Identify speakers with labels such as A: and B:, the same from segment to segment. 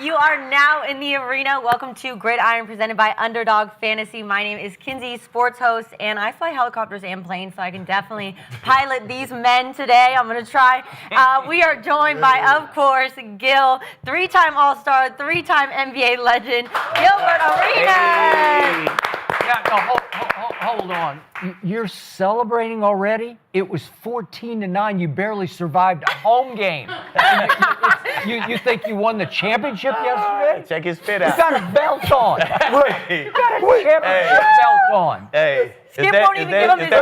A: You are now in the arena. Welcome to Gridiron, presented by Underdog Fantasy. My name is Kinsey, sports host, and I fly helicopters and planes, so I can definitely pilot these men today. I'm going to try. We are joined by, of course, Gil, three-time All-Star, three-time NBA legend, Gilbert Arenas.
B: Hey. Yeah, no, hold on. You're celebrating already? It was 14-9. You barely survived a home game. You think you won the championship yesterday?
C: Check his fit out.
B: You got a belt on. You got a championship belt on.
C: Hey.
A: Skip won't even give him his...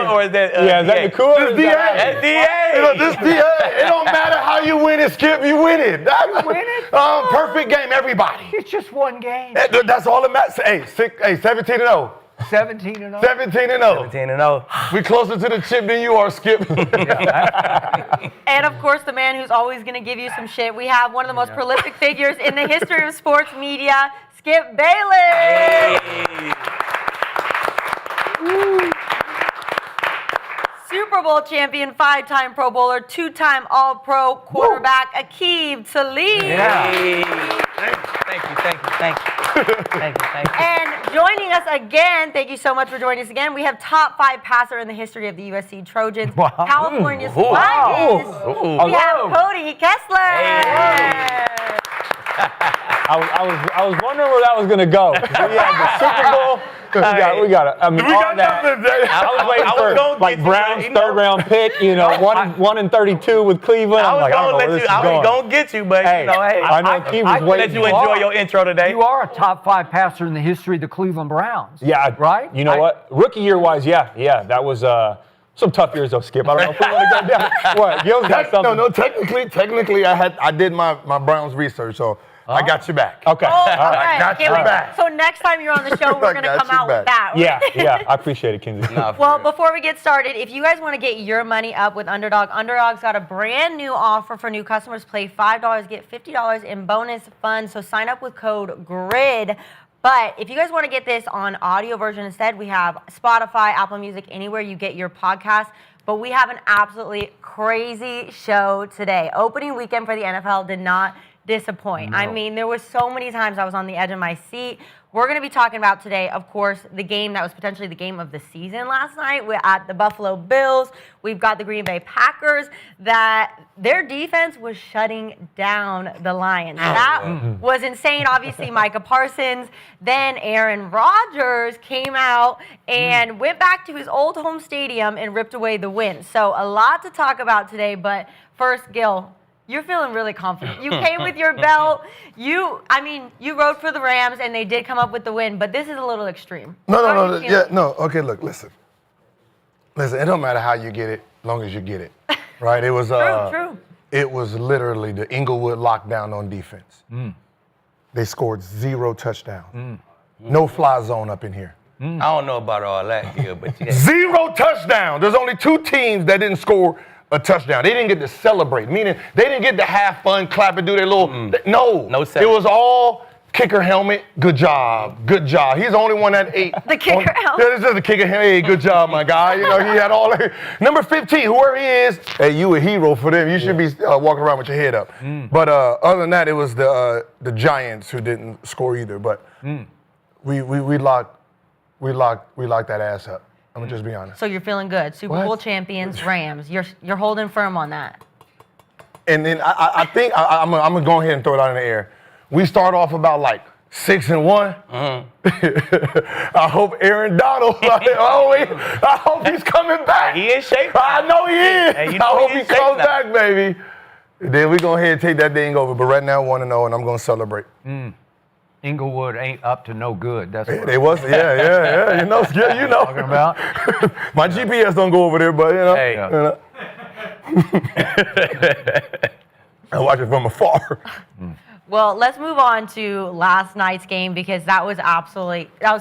C: Or is that,
D: is that the cool?
C: This DA. That's DA.
D: This DA. It don't matter how you win it, Skip. You win it.
B: You win it?
D: Perfect game, everybody.
B: It's just one game.
D: That's all that matters. Hey, 17-0.
B: 17-0.
D: 17-0.
C: 17-0.
D: We closer to the chip than you are, Skip.
A: And, of course, the man who's always going to give you some shit. We have one of the most prolific figures in the history of sports media, Skip Bayless.
C: Hey.
A: Super Bowl champion, five-time Pro Bowler, two-time All-Pro quarterback, Aqib, Talib.
B: Yeah.
C: Hey. Thank you.
A: And joining us again, thank you so much for joining us again, we have top 5 passer in the history of the USC Trojans,
B: Wow.
A: California's
C: Wow.
A: finest.
C: Ooh.
A: We have Cody, Kessler.
C: Hey.
D: I was wondering where that was going to go. We had the Super Bowl. We got it. I mean, all that. I was waiting for like Brown's third-round pick, 1 and 32 with Cleveland.
C: I was
D: I
C: going to get you, but
D: Hey, I know Aqib was waiting.
C: let you enjoy your intro today.
B: You are a top 5 passer in the history of the Cleveland Browns.
D: Yeah,
B: right?
D: You know what? Rookie year-wise, yeah, that was some tough years though, Skip. I don't know if we want to go down. What? Gil's got something.
E: No, technically, I did my Browns research, so I got you back.
D: Okay.
A: Oh, all right.
E: got
A: Can't
E: you
A: wait.
E: back.
A: So next time you're on the show, we're going to
E: Got
A: come
E: you
A: out with
E: back.
A: that.
D: Yeah, I appreciate it, Kinsey.
A: Well, before we get started, if you guys want to get your money up with Underdog, Underdog's got a brand new offer for new customers. Play $5, get $50 in bonus funds. So sign up with code GRID. But if you guys want to get this on audio version instead, we have Spotify, Apple Music, anywhere you get your podcast. But we have an absolutely crazy show today. Opening weekend for the NFL did not disappoint.
D: No.
A: I mean, there was so many times I was on the edge of my seat. We're going to be talking about today, of course, the game that was potentially the game of the season last night. We're at the Buffalo Bills. We've got the Green Bay Packers, that their defense was shutting down the Lions. That was insane. Obviously, Micah Parsons. Then Aaron Rodgers came out and went back to his old home stadium and ripped away the win. So a lot to talk about today. But first, Gil, you're feeling really confident. You came with your belt. You rode for the Rams, and they did come up with the win, but this is a little extreme.
E: Okay, look, listen. It don't matter how you get it, as long as you get it, right? It was
A: True.
E: It was literally the Inglewood lockdown on defense. They scored 0 touchdowns. No fly zone up in here.
C: I don't know about all that, Gil, but you
E: 0 touchdowns. There's only 2 teams that didn't score a touchdown. They didn't get to celebrate, meaning they didn't get to have fun, clap, and do their little. No, it was all kicker helmet. Good job. He's the only one that ate.
A: The kicker helmet.
E: Yeah, this is the kicker helmet. Hey, good job, my guy. He had all that. Number 15, whoever he is, hey, you a hero for them. You should be walking around with your head up. But other than that, it was the Giants who didn't score either. But we locked that ass up. I'm gonna just be honest.
A: So you're feeling good. Super Bowl champions, Rams. You're holding firm on that.
E: And then I think I'm gonna go ahead and throw it out in the air. We start off about like 6-1. I hope Aaron Donald. I hope he's coming back.
C: He in shape.
E: I know he is.
C: Hey,
E: I hope he comes back, baby. Then we go ahead and take that thing over. But right now, 1-0, and I'm gonna celebrate.
B: Inglewood ain't up to no good. That's what
E: They was, yeah. You know.
B: talking about.
E: My GPS don't go over there, but
C: Hey.
E: I watch it from afar.
A: Well, let's move on to last night's game because that was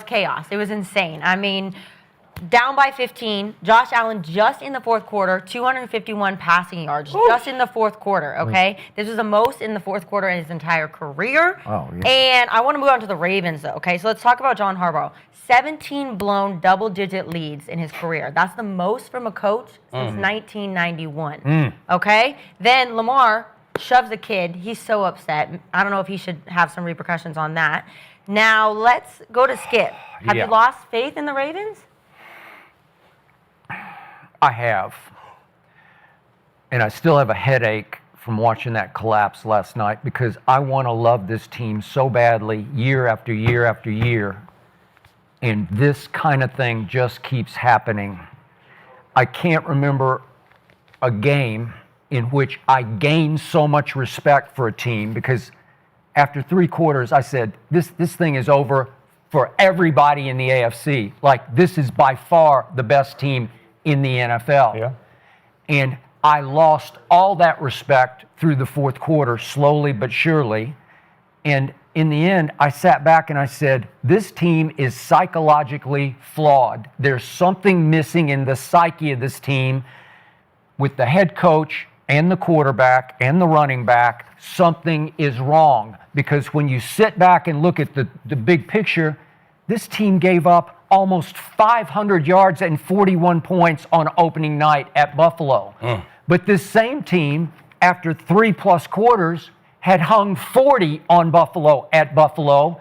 A: chaos. It was insane. I mean, down by 15, Josh Allen just in the fourth quarter, 251 passing yards just in the fourth quarter, okay? This was the most in the fourth quarter in his entire career.
B: Oh, yeah.
A: And I want to move on to the Ravens, though, okay? So let's talk about John Harbaugh. 17 blown double-digit leads in his career. That's the most from a coach since 1991, okay? Then Lamar, shoves a kid. He's so upset. I don't know if he should have some repercussions on that. Now, let's go to Skip. Have you lost faith in the Ravens?
B: I have. And I still have a headache from watching that collapse last night because I want to love this team so badly year after year after year. And this kind of thing just keeps happening. I can't remember a game in which I gained so much respect for a team because after 3 quarters, I said, this thing is over for everybody in the AFC. Like, this is by far the best team in the NFL.
D: Yeah.
B: And I lost all that respect through the 4th quarter, slowly but surely. And in the end, I sat back and I said, this team is psychologically flawed. There's something missing in the psyche of this team with the head coach and the quarterback and the running back. Something is wrong. Because when you sit back and look at the big picture, this team gave up almost 500 yards and 41 points on opening night at Buffalo. But this same team, after 3+ quarters, had hung 40 on Buffalo at Buffalo.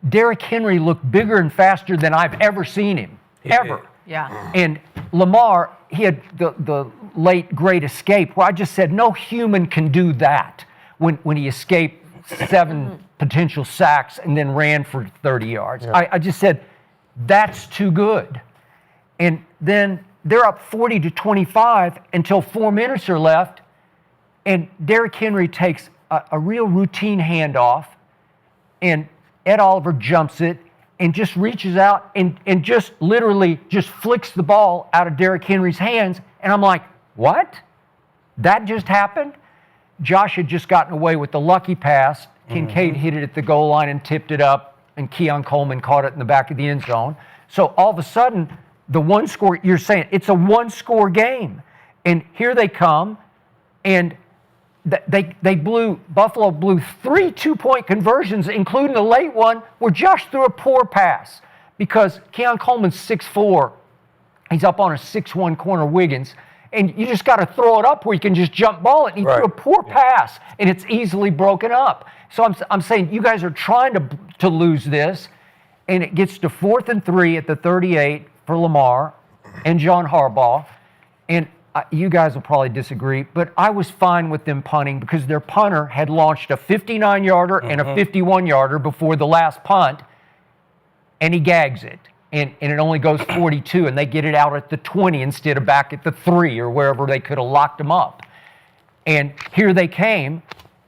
B: Derrick Henry looked bigger and faster than I've ever seen him, ever.
A: Yeah.
B: And Lamar, he had the late great escape where I just said, no human can do that when he escaped 7 potential sacks and then ran for 30 yards.
D: Yeah.
B: I just said, that's too good. And then they're up 40-25 until 4 minutes are left, and Derrick Henry takes a real routine handoff, and Ed Oliver jumps it and just reaches out and just literally just flicks the ball out of Derrick Henry's hands. And I'm like, what? That just happened? Josh had just gotten away with the lucky pass. Kincaid hit it at the goal line and tipped it up, and Keon Coleman caught it in the back of the end zone. So all of a sudden, the 1 score, you're saying it's a 1-score game. And here they come, and Buffalo blew 3 2-point conversions, including the late one where Josh threw a poor pass because Keon Coleman's 6'4". He's up on a 6'1" corner Wiggins. And you just got to throw it up where you can just jump ball it. And he threw a poor pass, and it's easily broken up. So I'm saying you guys are trying to lose this, and it gets to 4th and 3 at the 38 for Lamar and John Harbaugh. And you guys will probably disagree, but I was fine with them punting because their punter had launched a 59-yarder and a 51-yarder before the last punt, and he gags it. And it only goes 42, and they get it out at the 20 instead of back at the 3 or wherever they could have locked them up. And here they came,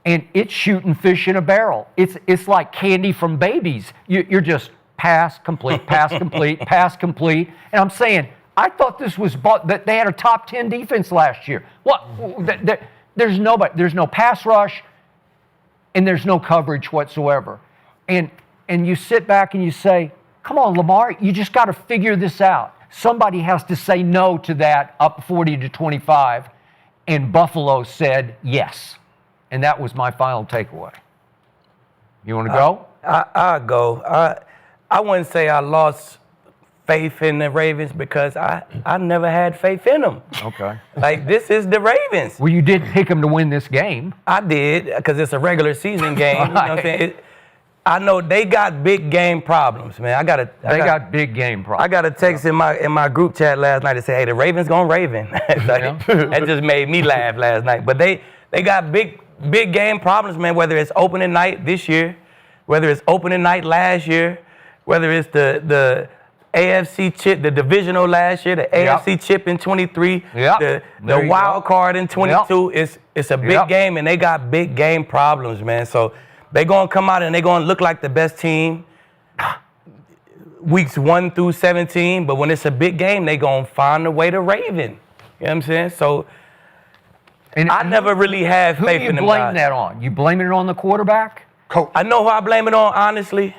B: and it's shooting fish in a barrel. It's like candy from babies. You're just pass, complete, pass, complete, pass, complete. And I'm saying, I thought this was that they had a top 10 defense last year. What? There's no pass rush, and there's no coverage whatsoever. And you sit back and you say, come on, Lamar, you just got to figure this out. Somebody has to say no to that up 40-25, and Buffalo said yes. And that was my final takeaway. You want to go?
C: I'll go. I wouldn't say I lost faith in the Ravens because I never had faith in them.
B: Okay.
C: Like, this is the Ravens.
B: Well, you did pick them to win this game.
C: I did, because it's a regular season game. You know what I'm saying? I know they got big game problems, man. They got big game problems. I got a text in my group chat last night that said, "Hey, the Ravens gonna Raven." That just made me laugh last night. But they got big game problems, man. Whether it's opening night this year, whether it's opening night last year, whether it's the AFC chip, the divisional last year, the AFC chip in 23, the wild card in 22. It's a big game, and they got big game problems, man. So they're going to come out and they're going to look like the best team weeks 1 through 17. But when it's a big game, they're going to find a way to Raven. You know what I'm saying? So I never really had faith in them guys.
B: Who do you blame that on? You blaming it on the quarterback?
C: I know who I blame it on, honestly.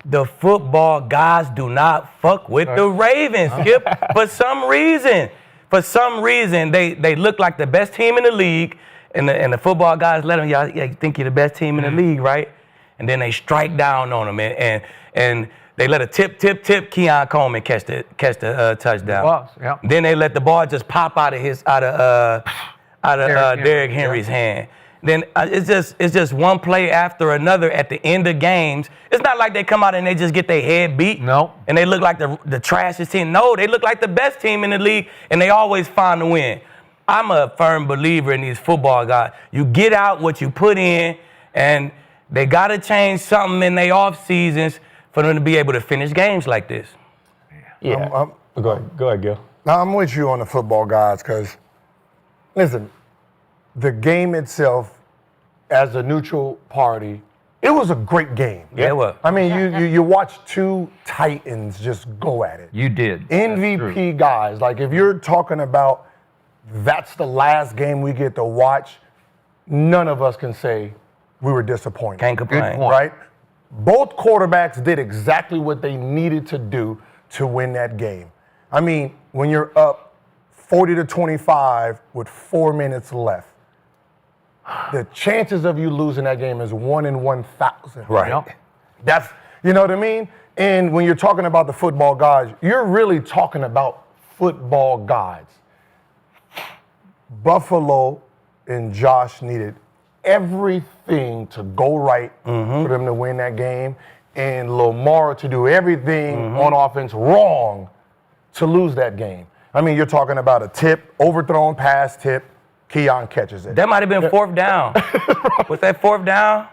C: The football guys do not fuck with the Ravens, Skip. For some reason, they look like the best team in the league. And the football guys let them, you think you're the best team in the league, right? And then they strike down on them, and they let a tip. Keon Coleman catch the touchdown. Then they let the ball just pop out of out of Derrick Henry's hand. Then it's just one play after another at the end of games. It's not like they come out and they just get their head beat.
B: No.
C: And they look like the trashiest team. No, they look like the best team in the league, and they always find the win. I'm a firm believer in these football guys. You get out what you put in, and they got to change something in their off seasons for them to be able to finish games like this.
D: Yeah. Go ahead, Gil.
E: Now, I'm with you on the football guys because, listen, the game itself, as a neutral party, it was a great game.
C: Yeah, it was.
E: I mean, you watched two Titans just go at it.
B: You did.
E: MVP guys. Like, if you're talking about that's the last game we get to watch, none of us can say we were disappointed.
C: Can't complain.
B: Good point.
E: Right? Both quarterbacks did exactly what they needed to do to win that game. I mean, when you're up 40-25 with 4 minutes left, the chances of you losing that game is 1 in 1,000.
C: Right.
B: Yep.
E: That's, you know what I mean? And when you're talking about the football guys, you're really talking about football guys. Buffalo and Josh needed everything to go right for them to win that game, and Lamar to do everything on offense wrong to lose that game. I mean, you're talking about a tip, overthrown pass tip, Keon catches it.
C: That might have been fourth down. Was that fourth down?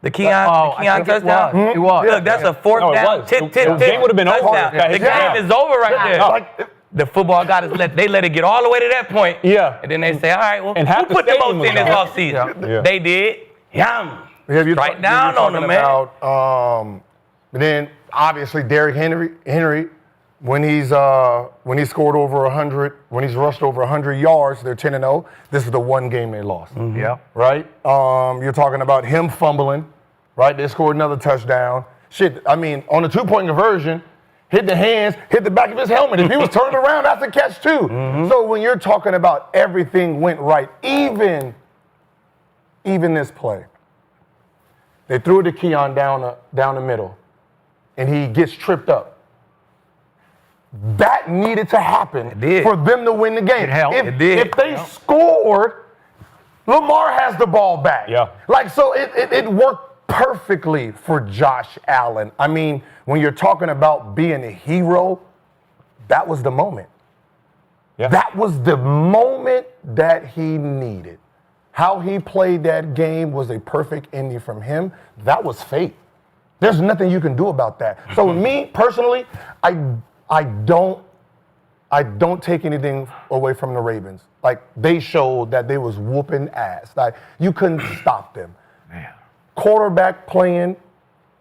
C: The Keon touchdown?
B: It was.
C: Look, that's a fourth
D: No, it
C: down.
D: was.
C: Tip.
D: The game would have been over.
C: Touchdown.
D: Yeah,
C: The game is over right there. The football guys let it get all the way to that point.
D: Yeah.
C: And then they say, all right, well,
D: And
C: who
D: half the
C: put them
D: stadium
C: both in
D: was
C: this
D: gone.
C: offseason?
D: Yeah.
C: They did. Yum.
E: You're
C: Strike down on them, man.
E: About, then obviously Derrick Henry, when he's scored over 100, when he's rushed over 100 yards, they're 10-0. This is the one game they lost.
B: Yeah.
E: Right? You're talking about him fumbling, right? They scored another touchdown. Shit, I mean, on the 2-point conversion, hit the hands, hit the back of his helmet. If he was turned around, that's a catch too. So when you're talking about everything went right, even this play, they threw it to Keon down the middle, and he gets tripped up. That needed to happen for them to win the game.
B: It helped.
C: It did.
E: If they scored, Lamar has the ball back.
D: Yeah.
E: Like, so it worked perfectly for Josh Allen. I mean, when you're talking about being a hero, that was the moment.
D: Yeah.
E: That was the moment that he needed. How he played that game was a perfect ending from him. That was fate. There's nothing you can do about that. So me personally, I don't take anything away from the Ravens. Like, they showed that they was whooping ass. Like, you couldn't stop them.
B: Man.
E: Quarterback playing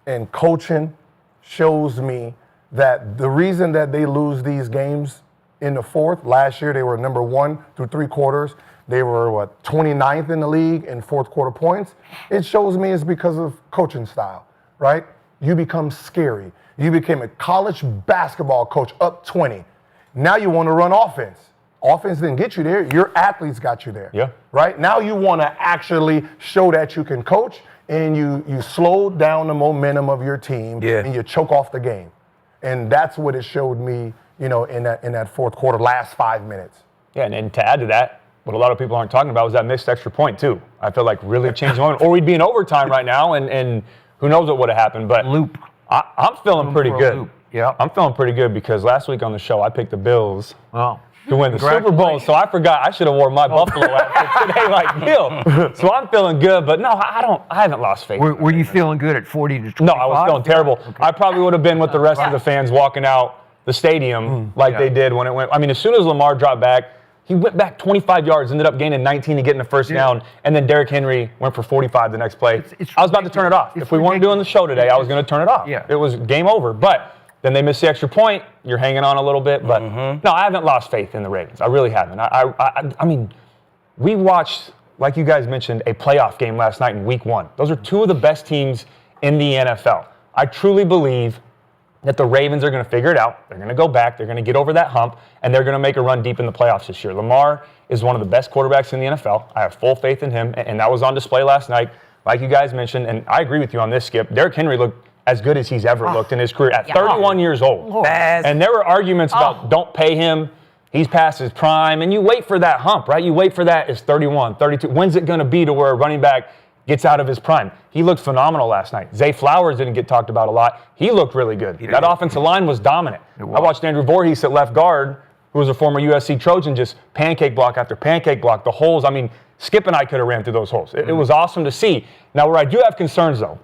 E: and coaching shows me that the reason that they lose these games in the fourth, last year they were number 1 through 3 quarters. They were, 29th in the league in fourth quarter points. It shows me it's because of coaching style, right? You become scary. You became a college basketball coach up 20. Now you want to run offense. Offense didn't get you there. Your athletes got you there.
D: Yeah.
E: Right? Now you want to actually show that you can coach, and you slow down the momentum of your team, and you choke off the game. And that's what it showed me, in that fourth quarter, last 5 minutes.
D: Yeah, and to add to that, what a lot of people aren't talking about was that missed extra point too. I feel like really changed the moment. Or we'd be in overtime right now, and who knows what would have happened. But I'm feeling pretty good.
B: Yeah.
D: I'm feeling pretty good because last week on the show I picked the Bills
B: Oh.
D: to win the Super Bowl. So I forgot I should have worn my Buffalo outfit today like Gil. So I'm feeling good, but no, I haven't lost faith.
B: Were you feeling good at 40-25?
D: No, I was feeling terrible. Okay. I probably would have been with the rest of the fans walking out the stadium they did when it went. I mean, as soon as Lamar dropped back, he went back 25 yards, ended up gaining 19 to get in the first down, and then Derrick Henry went for 45 the next play. I was about to turn it off. If we weren't doing the show today, I was going to turn it off.
B: Yeah.
D: It was game over. But then they missed the extra point. You're hanging on a little bit. But no, I haven't lost faith in the Ravens. I really haven't. I mean, we watched, like you guys mentioned, a playoff game last night in week 1. Those are two of the best teams in the NFL. I truly believe that the Ravens are going to figure it out. They're going to go back. They're going to get over that hump, and they're going to make a run deep in the playoffs this year. Lamar is one of the best quarterbacks in the NFL. I have full faith in him, and that was on display last night, like you guys mentioned. And I agree with you on this, Skip. Derrick Henry looked as good as he's ever looked in his career at 31 years old. And there were arguments about don't pay him. He's past his prime, and you wait for that hump, right? You wait for that. It's 31, 32. When's it going to be to where a running back gets out of his prime? He looked phenomenal last night. Zay Flowers didn't get talked about a lot. He looked really good. That offensive line was dominant. I watched Andrew Voorhees at left guard, who was a former USC Trojan, just pancake block after pancake block. The holes, I mean, Skip and I could have ran through those holes. It was awesome to see. Now, where I do have concerns, though,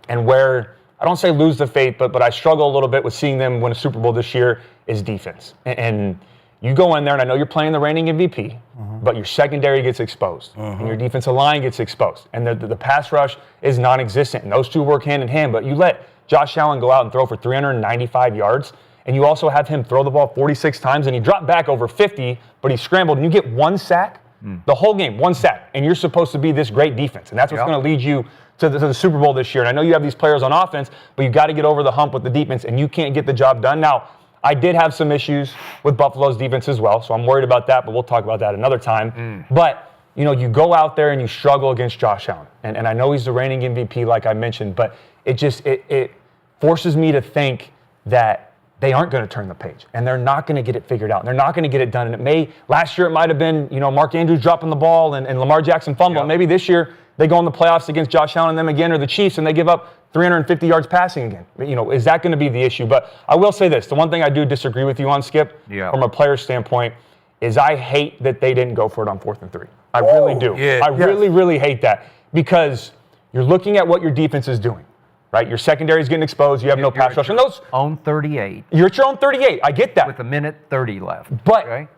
D: and where I don't say lose the faith, but I struggle a little bit with seeing them win a Super Bowl this year, is defense. And you go in there, and I know you're playing the reigning MVP, but your secondary gets exposed, and your defensive line gets exposed, and the pass rush is non-existent, and those two work hand in hand. But you let Josh Allen go out and throw for 395 yards, and you also have him throw the ball 46 times, and he dropped back over 50, but he scrambled, and you get one sack, the whole game, one sack, and you're supposed to be this great defense, and that's what's going to lead you to the Super Bowl this year. And I know you have these players on offense, but you've got to get over the hump with the defense, and you can't get the job done. Now, I did have some issues with Buffalo's defense as well, so I'm worried about that, but we'll talk about that another time. But, you know, you go out there and you struggle against Josh Allen. And I know he's the reigning MVP, like I mentioned, but it forces me to think that they aren't going to turn the page, and they're not going to get it figured out, and they're not going to get it done. And last year it might have been, you know, Mark Andrews dropping the ball and Lamar Jackson fumbling. Maybe this year they go in the playoffs against Josh Allen and them again, or the Chiefs, and they give up 350 yards passing again. You know, is that going to be the issue? But I will say this. The one thing I do disagree with you on, Skip, from a player standpoint, is I hate that they didn't go for it on 4th and 3. I really do. I really hate that, because you're looking at what your defense is doing, right? Your secondary is getting exposed. You have no pass rush. And those
B: own 38.
D: You're at your own 38. I get that.
B: With a minute 30 left.
D: But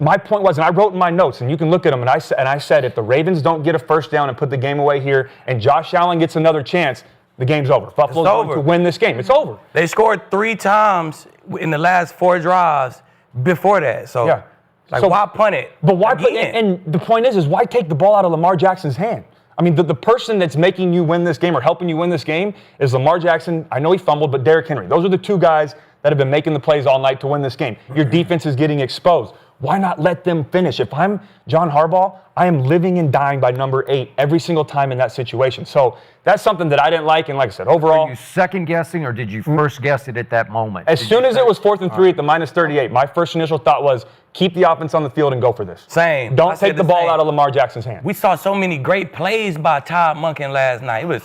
D: my point was, and I wrote in my notes, and you can look at them, and I said, if the Ravens don't get a first down and put the game away here, and Josh Allen gets another chance, the game's over. Buffalo's going to win this game. It's over.
C: They scored 3 times in the last 4 drives before that. So, why punt it?
D: But why put it? And the point is why take the ball out of Lamar Jackson's hand? I mean, the person that's making you win this game or helping you win this game is Lamar Jackson. I know he fumbled, but Derrick Henry. Those are the 2 guys that have been making the plays all night to win this game. Your defense is getting exposed. Why not let them finish? If I'm John Harbaugh, I am living and dying by number 8 every single time in that situation. So that's something that I didn't like. And like I said, overall.
B: Were you second guessing, or did you first guess it at that moment?
D: As soon as it was 4th and 3 at the minus 38, my first initial thought was keep the offense on the field and go for this.
C: Same.
D: Don't take the ball out of Lamar Jackson's hand.
C: We saw so many great plays by Todd Monken last night. It was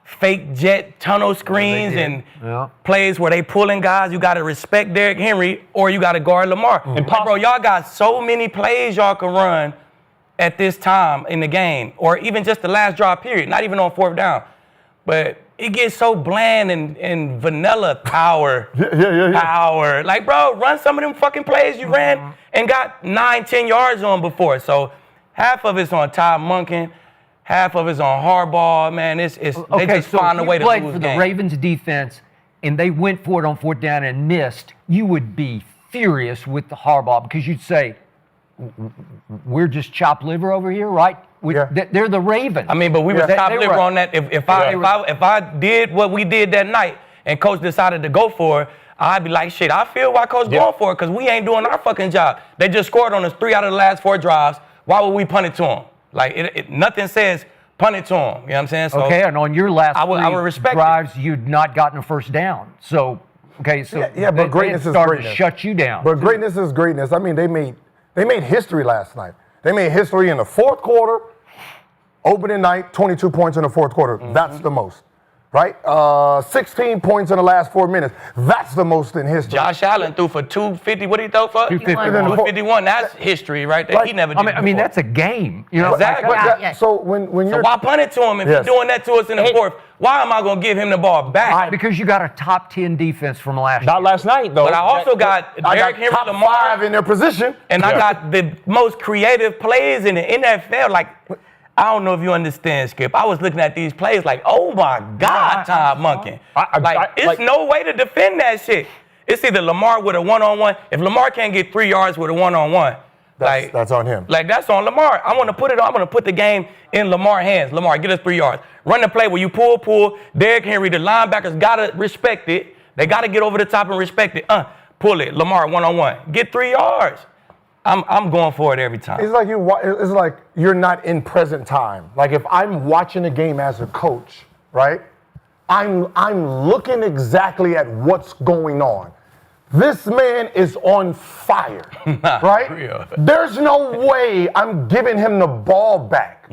C: fake jet tunnel screens and plays where they pulling guys. You got to respect Derrick Henry, or you got to guard Lamar. And bro, y'all got so many plays y'all can run at this time in the game, or even just the last drive period, not even on 4th down. But it gets so bland and vanilla power. Power. Like, bro, run some of them fucking plays you ran and got 9-10 yards on before. So half of it's on Todd Monken. Half of it's on Harbaugh, man. They just find a way to lose
B: played for the Ravens defense, and they went for it on 4th down and missed. You would be furious with the Harbaugh, because you'd say, we're just chopped liver over here, right? They're the Ravens.
C: I mean, but we were chopped liver on that. If I did what we did that night and Coach decided to go for it, I'd be like, shit, I feel why Coach going for it, because we ain't doing our fucking job. They just scored on us 3 out of the last 4 drives. Why would we punt it to them? Like, nothing says punt it to them. You know what I'm saying? So,
B: okay, and on your last
C: 3
B: drives, you'd not gotten a first down. So,
E: but greatness is greatness.
B: To shut you down.
E: But greatness is greatness. I mean, they made history last night. They made history in the 4th quarter, opening night, 22 points in the 4th quarter. That's the most. Right? 16 points in the last 4 minutes. That's the most in history.
C: Josh Allen threw for 250. What did he throw for? 251. That's history right there. He never did
B: I mean, that's a game. You know?
C: Exactly.
E: So when you're...
C: So why punt it to him if you're doing that to us in the 4th? Why am I going to give him the ball back?
B: Because you got a top 10 defense from last year.
D: Not last night, though.
C: But I also got Derrick Henry,
E: top
C: Lamar
E: 5 in their position.
C: And I got the most creative plays in the NFL. Like, I don't know if you understand, Skip. I was looking at these plays like, oh my God, Todd Monken. It's no way to defend that shit. It's either Lamar with a one-on-one. If Lamar can't get 3 yards with a one-on-one,
E: that's on him.
C: Like, that's on Lamar. I'm going to put the game in Lamar's hands. Lamar, get us 3 yards. Run the play where you pull. Derrick Henry, the linebackers got to respect it. They got to get over the top and respect it. Pull it. Lamar, one-on-one. Get 3 yards. I'm going for it every time.
E: It's like you're not in present time. Like, if I'm watching a game as a coach, right? I'm looking exactly at what's going on. This man is on fire, right?
C: Real.
E: There's no way I'm giving him the ball back,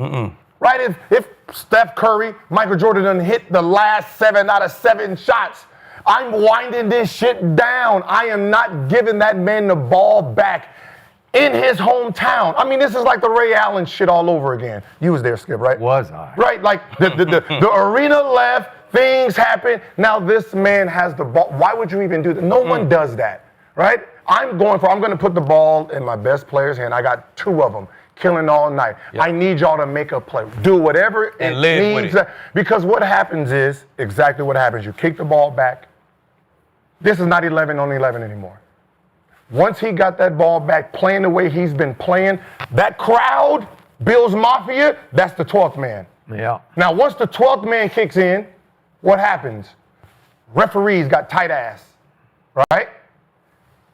E: right? If Steph Curry, Michael Jordan done hit the last 7 out of 7 shots, I'm winding this shit down. I am not giving that man the ball back in his hometown. I mean, this is like the Ray Allen shit all over again. You was there, Skip, right?
B: Was I?
E: Right, like the arena left, things happen. Now this man has the ball. Why would you even do that? No one does that, right? I'm going to put the ball in my best player's hand. I got 2 of them. Killing all night. Yep. I need y'all to make a play. Do whatever it needs. Because what happens is exactly what happens. You kick the ball back. This is not 11 on 11 anymore. Once he got that ball back, playing the way he's been playing, that crowd, Bills Mafia, that's the 12th man.
B: Yeah.
E: Now, once the 12th man kicks in, what happens? Referees got tight ass, right?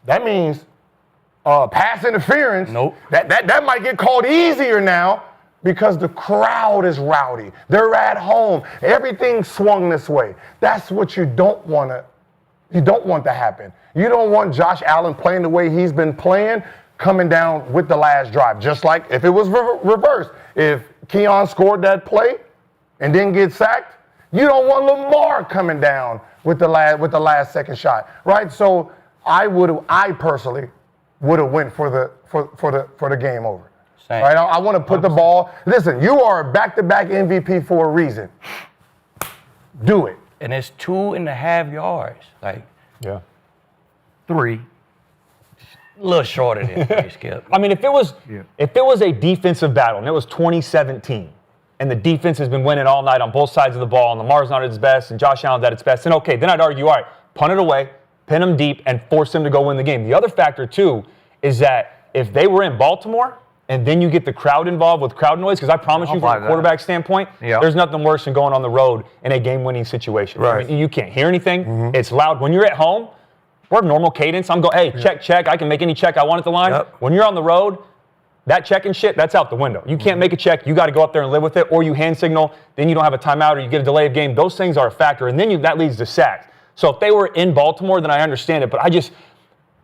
E: That means pass interference.
C: Nope.
E: That might get called easier now because the crowd is rowdy. They're at home. Everything swung this way. That's what you don't want to happen. You don't want Josh Allen playing the way he's been playing, coming down with the last drive. Just like if it was reversed. If Keon scored that play and didn't get sacked, you don't want Lamar coming down with the last second shot, right? So I personally would have went for the game over.
C: Same.
E: Right? I want to put the ball. Listen, you are a back-to-back MVP for a reason. Do it.
C: And it's 2.5 yards. Like,
D: Yeah.
B: 3.
C: a little shorter than 3, Skip.
D: I mean, if it was a defensive battle and it was 2017 and the defense has been winning all night on both sides of the ball and Lamar's not at his best and Josh Allen's at its best, then okay, then I'd argue, all right, punt it away, pin them deep, and force them to go win the game. The other factor, too, is that if they were in Baltimore and then you get the crowd involved with crowd noise, because I promise you from a quarterback standpoint, there's nothing worse than going on the road in a game-winning situation.
E: Right.
D: I mean, you can't hear anything. It's loud. When you're at home, we're normal cadence. I'm going, hey, check. I can make any check I want at the line.
C: Yep.
D: When you're on the road, that checking shit, that's out the window. You can't make a check. You got to go up there and live with it, or you hand signal, then you don't have a timeout, or you get a delay of game. Those things are a factor, and then that leads to sacks. So if they were in Baltimore, then I understand it. But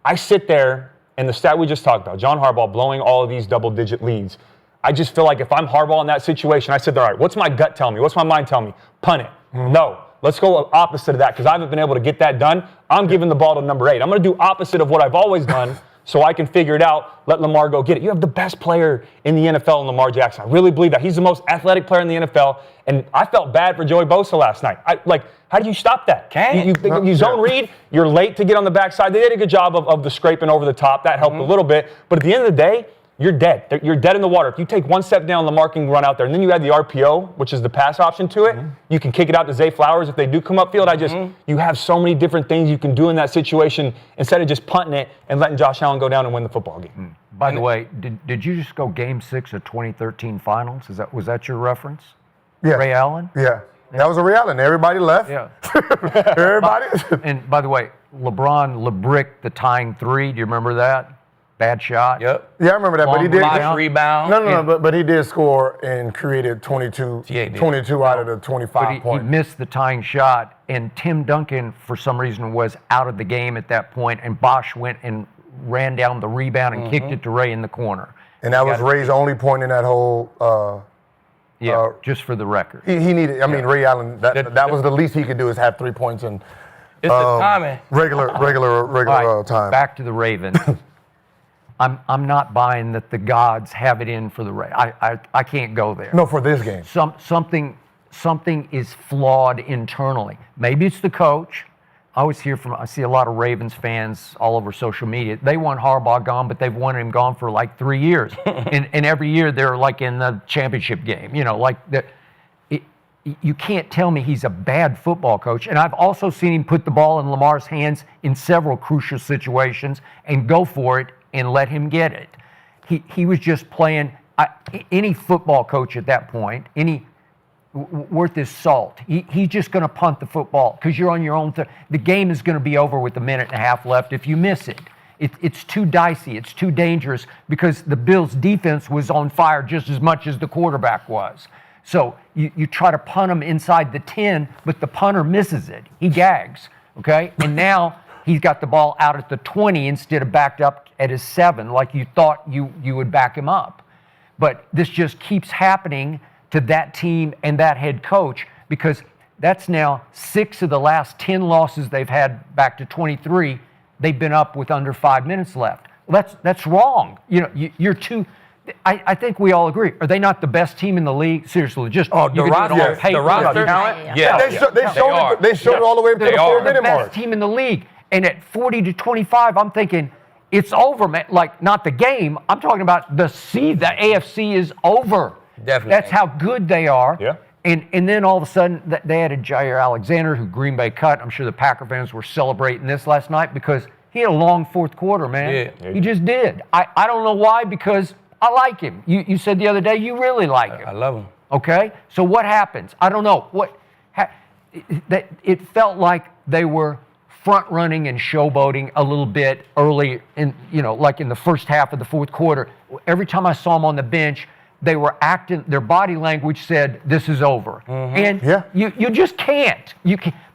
D: I sit there, and the stat we just talked about, John Harbaugh blowing all of these double-digit leads. I just feel like if I'm Harbaugh in that situation, I said, all right, what's my gut telling me? What's my mind telling me? Punt it. No. Let's go opposite of that because I haven't been able to get that done. I'm giving the ball to number 8. I'm going to do opposite of what I've always done so I can figure it out, let Lamar go get it. You have the best player in the NFL in Lamar Jackson. I really believe that. He's the most athletic player in the NFL, and I felt bad for Joey Bosa last night. How do you stop that? You zone read, you're late to get on the backside. They did a good job of the scraping over the top. That helped a little bit. But at the end of the day, you're dead. You're dead in the water. If you take one step down, Lamar can run out there, and then you add the RPO, which is the pass option to it. You can kick it out to Zay Flowers if they do come upfield. You have so many different things you can do in that situation instead of just punting it and letting Josh Allen go down and win the football game.
B: By the way, did you just go Game 6 of 2013 Finals? Was that your reference?
E: Yeah.
B: Ray Allen?
E: Yeah. That was a Ray Allen. Everybody left.
B: Yeah.
E: Everybody.
B: And by the way, LeBron the tying 3. Do you remember that? Bad shot.
C: Yep.
E: Yeah, I remember that. But he did.
C: Rebound.
E: No. But he did score and created 22 out of the 25 points.
B: He missed the tying shot, and Tim Duncan, for some reason, was out of the game at that point, and Bosch went and ran down the rebound and kicked it to Ray in the corner.
E: And that was Ray's only point in that whole.
B: Just for the record.
E: He needed. I mean, Ray Allen. That was the least he could do is have 3 points in.
C: It's the timing.
E: Regular
B: Right,
E: time.
B: Back to the Ravens. I'm not buying that the gods have it in for the Ravens. I can't go there.
E: No, for this game.
B: Something is flawed internally. Maybe it's the coach. I see a lot of Ravens fans all over social media. They want Harbaugh gone, but they've wanted him gone for like 3 years. and every year they're like in the championship game. You can't tell me he's a bad football coach. And I've also seen him put the ball in Lamar's hands in several crucial situations and go for it and let him get it. He was just playing. Any football coach at that point, worth his salt, he's just going to punt the football because you're on your own. The game is going to be over with a minute and a half left if you miss it. It's too dicey. It's too dangerous because the Bills' defense was on fire just as much as the quarterback was. So you try to punt him inside the 10, but the punter misses it. He gags, okay? And now he's got the ball out at the 20 instead of backed up at his 7 like you thought you would back him up. But this just keeps happening to that team and that head coach because that's now 6 of the last 10 losses they've had back to 23. They've been up with under 5 minutes left. Well, that's wrong. You know, you're too. I think we all agree. Are they not the best team in the league? Seriously, just
C: the roster. The roster.
E: Yeah, they showed it all the way up to the 4-minute mark.
B: Best team in the league, and at 40-25, I'm thinking it's over, man. Like not the game. I'm talking about the AFC is over.
C: Definitely.
B: That's how good they are.
D: Yeah.
B: And then all of a sudden, they added Jair Alexander, who Green Bay cut. I'm sure the Packer fans were celebrating this last night because he had a long fourth quarter, man.
C: Yeah.
B: He just did. I don't know why, because I like him. You said the other day you really like him.
C: I love him.
B: Okay? So what happens? I don't know. It felt like they were front running and showboating a little bit early in, like in the first half of the fourth quarter. Every time I saw them on the bench, they were acting, their body language said, this is over. And you just can't.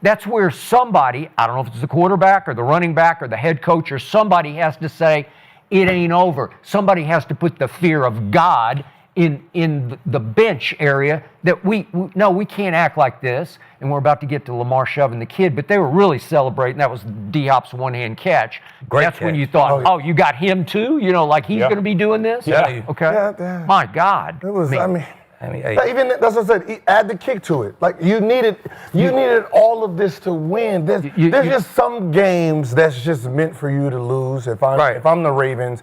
B: That's where somebody, I don't know if it's the quarterback or the running back or the head coach or somebody has to say, it ain't over. Somebody has to put the fear of God in the bench area that we can't act like this. And we're about to get to Lamar shoving the kid, but they were really celebrating. That was D-Hop's one-hand catch. That's when you thought, oh, you got him too? Like he's going to be all this?
C: Yeah.
B: Okay.
E: Yeah.
B: My God.
E: It was,
C: Hey.
E: even that's what I said. Add the kick to it. Like you needed all of this to win. There's just some games that's just meant for you to lose. If I'm the Ravens,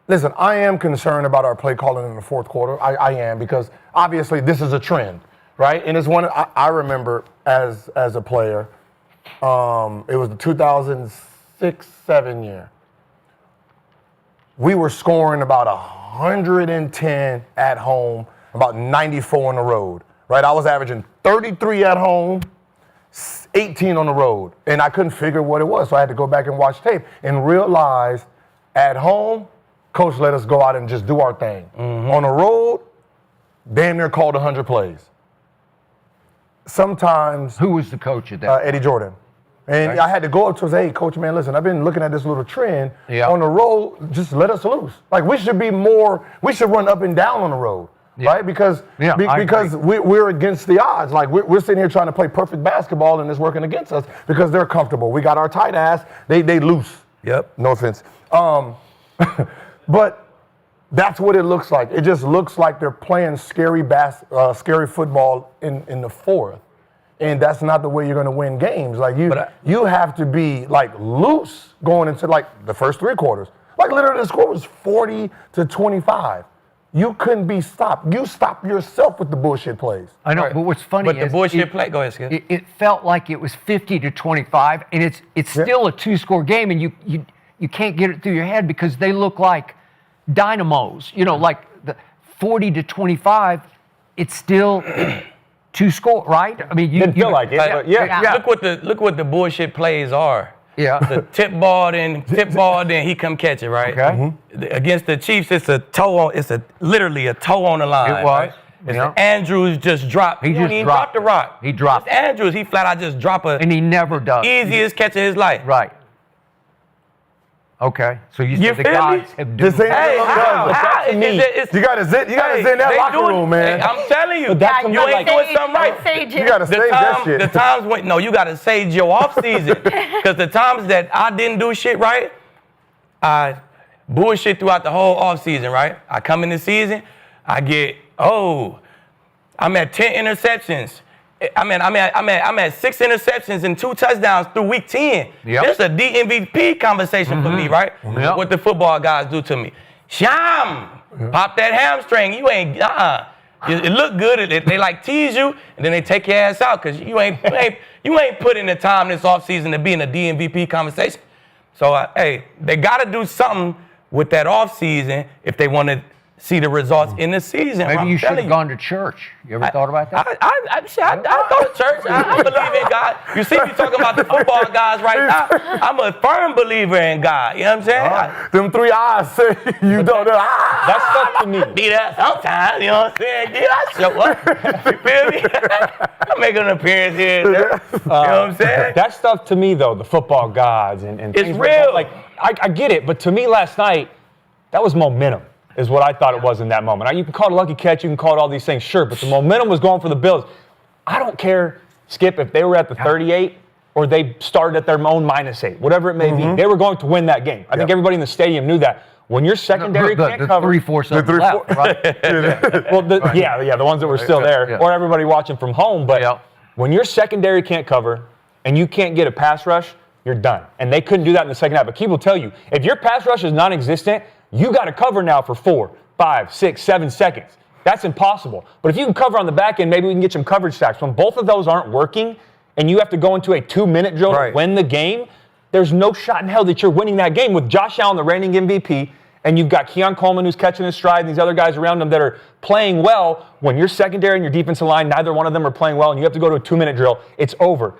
E: listen, I am concerned about our play calling in the fourth quarter. I am, because obviously this is a trend, right? And it's one I remember as a player. It was the 2006-07 year. We were scoring about 110 at home, about 94 on the road, right? I was averaging 33 at home, 18 on the road, and I couldn't figure what it was. So I had to go back and watch tape and realize at home, coach let us go out and just do our thing. On the road, damn near called 100 plays. Sometimes.
B: Who was the coach at that?
E: Eddie Jordan. And I had to go up to him and say, hey, coach, man, listen, I've been looking at this little trend. On the road, just let us loose. Like, we should run up and down on the road, right? Because we're against the odds. Like, we're sitting here trying to play perfect basketball, and it's working against us because they're comfortable. We got our tight ass. They loose.
C: Yep.
E: No offense. But that's what it looks like. It just looks like they're playing scary football in the fourth. And that's not the way you're going to win games. Like you have to be like loose going into like the first 3 quarters. Like literally the score was 40-25. You couldn't be stopped. You stopped yourself with the bullshit plays.
B: I know, but what's funny is
C: the bullshit play. Go ahead, Skip.
B: It felt like it was 50-25, and it's still a 2-score game, and you can't get it through your head because they look like dynamos. Like the 40-25, it's still 2-score, right? I mean, you
D: feel like it. But
C: Look what the bullshit plays are.
B: Yeah.
C: The tip ball, then he come catch it, right?
B: Okay.
C: Against the Chiefs, it's literally a toe on the line.
B: It was.
C: Right? Andrews just dropped. He just dropped the rock.
B: He dropped.
C: It's Andrews, he flat out just drop
B: and he never does.
C: Easiest catch of his life.
B: Right. Okay, so you said the guys have done
E: this ain't
C: how?
E: You gotta zit that locker room, man.
C: Hey, I'm telling you,
A: you
C: ain't doing something right.
E: You gotta save that shit.
C: The times when you gotta sage your off season, because the times that I didn't do shit right, I bullshit throughout the whole off season, right? I come in the season, I get I'm at 10 interceptions. I'm at 6 interceptions and 2 touchdowns through week 10.
B: Yep.
C: This is a DMVP conversation for me, right?
B: Yep.
C: What the football guys do to me. Sham! Pop that hamstring. You ain't, It look good. They like tease you, and then they take your ass out because you ain't put in the time this offseason to be in a DMVP conversation. So, they got to do something with that offseason if they want to see the results in the season.
B: Maybe
C: I'm
B: you should
C: telling
B: have gone to church. You ever thought about that?
C: I go to church. I believe in God. You see me talking about the football guys right now. I'm a firm believer in God. You know what I'm saying?
E: Them 3 eyes say you don't know.
D: That's stuff to me.
C: Be that sometimes, you know what I'm saying? Yeah, I show up. You feel me? I make an appearance here and there. You know what I'm saying?
D: That stuff to me, though, the football gods and
C: It's
D: things
C: real.
D: Like I get it, but to me last night, that was momentum, is what I thought it was in that moment. Now, you can call it a lucky catch, you can call it all these things, sure, but the momentum was going for the Bills. I don't care, Skip, if they were at the 38 or they started at their own -8, whatever it may be. They were going to win that game. I think everybody in the stadium knew that. When your secondary can't cover,
B: 3-4 left, right?
D: well, the ones that were still there, or everybody watching from home. But when your secondary can't cover and you can't get a pass rush, you're done. And they couldn't do that in the second half. But Aqib will tell you, if your pass rush is non-existent, you got to cover now for 4, 5, 6, 7 seconds. That's impossible. But if you can cover on the back end, maybe we can get some coverage stacks. When both of those aren't working and you have to go into a 2-minute drill to win the game, there's no shot in hell that you're winning that game with Josh Allen, the reigning MVP, and you've got Keon Coleman who's catching his stride and these other guys around him that are playing well. When your secondary and your defensive line, neither one of them are playing well, and you have to go to a 2-minute drill, it's over.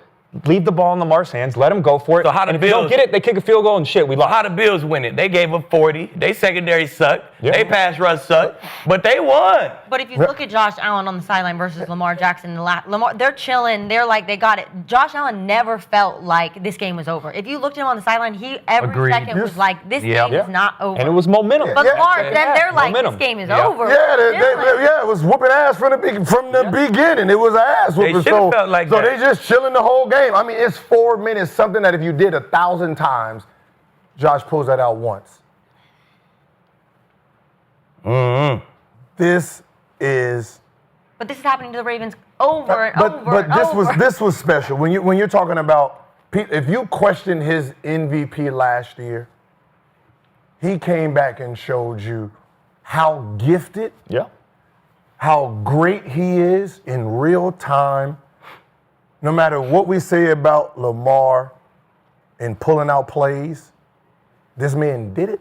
D: Leave the ball in Lamar's hands. Let him go for it.
C: So how the
D: and if you don't get it, they kick a field goal and shit. We lost.
C: How the Bills win it? They gave up 40. They secondary sucked. They pass rush sucked. But they won.
A: But if you look at Josh Allen on the sideline versus Lamar Jackson, Lamar, they're chilling. They're like, they got it. Josh Allen never felt like this game was over. If you looked at him on the sideline, every second was like, this game is not over.
D: And it was momentum.
A: But Lamar, then they're like, this game is over.
E: Yeah, it was whooping ass from the beginning. It was ass whooping.
C: They should have felt like
E: so
C: that.
E: they just chilling the whole game. I mean, it's 4 minutes, something that if you did 1,000 times, Josh pulls that out once. This is.
A: But this is happening to the Ravens over and over.
E: But this was special when you're talking about, if you question his MVP last year, he came back and showed you how gifted, how great he is in real time. No matter what we say about Lamar and pulling out plays, this man did it.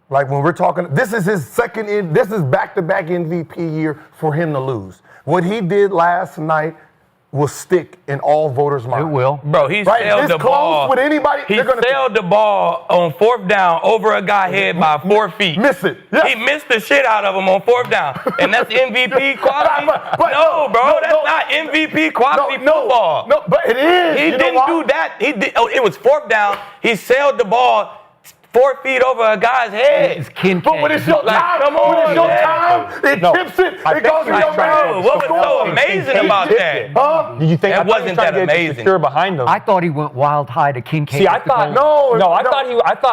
E: Like when we're talking, this is his this is back-to-back MVP year for him to lose. What he did last night will stick in all voters' minds.
B: It will.
C: Bro, he sailed the ball.
E: With anybody,
C: he sailed the ball on 4th down over a guy head by 4 feet.
E: Miss it. Yes.
C: He missed the shit out of him on 4th down. And that's MVP quality? No, bro, that's not MVP quality football.
E: No, but it is.
C: He didn't do that. It was 4th down. He sailed the ball 4 feet over a guy's head.
B: It's Kinsey.
E: But when it's your time,
C: come on,
E: when it's your
C: man.
E: time, it tips it. It goes in your mouth.
C: What was so amazing about that?
D: Did you think
C: That wasn't that amazing.
D: Secure behind him?
B: I thought he went wild high to Kincaid.
D: See, I thought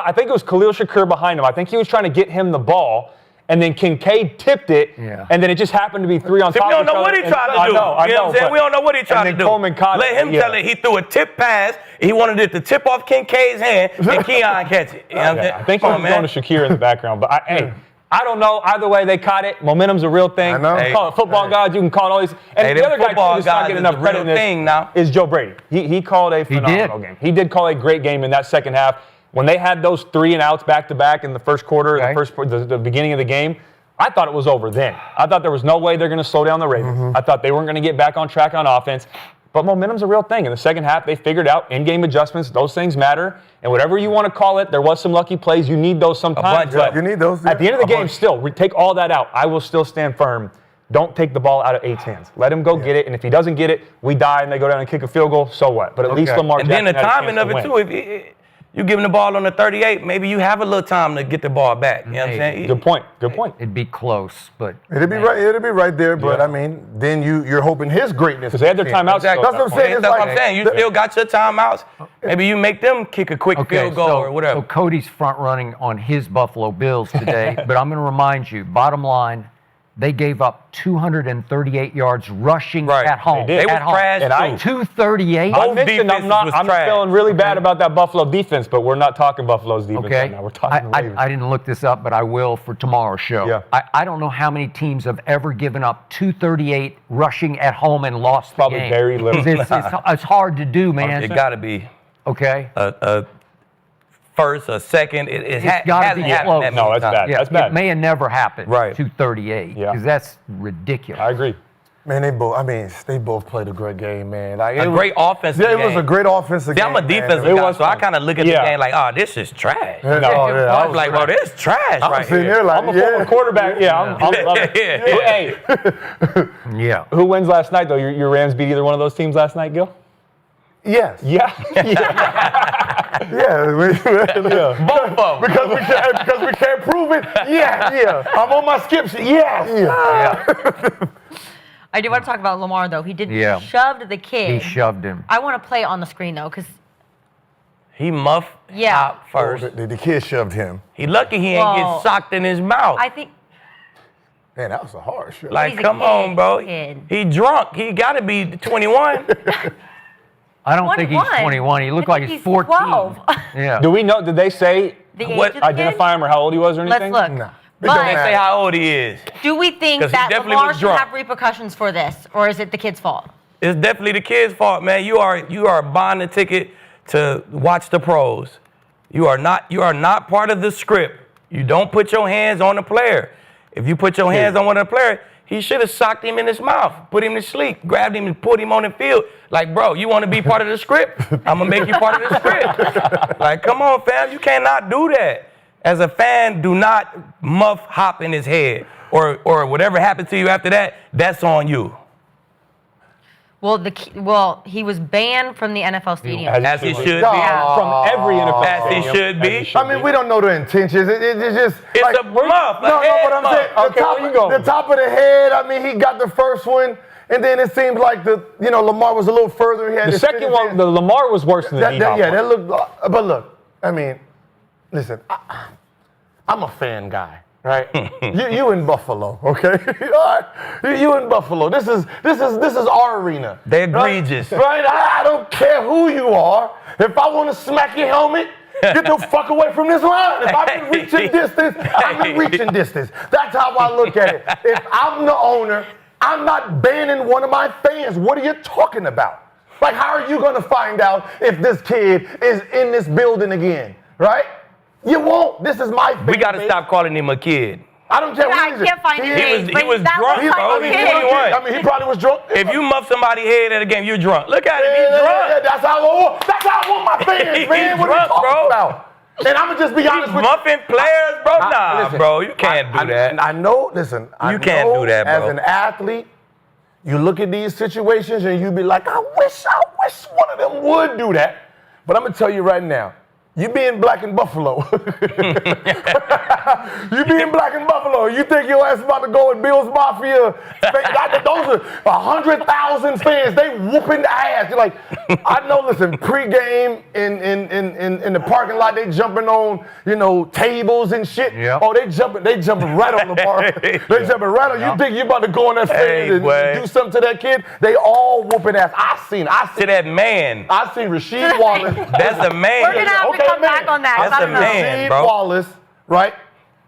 D: I think it was Khalil Shakur behind him. I think he was trying to get him the ball, and then Kincaid tipped it, and then it just happened to be 3 on top of each other.
C: We don't know what he tried to do.
D: I know,
C: You know what I'm saying? We don't know what he tried to do.
D: Coleman caught
C: Let him tell it. He threw a tip pass. He wanted it to tip off Kincaid's hand, and Keon catch it. You know what I'm saying?
D: I think he was going to Shakir in the background, but I don't know. Either way, they caught it. Momentum's a real thing.
E: I know.
D: You can call it football gods. You can call it all these. And the other guy too, not getting enough credit in this
C: now
D: is Joe Brady. He called a phenomenal game. He did call a great game in that second half. When they had those 3 and outs back to back in the first quarter, the beginning of the game, I thought it was over then. I thought there was no way they're going to slow down the Ravens. I thought they weren't going to get back on track on offense. But momentum's a real thing. In the second half, they figured out in-game adjustments. Those things matter. And whatever you want to call it, there was some lucky plays. You need those sometimes. But
E: you need those.
D: at the end of the game, still, take all that out. I will still stand firm. Don't take the ball out of Ate's hands. Let him go get it. And if he doesn't get it, we die and they go down and kick a field goal. So what? But at least Lamar Jackson
C: And then the
D: had a
C: timing
D: chance
C: of it,
D: to
C: too. If you give him the ball on the 38, maybe you have a little time to get the ball back. You know what I'm saying?
D: Good point. Good point.
B: It'd be close, but
E: It'll be right. It'll be right there. But I mean, then you're hoping his greatness.
D: Because they had their timeouts.
C: Exactly.
E: That's what I'm saying.
C: That's what I'm saying. You still got your timeouts. Maybe you make them kick a quick field goal or whatever.
B: So Cody's front running on his Buffalo Bills today, but I'm going to remind you, bottom line, they gave up 238 yards rushing at home.
C: They were trash
D: And
C: too.
B: 238.
D: I mentioned I'm feeling really bad about that Buffalo defense, but we're not talking Buffalo's defense right now. We're talking the Ravens.
B: I didn't look this up, but I will for tomorrow's show.
D: Yeah.
B: I don't know how many teams have ever given up 238 rushing at home and lost the
D: Probably
B: game.
D: very little.
B: It's hard to do, man.
C: It got to be
B: Okay.
C: a first or second.
B: It's got to be close.
D: No, that's bad.
B: Yeah,
D: that's bad.
B: It may have never happened.
C: Right.
B: 238.
D: Yeah.
B: Because that's ridiculous.
D: I agree.
E: Man, they both played a great game, man. Like,
C: Great offensive
E: Yeah,
C: game.
E: it was a great offensive
C: See,
E: game.
C: I'm a defensive
E: man.
C: guy, so I kind of look at the game like, oh, this is trash.
E: Yeah, no, yeah,
C: I was like, bro, this is trash
E: I
C: right
E: was sitting
C: here.
E: there like,
D: I'm a former quarterback. Yeah, I'm
C: Yeah.
D: Hey,
B: Yeah.
D: who wins last night, though? Your Rams beat either one of those teams last night, Gil?
E: Yes.
D: Yeah.
E: Yeah.
C: Both of them.
E: because we can't prove it. Yeah. I'm on my skip sheet. Yeah.
A: I do want to talk about Lamar, though. He did shoved the kid.
B: He shoved him.
A: I want to play it on the screen, though, because
C: He muffed out first.
E: The kid shoved him.
C: He lucky he ain't get socked in his mouth.
A: I think
E: Man, that was a hard shove.
C: Like,
A: He's a
C: come
A: kid,
C: on, bro.
A: kid.
C: He drunk. He got to be 21.
B: I don't think he's 21. He looked
A: I
B: like
A: think
B: he's
A: he's
B: 14.
A: 12.
B: Yeah.
D: Do we know? Did they say
A: The age
C: What-
A: of the kid?
D: identify him or how old he was or anything?
A: Let's look.
E: Nah.
C: They
A: But
C: say how old he is.
A: do we think
C: 'Cause he
A: that
C: definitely
A: Lamar
C: was
A: should
C: drunk.
A: have repercussions for this, or is it the kid's fault?
C: It's definitely the kid's fault, man. You are buying a ticket to watch the pros. You are not part of the script. You don't put your hands on the player. If you put your hands on one of the players, he should have socked him in his mouth, put him to sleep, grabbed him and put him on the field. Like, bro, you want to be part of the script? I'm going to make you part of the script. Like, come on, fam. You cannot do that. As a fan, do not muff hop in his head. Or whatever happened to you after that, that's on you.
A: Well, he was banned from the NFL stadium.
C: As he should be.
D: From every NFL
C: As he
D: stadium.
C: should be.
D: As he
E: I mean, we don't know the intentions. It's just.
C: It's
E: like,
C: a muff.
E: No, but I'm saying
D: Okay, where you going?
E: the top of the head. I mean, he got the first one, and then it seemed like Lamar was a little further. He had
D: The
E: his
D: second one,
E: finish.
D: the Lamar was worse than the D-Hop one.
E: that looked. But look, I mean, listen, I'm a fan guy, right? you in Buffalo, okay? All right, you in Buffalo. This is our arena.
C: They're egregious.
E: Right? I don't care who you are. If I want to smack your helmet, get the fuck away from this line. If I've been reaching distance, I've been reaching distance. That's how I look at it. If I'm the owner, I'm not banning one of my fans. What are you talking about? Like, how are you going to find out if this kid is in this building again, right? You won't. This is my fan
C: We got to
E: base.
C: stop calling him a kid.
E: I don't care
A: Yeah,
E: what
A: I can't find his name.
C: he was
A: that
C: drunk,
A: looks
C: bro.
A: like a
C: He's
A: kid.
C: 21.
E: He probably was drunk.
C: If you muff somebody's head at a game, you're drunk. Look at him. He's
E: Yeah,
C: drunk.
E: that's how I want my fans,
C: He's
E: man. What are you
C: drunk,
E: talking
C: bro.
E: about? And I'm going to just be honest
C: He's
E: with you.
C: muffing players, bro. Nah,
E: Listen,
C: bro. You can't do that.
E: I know, listen.
C: You can't do that, bro.
E: As an athlete, you look at these situations and you be like, I wish one of them would do that. But I'm going to tell you right now, you being black in Buffalo. You being black in Buffalo. You think your ass about to go with Bill's Mafia? Those are 100,000 fans. They whooping the ass. You're like, I know, listen, pregame in the parking lot, they jumping on, tables and shit.
B: Yep.
E: Oh, they jumping right on the park. They jumping right on. You think you about to go on that stage and
C: boy.
E: do something to that kid? They all whooping ass. I seen
C: To that man.
E: I seen Rasheed Wallace.
C: That's a man.
A: We're gonna have to come back on that. 'cause
C: That's
A: I
C: a
A: don't know.
C: man.
E: Rasheed
C: bro.
E: Wallace, right?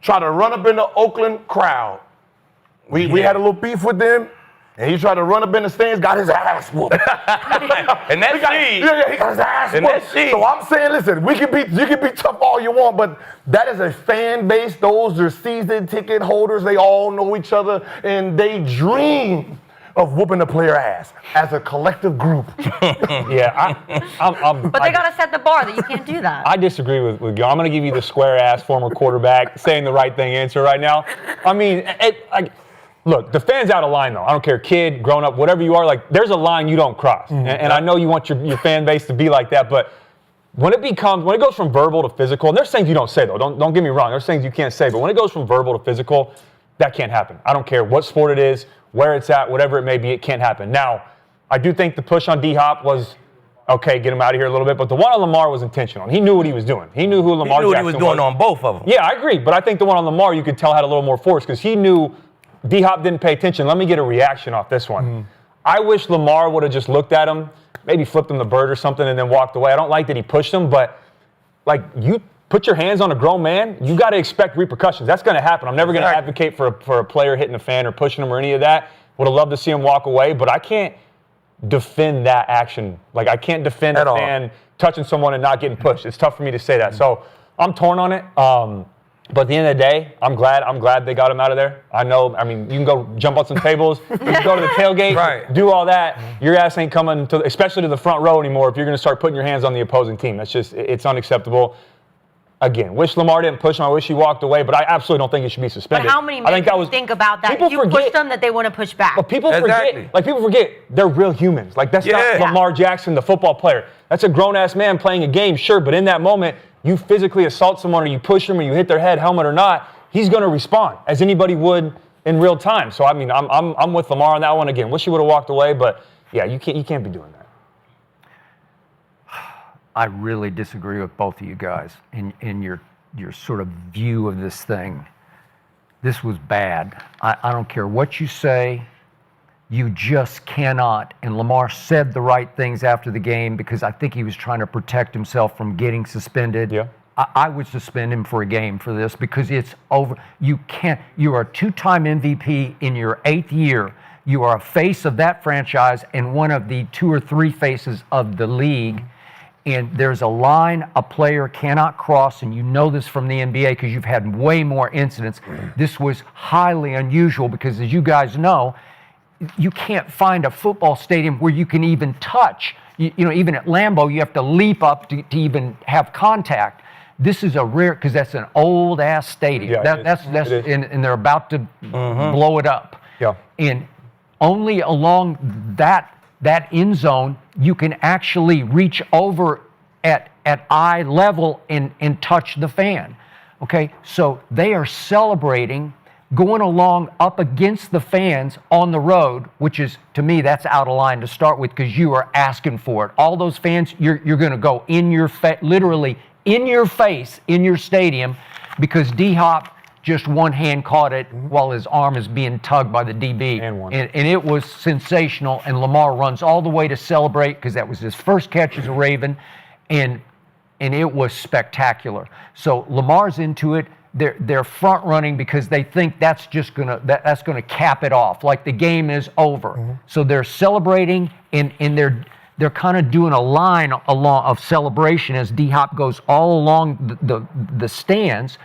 E: Try to run up in the Oakland crowd. We had a little beef with them, and he tried to run up in the stands, got his ass whooped.
C: And that's she.
E: He got his ass
C: And
E: whooped.
C: that's she.
E: So I'm saying, listen, you can be tough all you want, but that is a fan base. Those are season ticket holders. They all know each other, and they dream of whooping the player ass as a collective group.
D: Yeah,
A: But they got to set the bar that you can't do that.
D: I disagree with you. I'm going to give you the square-ass former quarterback saying the right thing answer right now. I mean, look, the fan's out of line, though. I don't care, kid, grown up, whatever you are. Like, there's a line you don't cross. And I know you want your fan base to be like that, but when it goes from verbal to physical, and there's things you don't say, though. Don't get me wrong. There's things you can't say. But when it goes from verbal to physical, that can't happen. I don't care what sport it is, where it's at, whatever it may be, it can't happen. Now, I do think the push on D-Hop was, okay, get him out of here a little bit, but the one on Lamar was intentional. He knew what he was doing. He knew who Lamar Jackson was.
C: He knew what he was doing on both of them.
D: Yeah, I agree, but I think the one on Lamar you could tell had a little more force because he knew D-Hop didn't pay attention. Let me get a reaction off this one. I wish Lamar would have just looked at him, maybe flipped him the bird or something and then walked away. I don't like that he pushed him, but like you put your hands on a grown man, you got to expect repercussions. That's going to happen. I'm never going to advocate for a player hitting a fan or pushing him or any of that. Would have loved to see him walk away, but I can't defend that action. Like, I can't defend a fan touching someone and not getting pushed. It's tough for me to say that. So I'm torn on it. But at the end of the day, I'm glad they got him out of there. I mean, you can go jump on some tables, you can go to the tailgate, do all that. Your ass ain't coming to, especially to the front row anymore if you're going to start putting your hands on the opposing team. It's unacceptable. Again, wish Lamar didn't push him. I wish he walked away, but I absolutely don't think he should be suspended.
A: But how many men think about that? You push them that they want to push back.
D: But people forget they're real humans. Like, that's not Lamar Jackson, the football player. That's a grown-ass man playing a game, sure, but in that moment, you physically assault someone or you push them or you hit their head, helmet or not, he's going to respond as anybody would in real time. So, I mean, I'm with Lamar on that one. Again, wish he would have walked away, but, yeah, you can't be doing that.
B: I really disagree with both of you guys in your sort of view of this thing. This was bad. I don't care what you say. You just cannot. And Lamar said the right things after the game because I think he was trying to protect himself from getting suspended.
D: Yeah.
B: I would suspend him for a game for this because it's over. You can't. You are a two-time MVP in your 8th year. You are a face of that franchise and one of the 2 or 3 faces of the league. And there's a line a player cannot cross, and you know this from the NBA because you've had way more incidents. This was highly unusual because, as you guys know, you can't find a football stadium where you can even touch. You know, even at Lambeau, you have to leap up to even have contact. This is a rare, because that's an old-ass stadium.
D: Yeah,
B: and they're about to blow it up.
D: Yeah.
B: And only along that end zone, you can actually reach over at eye level and touch the fan. Okay, so they are celebrating going along up against the fans on the road, which is, to me, that's out of line to start with because you are asking for it. All those fans, you're going to go in your literally in your face, in your stadium, because D-Hop just one hand caught it while his arm is being tugged by the DB. And it was sensational, and Lamar runs all the way to celebrate because that was his first catch as a Raven, and it was spectacular. So Lamar's into it. They're front running because they think that's just that's gonna cap it off, like the game is over. So they're celebrating and they're kind of doing a line along of celebration as D-Hop goes all along the stands,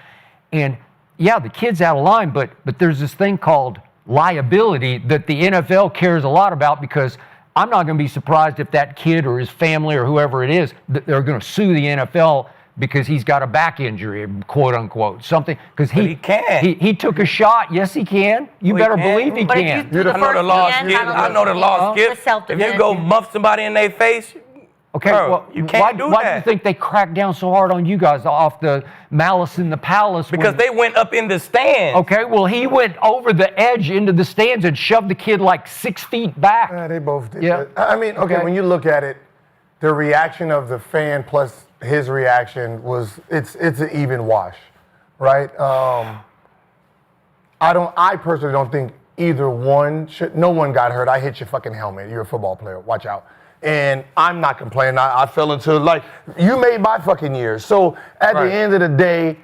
B: and yeah, the kid's out of line, but there's this thing called liability that the NFL cares a lot about because I'm not going to be surprised if that kid or his family or whoever it is, they're going to sue the NFL because he's got a back injury, quote unquote, something. Because he can. He took a shot. Yes, he can. You better believe he can.
C: I know the law, Skip. If you go muff somebody in their face,
B: okay,
C: bro,
B: well,
C: you can't do that.
B: Why do you think they cracked down so hard on you guys off the Malice in the Palace?
C: Because they went up in the stands.
B: Okay, well, he went over the edge into the stands and shoved the kid like 6 feet back.
E: Yeah, they both did. Yeah. I mean, okay, when you look at it, the reaction of the fan plus his reaction was it's an even wash, right? I personally don't think either one should. No one got hurt. I hit your fucking helmet. You're a football player. Watch out. And I'm not complaining. I fell into, like, you made my fucking years. So at the end of the day,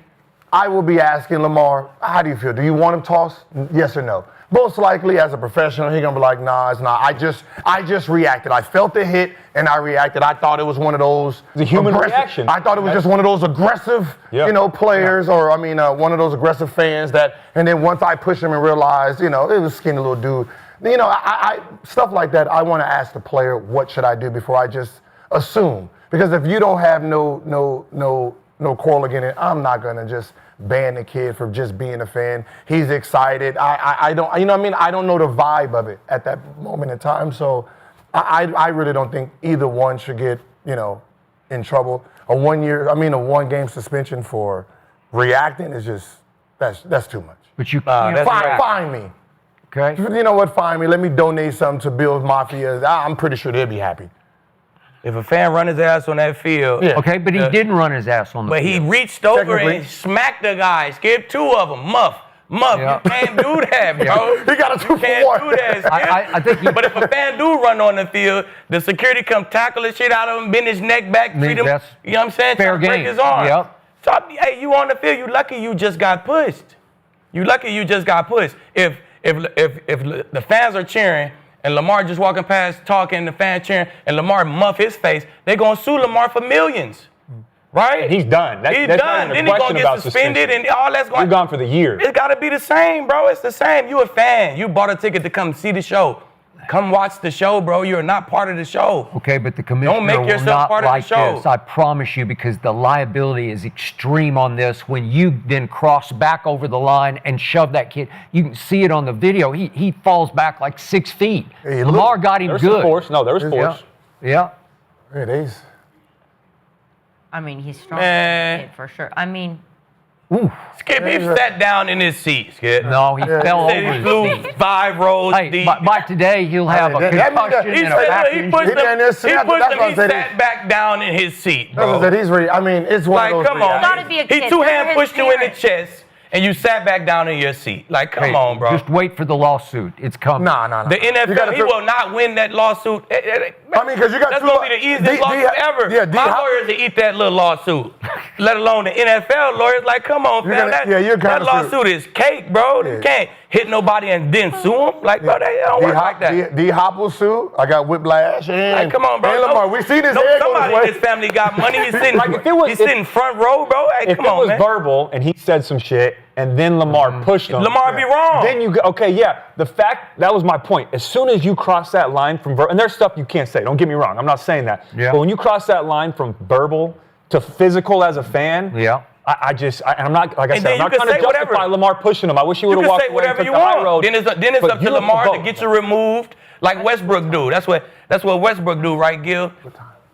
E: I will be asking Lamar, how do you feel? Do you want him tossed? Yes or no? Most likely, as a professional, he's going to be like, nah, it's not. I just reacted. I felt the hit, and I reacted. I thought it was one of those.
D: The human reaction.
E: I thought it was just one of those aggressive, players, or, one of those aggressive fans that, and then once I pushed him and realized, it was a skinny little dude. I stuff like that, I want to ask the player, what should I do before I just assume? Because if you don't have no quarrel against it, I'm not going to just ban the kid for just being a fan. He's excited. I don't, I don't know the vibe of it at that moment in time. So I really don't think either one should get, in trouble. A 1 game suspension for reacting is just, that's too much.
B: But you can't
E: fine me.
B: Okay.
E: You know what? Fine me. Let me donate something to Bill's Mafia. I'm pretty sure they'll be happy.
C: If a fan run his ass on that field.
B: Yeah. Okay, but he didn't run his ass on the field.
C: But he reached over and smacked the guy. Skipped 2 of them. Muff. Yeah. You can't do that, bro.
E: He got a 2 for 1.
C: You can't do that,
B: I think
C: but if a fan do run on the field, the security come tackle the shit out of him, bend his neck back, treat him. You know what I'm saying?
B: Fair game.
C: Break his arm.
B: Yep.
C: So, hey, you on the field. You lucky you just got pushed. If the fans are cheering and Lamar just walking past talking, the fan cheering, and Lamar muff his face, they going to sue Lamar for millions. Right?
D: And he's done.
C: He's done. Then he's going to get suspended and all that's going to...
D: You're gone for the year.
C: It's got to be the same, bro. It's the same. You a fan. You bought a ticket to come see the show. Come watch the show, bro. You're not part of the show.
B: Okay, but the commissioner
C: Don't make yourself
B: will not
C: part of the
B: like
C: show.
B: this. I promise you, because the liability is extreme on this. When you then cross back over the line and shove that kid, you can see it on the video. He falls back like 6 feet.
E: Hey,
B: Lamar got him
D: There was
B: good.
D: some force. No, there was force.
B: Yeah.
E: It is.
A: I mean, he's strong
C: Man.
A: for sure. I mean,
B: Ooh.
C: Skip, he sat down in his seat, Skip.
B: No, he fell
C: Said
B: over
C: he
B: his
C: flew
B: feet.
C: 5 rows
B: Hey,
C: deep.
B: by today, he'll have a
E: That means that
B: concussion
C: He
B: and a
C: said
B: back
C: he
B: injury.
C: pushed
E: He down there
C: him.
E: sitting
C: He
E: out there.
C: pushed
E: That's
C: him.
E: what I
C: He
E: said.
C: sat back down in his seat,
E: That's what I
C: bro.
E: said. He's ready. I mean, it's one
C: Like,
E: of those.
C: come on.
A: Gotta be a
C: He
A: kid.
C: two-hand
A: His
C: pushed you in the
A: parents.
C: chest, and you sat back down in your seat. Like, come
B: Hey,
C: on, bro.
B: Just wait for the lawsuit. It's coming.
E: Nah.
C: The
E: You gotta
C: NFL, he
E: feel-
C: will not win that lawsuit.
E: I mean, because you got
C: That's
E: two-
C: going to be the easiest lawsuit ever.
E: Yeah,
C: My lawyers will eat that little lawsuit. Let alone the NFL lawyers. Like, come on,
E: You're
C: fam.
E: gonna- you're
C: That
E: kinda
C: lawsuit is cake, bro. You can't hit nobody and then sue them. Like, bro, they don't work like that.
E: D-Hop will sue. I got whiplash. And,
C: Like, come on, bro.
E: And Lamar, we see this
C: no,
E: head go
C: somebody
E: this
C: in
E: way.
C: his family got money. He's sitting,
D: Like, if it was-
C: he's sitting front row, bro. Hey,
D: If
C: come
D: it
C: on,
D: was
C: man.
D: verbal and he said some shit and then Lamar pushed him,
C: Lamar be wrong.
D: Then you go, okay, yeah. The fact, that was my point. As soon as you cross that line from verbal, and there's stuff you can't say. Don't get me wrong. I'm not saying that.
B: Yeah.
D: But when you cross that line from verbal to physical as a fan,
B: Yeah.
D: and I'm not, like I
C: And
D: said,
C: then
D: I'm
C: you
D: not
C: can
D: trying to
C: say
D: justify
C: whatever.
D: Lamar pushing him. I wish he would
C: You
D: have
C: can
D: walked
C: say
D: away and
C: whatever
D: took
C: you
D: the high
C: want.
D: road.
C: Then it's
D: But
C: up
D: you
C: to
D: look
C: Lamar to
D: both.
C: get you removed, like Westbrook do. That's what Westbrook do, right, Gil?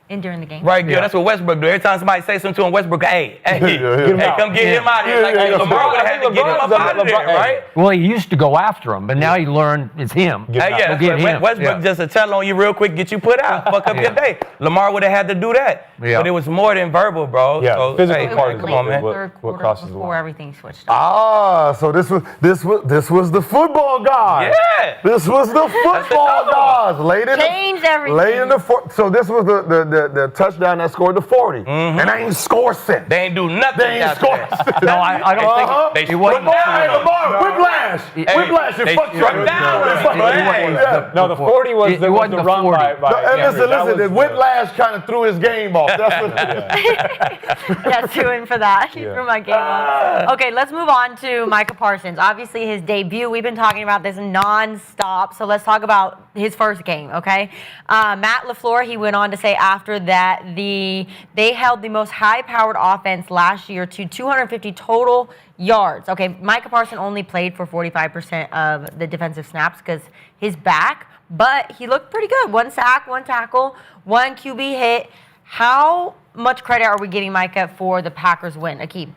A: in during the game.
C: Right, Gil. That's what Westbrook do. Every time somebody say something to him, Westbrook, hey,
E: Get him
C: hey,
D: out.
C: come get him out of here. Like,
E: Yeah,
C: Lamar would have had to get him up out of there, right?
B: Well, he used to go after him, but now he learned it's him.
C: Hey, yeah,
B: Go get him.
C: Westbrook just to tell on you real quick, get you put out, fuck up your day. Lamar would have had to do that,
B: Yeah.
C: but it was more than verbal, bro.
D: Yeah,
C: so,
D: physical
C: hey,
D: part is
C: come on, man.
A: Third
D: what
A: quarter
D: crosses the
A: before
D: line.
A: everything switched up.
E: Ah, so this was the football guy.
C: Yeah.
E: This was the football guys. Late in
A: Changed
E: the,
A: everything.
E: Late in the so this was the touchdown that scored the 40, and they ain't scored since.
C: They ain't do nothing
E: They ain't
C: after
E: scored.
C: that.
B: No, I don't think
C: They
B: it wasn't.
E: Lamar, whiplash, whiplash,
C: They
E: and fuck
C: struck
E: you.
C: down.
E: Yeah.
D: No, the 40 was
B: It
D: the
B: wasn't the
D: run
B: 40.
D: by
E: And
D: Gilbert.
E: listen,
D: That was
E: the whiplash kind of threw his game off. That's what.
A: Yes, to him for that. He threw my game off. Okay, let's move on to Micah Parsons. Obviously, his debut. We've been talking about this non-stop. So let's talk about his first game. Okay, Matt LaFleur. He went on to say after that they held the most high-powered offense last year to 250 total yards. Okay, Micah Parsons only played for 45% of the defensive snaps because his back, but he looked pretty good. 1 sack, 1 tackle, 1 QB hit. How much credit are we giving Micah for the Packers win, Aqib?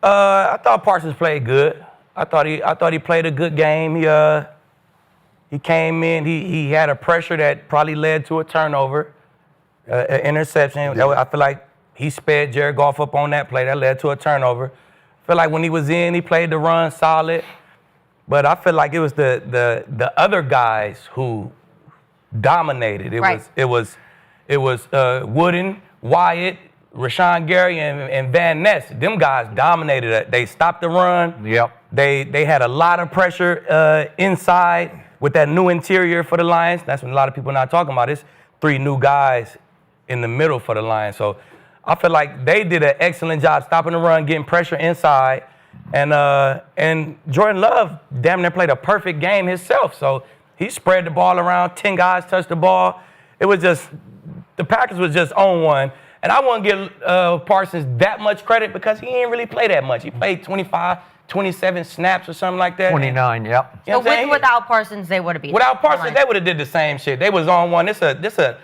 C: I thought Parsons played good. I thought he played a good game. He came in. He had a pressure that probably led to a turnover, an interception. I feel like he sped Jared Goff up on that play. That led to a turnover. I feel like when he was in, he played the run solid. But I feel like it was the other guys who dominated. It was Wooden, Wyatt, Rashawn Gary, and Van Ness. Them guys dominated it. They stopped the run.
B: Yep.
C: They had a lot of pressure inside with that new interior for the Lions. That's what a lot of people are not talking about. It's 3 new guys in the middle for the Lions. So I feel like they did an excellent job stopping the run, getting pressure inside. And Jordan Love damn near played a perfect game himself. So he spread the ball around. 10 guys touched the ball. It was just, the Packers was just on one. And I won't give Parsons that much credit because he didn't really play that much. He played 25, 27 snaps or something like that.
B: 29, yep.
C: You know
A: So
C: what I'm saying?
A: without Parsons, they would have beat.
C: Without Parsons, they would have did the same shit. They was on one. This a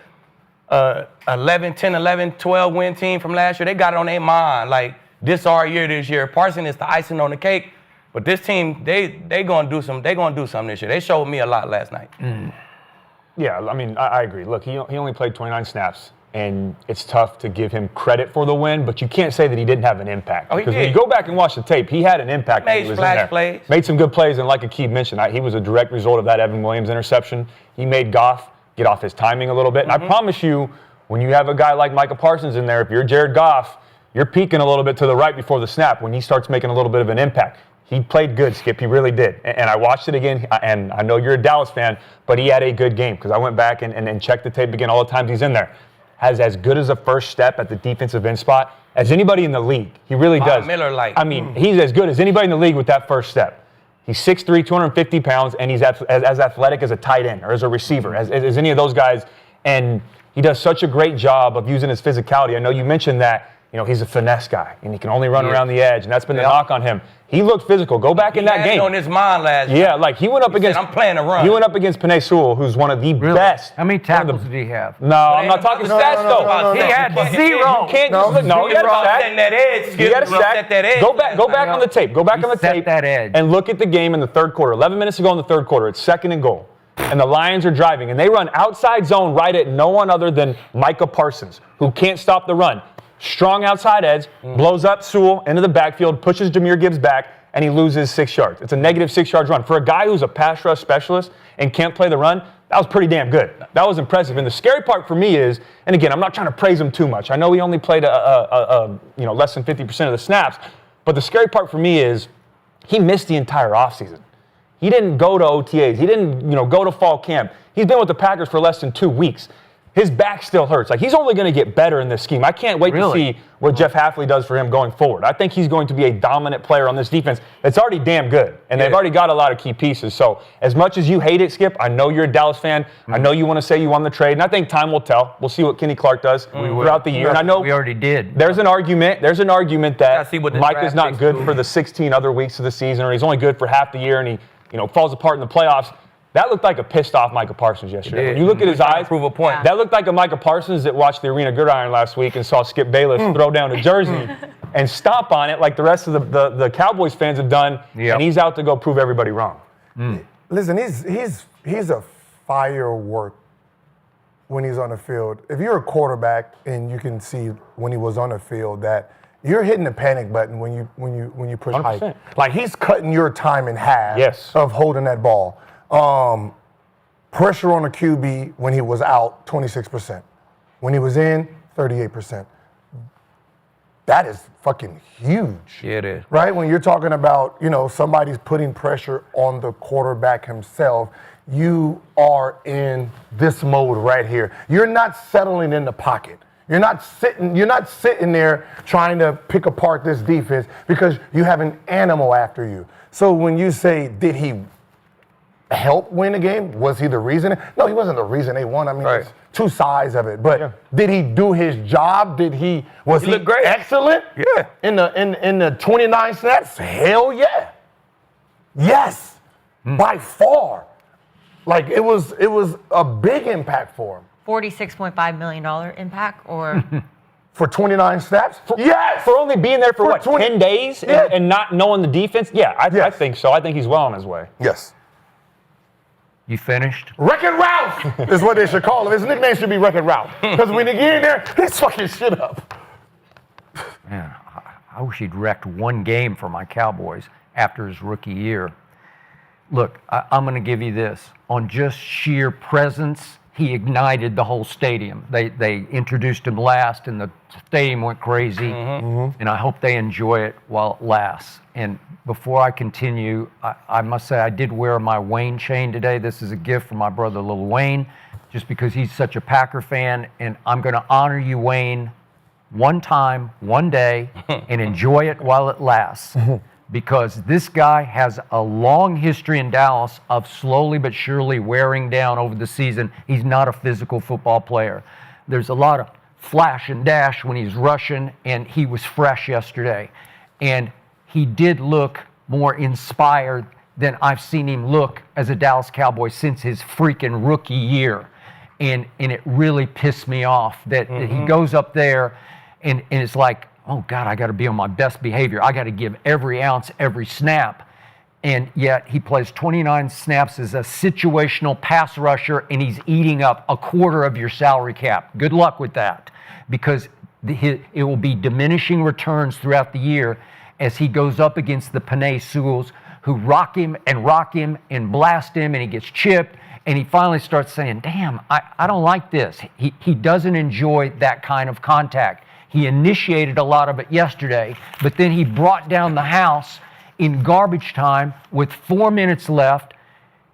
C: 11, 12 win team from last year. They got it on their mind. Like, this our year this year. Parsons is the icing on the cake. But this team, they gonna do something this year. They showed me a lot last night.
D: Yeah, I mean, I agree. Look, he only played 29 snaps, and it's tough to give him credit for the win, but you can't say that he didn't have an impact.
C: Oh, he
D: because
C: did.
D: when you go back and watch the tape, he had an impact when he
C: Made
D: was
C: splash
D: in there.
C: plays.
D: Made some good plays, and like Aqib mentioned, he was a direct result of that Evan Williams interception. He made Goff get off his timing a little bit, and I promise you, when you have a guy like Micah Parsons in there, if you're Jared Goff, you're peeking a little bit to the right before the snap when he starts making a little bit of an impact. He played good, Skip. He really did. And I watched it again, and I know you're a Dallas fan, but he had a good game because I went back and checked the tape again all the times he's in there. Has as good as a first step at the defensive end spot as anybody in the league. He really does.
C: Miller-like.
D: I mean, he's as good as anybody in the league with that first step. He's 6'3", 250 pounds, and he's as athletic as a tight end or as a receiver, as any of those guys. And he does such a great job of using his physicality. I know you mentioned that, he's a finesse guy, and he can only run around the edge, and that's been the knock on him. He looked physical. Go back in that game.
C: He had it on his mind last year.
D: Yeah, like he went up against.
C: I'm playing a run.
D: He went up against Penei Sewell, who's one of the best.
B: How many tackles did he have?
D: No, I'm not talking stats though.
B: He had zero.
D: You can't just look. No, he had a sack.
C: That edge.
D: He had a sack. Go back on the tape. Go back on the tape
B: that edge.
D: and look at the game in the third quarter. 11 minutes ago in the third quarter, it's 2nd and goal. And the Lions are driving, and they run outside zone right at no one other than Micah Parsons, who can't stop the run. Strong outside edge, blows up Sewell into the backfield, pushes Jahmyr Gibbs back, and he loses 6 yards. It's a negative 6 yards run. For a guy who's a pass rush specialist and can't play the run, that was pretty damn good. That was impressive. And the scary part for me is, and again, I'm not trying to praise him too much. I know he only played less than 50% of the snaps, but the scary part for me is he missed the entire offseason. He didn't go to OTAs. He didn't, go to fall camp. He's been with the Packers for less than 2 weeks. His back still hurts. Like, he's only going to get better in this scheme. I can't wait to see what Jeff Hafley does for him going forward. I think he's going to be a dominant player on this defense. It's already damn good, and they've already got a lot of key pieces. So as much as you hate it, Skip, I know you're a Dallas fan. I know you want to say you won the trade, and I think time will tell. We'll see what Kenny Clark does throughout the year. And I know
B: we already did.
D: There's an argument that Micah's not good for the 16 other weeks of the season, or he's only good for half the year, and he falls apart in the playoffs. That looked like a pissed off Micah Parsons yesterday. When you look at his eyes,
C: prove a point.
D: That looked like a Micah Parsons that watched the Arena Gridiron last week and saw Skip Bayless throw down a jersey and stomp on it like the rest of the Cowboys fans have done, and he's out to go prove everybody wrong.
E: Listen, he's a firework when he's on the field. If you're a quarterback and you can see when he was on the field that you're hitting the panic button when you push
D: 100%.
E: height. Like, he's cutting your time in half of holding that ball. Pressure on the QB when he was out, 26%. When he was in, 38%. That is fucking huge.
C: Yeah, it is.
E: Right? When you're talking about, somebody's putting pressure on the quarterback himself, you are in this mode right here. You're not settling in the pocket. You're not sitting there trying to pick apart this defense because you have an animal after you. So when you say, did he help win the game? Was he the reason? No, he wasn't the reason they won. I mean, there's two sides of it. But did he do his job? Was he
C: looked great.
E: Excellent?
C: Yeah.
E: In the 29 snaps? Hell yeah. Yes. By far. Like, it was a big impact for him.
A: $46.5 million impact, or
E: for 29 snaps? Yes.
D: For only being there for
E: 20
D: 10 days and not knowing the defense? Yeah, I think so. I think he's well on his way.
E: Yes.
B: You finished?
E: Wreck-It Ralph is what they should call him. His nickname should be Wreck-It Ralph. Because when they get in there, he's fucking shit up.
B: Man, I wish he'd wrecked one game for my Cowboys after his rookie year. Look, I'm going to give you this. On just sheer presence, he ignited the whole stadium. They introduced him last, and the stadium went crazy. And I hope they enjoy it while it lasts. And before I continue, I must say I did wear my Wayne chain today. This is a gift from my brother Lil Wayne, just because he's such a Packer fan. And I'm going to honor you, Wayne, one time, one day, and enjoy it while it lasts. Because this guy has a long history in Dallas of slowly but surely wearing down over the season. He's not a physical football player. There's a lot of flash and dash when he's rushing, and he was fresh yesterday. And he did look more inspired than I've seen him look as a Dallas Cowboy since his freaking rookie year. And it really pissed me off that he goes up there and it's like, oh, God, I got to be on my best behavior. I got to give every ounce, every snap. And yet he plays 29 snaps as a situational pass rusher, and he's eating up a quarter of your salary cap. Good luck with that, because it will be diminishing returns throughout the year as he goes up against the Penei Sewells, who rock him and blast him, and he gets chipped. And he finally starts saying, damn, I don't like this. He doesn't enjoy that kind of contact. He initiated a lot of it yesterday, but then he brought down the house in garbage time with 4 minutes left.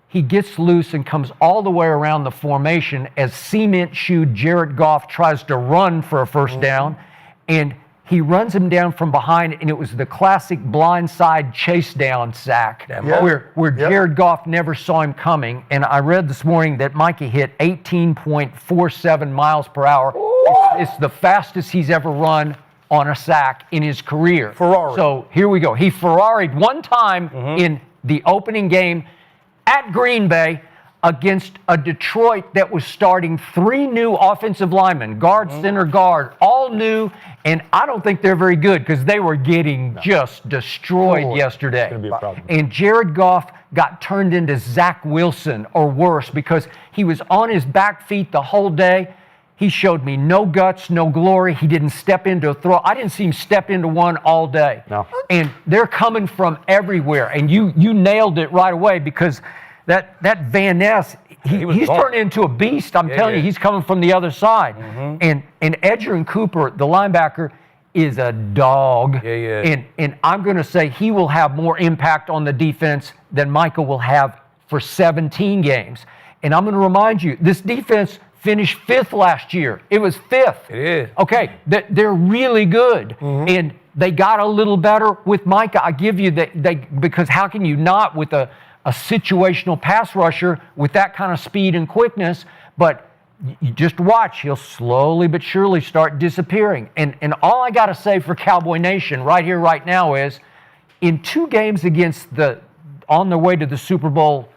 B: He gets loose and comes all the way around the formation as cement-shoed Jared Goff tries to run for a first down, and he runs him down from behind, and it was the classic blindside chase down sack where Jared Goff never saw him coming. And I read this morning that Micah hit 18.47 miles per hour. It's the fastest he's ever run on a sack in his career.
E: Ferrari.
B: So here we go. He Ferrari'd one time in the opening game at Green Bay against a Detroit that was starting 3 new offensive linemen, guard, center, guard, all new, and I don't think they're very good because they were getting just destroyed yesterday.
D: It's gonna be a problem.
B: And Jared Goff got turned into Zach Wilson or worse because he was on his back feet the whole day. He showed me no guts, no glory. He didn't step into a throw. I didn't see him step into one all day.
D: No.
B: And they're coming from everywhere. And you nailed it right away because that Van Ness, he's turned into a beast. I'm telling you, he's coming from the other side. And Edgerrin Cooper, the linebacker, is a dog. And I'm going to say he will have more impact on the defense than Micah will have for 17 games. And I'm going to remind you, this defense finished 5th last year. It was 5th.
C: It is.
B: Okay, they're really good. And they got a little better with Micah. I give you that, because how can you not with a situational pass rusher with that kind of speed and quickness? But you just watch, he'll slowly but surely start disappearing. And all I got to say for Cowboy Nation right here, right now is, in 2 games against on their way to the Super Bowl,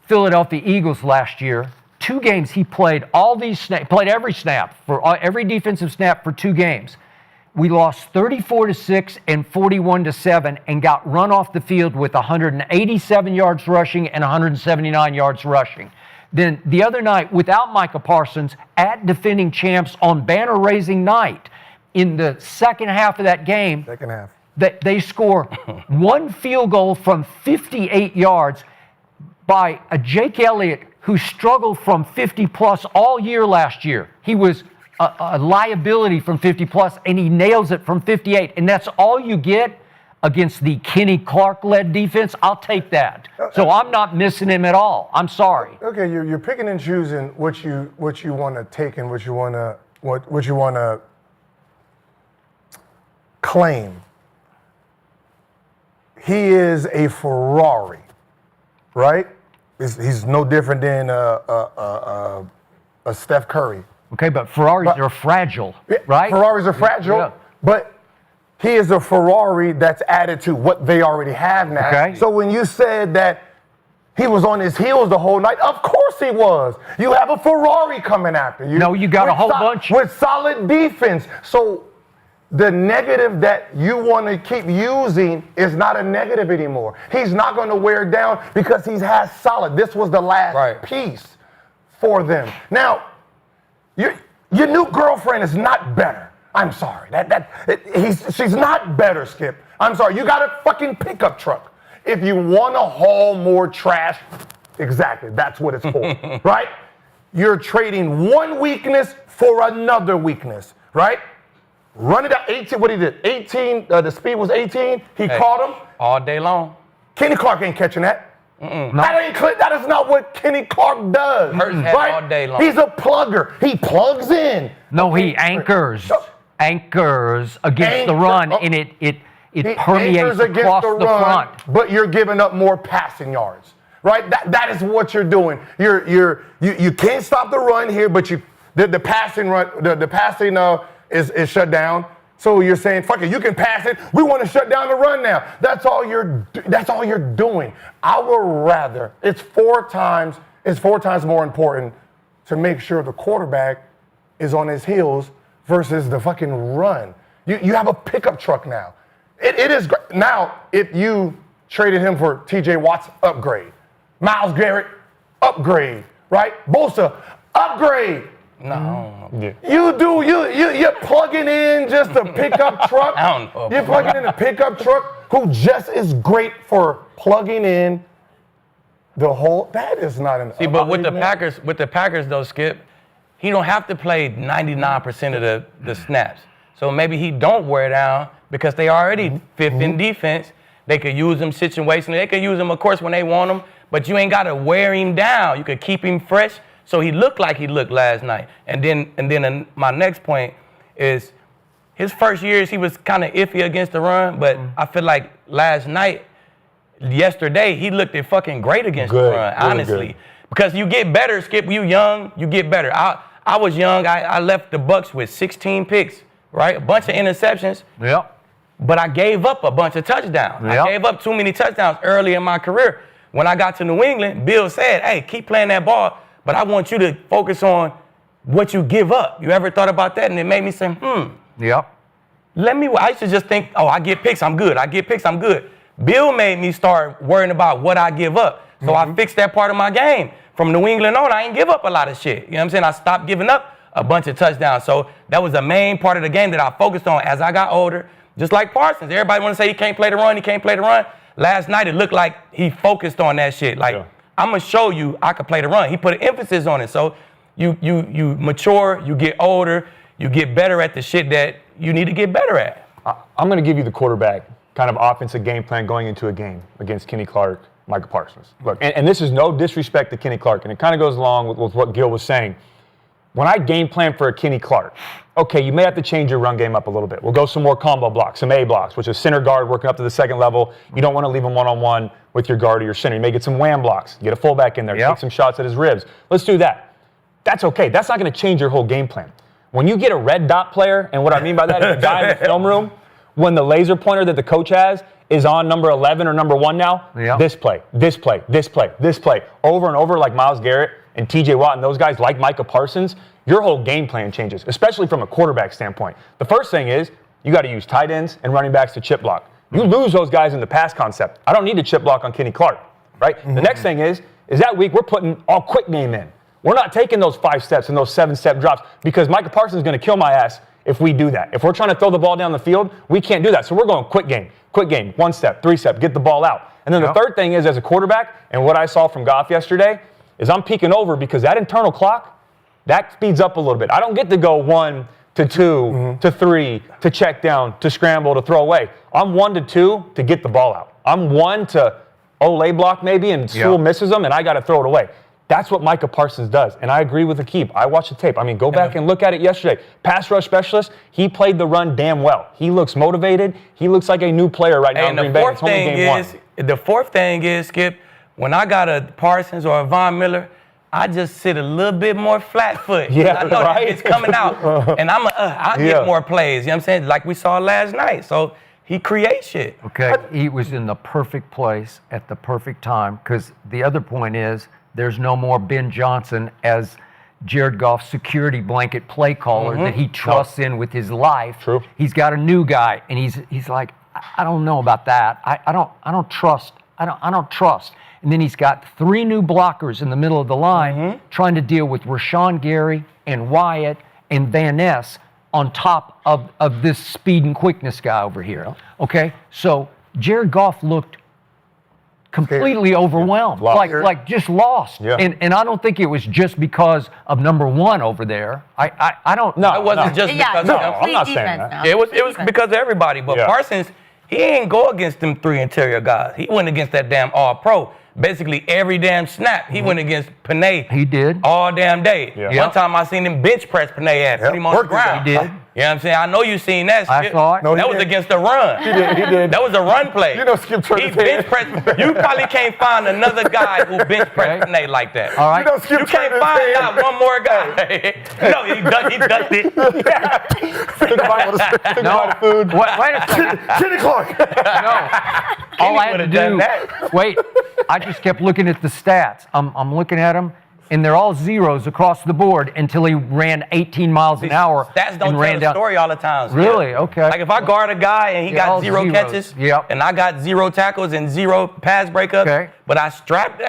B: Philadelphia Eagles last year, 2 games he played played every snap, every defensive snap for 2 games. We lost 34-6 and 41-7 and got run off the field with 187 yards rushing and 179 yards rushing. Then the other night, without Micah Parsons, at defending champs on banner-raising night, in the second half of that game, that they score 1 field goal from 58 yards by a Jake Elliott who struggled from 50-plus all year last year. He was a liability from 50-plus, and he nails it from 58. And that's all you get against the Kenny Clark-led defense. I'll take that. So I'm not missing him at all. I'm sorry.
E: Okay, you're picking and choosing what you want to take and what you want to claim. He is a Ferrari, right? He's no different than a Steph Curry.
B: Okay, but Ferraris are fragile, right?
E: Ferraris are fragile, but he is a Ferrari that's added to what they already have now.
B: Okay.
E: So when you said that he was on his heels the whole night, of course he was. You have a Ferrari coming after you.
B: No, you got a whole bunch.
E: With solid defense. So the negative that you want to keep using is not a negative anymore. He's not going to wear down because he has solid. This was the last piece for them. Now, your new girlfriend is not better. I'm sorry. She's not better, Skip. I'm sorry. You got a fucking pickup truck. If you want to haul more trash, exactly, that's what it's for, right? You're trading one weakness for another weakness, right? Run it out, 18, what he did, 18, the speed was 18, he caught him.
C: All day long.
E: Kenny Clark ain't catching that.
B: No.
E: That is not what Kenny Clark does.
C: Right? All day long.
E: He's a plugger. He plugs in.
B: No, he anchors against the run, and it permeates across the front.
E: But you're giving up more passing yards, right? That is what you're doing. You can't stop the run here, but the passing is shut down. So you're saying, fuck it, you can pass it. We want to shut down the run now. That's all you're doing. I would rather, it's four times more important to make sure the quarterback is on his heels versus the fucking run. You have a pickup truck now. It is great. Now, if you traded him for TJ Watt's upgrade, Myles Garrett, upgrade, right? Bosa, upgrade.
C: No.
E: You're plugging in just a pickup truck.
C: I don't know.
E: You're plugging in a pickup truck who just is great for plugging in the whole. That is not an.
C: See, but with the Packers though, Skip, he don't have to play 99% of the snaps. So maybe he don't wear down because they already fifth in defense. They could use him situationally. They could use him, of course, when they want him. But you ain't got to wear him down. You could keep him fresh so he looked like he looked last night. And then my next point is his first years, he was kind of iffy against the run. But I feel like yesterday, he looked fucking great against the run, honestly. Good. Because you get better, Skip. You young, you get better. I was young. I left the Bucs with 16 picks, right? A bunch of interceptions.
B: Yep.
C: But I gave up a bunch of touchdowns. Yep. I gave up too many touchdowns early in my career. When I got to New England, Bill said, hey, keep playing that ball, but I want you to focus on what you give up. You ever thought about that? And it made me say,
B: Yep.
C: I used to just think, oh, I get picks, I'm good. I get picks, I'm good. Bill made me start worrying about what I give up. So I fixed that part of my game. From New England on, I ain't give up a lot of shit. You know what I'm saying? I stopped giving up a bunch of touchdowns. So that was the main part of the game that I focused on as I got older. Just like Parsons. Everybody want to say he can't play the run, he can't play the run. Last night, it looked like he focused on that shit. Like, I'm going to show you I can play the run. He put an emphasis on it. So you mature, you get older, you get better at the shit that you need to get better at.
D: I'm going to give you the quarterback kind of offensive game plan going into a game against Kenny Clark, Micah Parsons. Look, and this is no disrespect to Kenny Clark, and it kind of goes along with what Gil was saying. When I game plan for a Kenny Clark, okay, you may have to change your run game up a little bit. We'll go some more combo blocks, some A blocks, which is center guard working up to the second level. You don't want to leave him one-on-one with your guard or your center. You may get some wham blocks, get a fullback in there, take some shots at his ribs. Let's do that. That's okay. That's not going to change your whole game plan. When you get a red dot player, and what I mean by that is a guy in the film room, when the laser pointer that the coach has is on number 11 or number 1 now, this play, this play, this play, this play, over and over like Myles Garrett and TJ Watt and those guys like Micah Parsons, your whole game plan changes, especially from a quarterback standpoint. The first thing is you got to use tight ends and running backs to chip block. You lose those guys in the pass concept. I don't need to chip block on Kenny Clark, right? The next thing is that week we're putting all quick game in. We're not taking those 5 steps and those 7-step drops because Micah Parsons is going to kill my ass if we do that. If we're trying to throw the ball down the field, we can't do that. So we're going quick game, 1 step, 3 step, get the ball out. And then the third thing is as a quarterback, and what I saw from Goff yesterday, is I'm peeking over because that internal clock, that speeds up a little bit. I don't get to go 1 to 2 to 3 to check down to scramble to throw away. I'm 1 to 2 to get the ball out. I'm 1 to Olay block maybe and Sewell misses them and I got to throw it away. That's what Micah Parsons does. And I agree with Aqib. I watched the tape. I mean, go back and look at it yesterday. Pass rush specialist, he played the run damn well. He looks motivated. He looks like a new player right now in Green Bay. It's only game 1.
C: The fourth thing is, Skip, when I got a Parsons or a Von Miller, I just sit a little bit more flat foot. I know that it's coming out. And I'll get more plays. You know what I'm saying? Like we saw last night. So he creates shit.
B: Okay, he was in the perfect place at the perfect time because the other point is there's no more Ben Johnson as Jared Goff's security blanket play caller that he trusts in with his life.
D: True.
B: He's got a new guy, and he's like, I don't know about that. I don't trust. And then he's got 3 new blockers in the middle of the line trying to deal with Rashawn Gary and Wyatt and Van Ness on top of this speed and quickness guy over here. Okay, so Jared Goff looked completely overwhelmed, like just lost. And I don't think it was just because of number 1 over there. I don't know.
C: It wasn't just because of
D: I'm not saying that.
C: It was because of everybody. But Parsons, he ain't go against them 3 interior guys. He went against that damn all-pro. Basically every damn snap, he went against Panay.
B: He did.
C: All damn day. One time I seen him bench press Panay ass, put him on the ground.
B: He did.
C: You know what I'm saying? I know you seen that.
B: I saw it.
E: No,
C: that was against the run.
E: He did.
C: That was a run play.
E: You know, Skip turned
C: he
E: his head.
C: bench press. You probably can't find another guy who bench press Panay like that.
B: All right.
E: You know, Skip
C: You can't
E: turned his
C: find
E: head.
C: out one more guy. No, he ducked it.
E: Took a bite of the food.
B: Wait a second.
E: Kenny Clark.
B: No. All I had to
C: would've done
B: do.
C: that.
B: Wait. I just kept looking at the stats. I'm looking at them, and they're all zeros across the board until he ran 18 miles an hour.
C: Stats don't
B: and ran
C: tell
B: down.
C: the story all the time.
B: Really? Okay.
C: Like if I guard a guy and he got
B: all
C: 0
B: zeros.
C: catches,
B: Yep.
C: and I got 0 tackles and 0 pass breakups, but I strapped,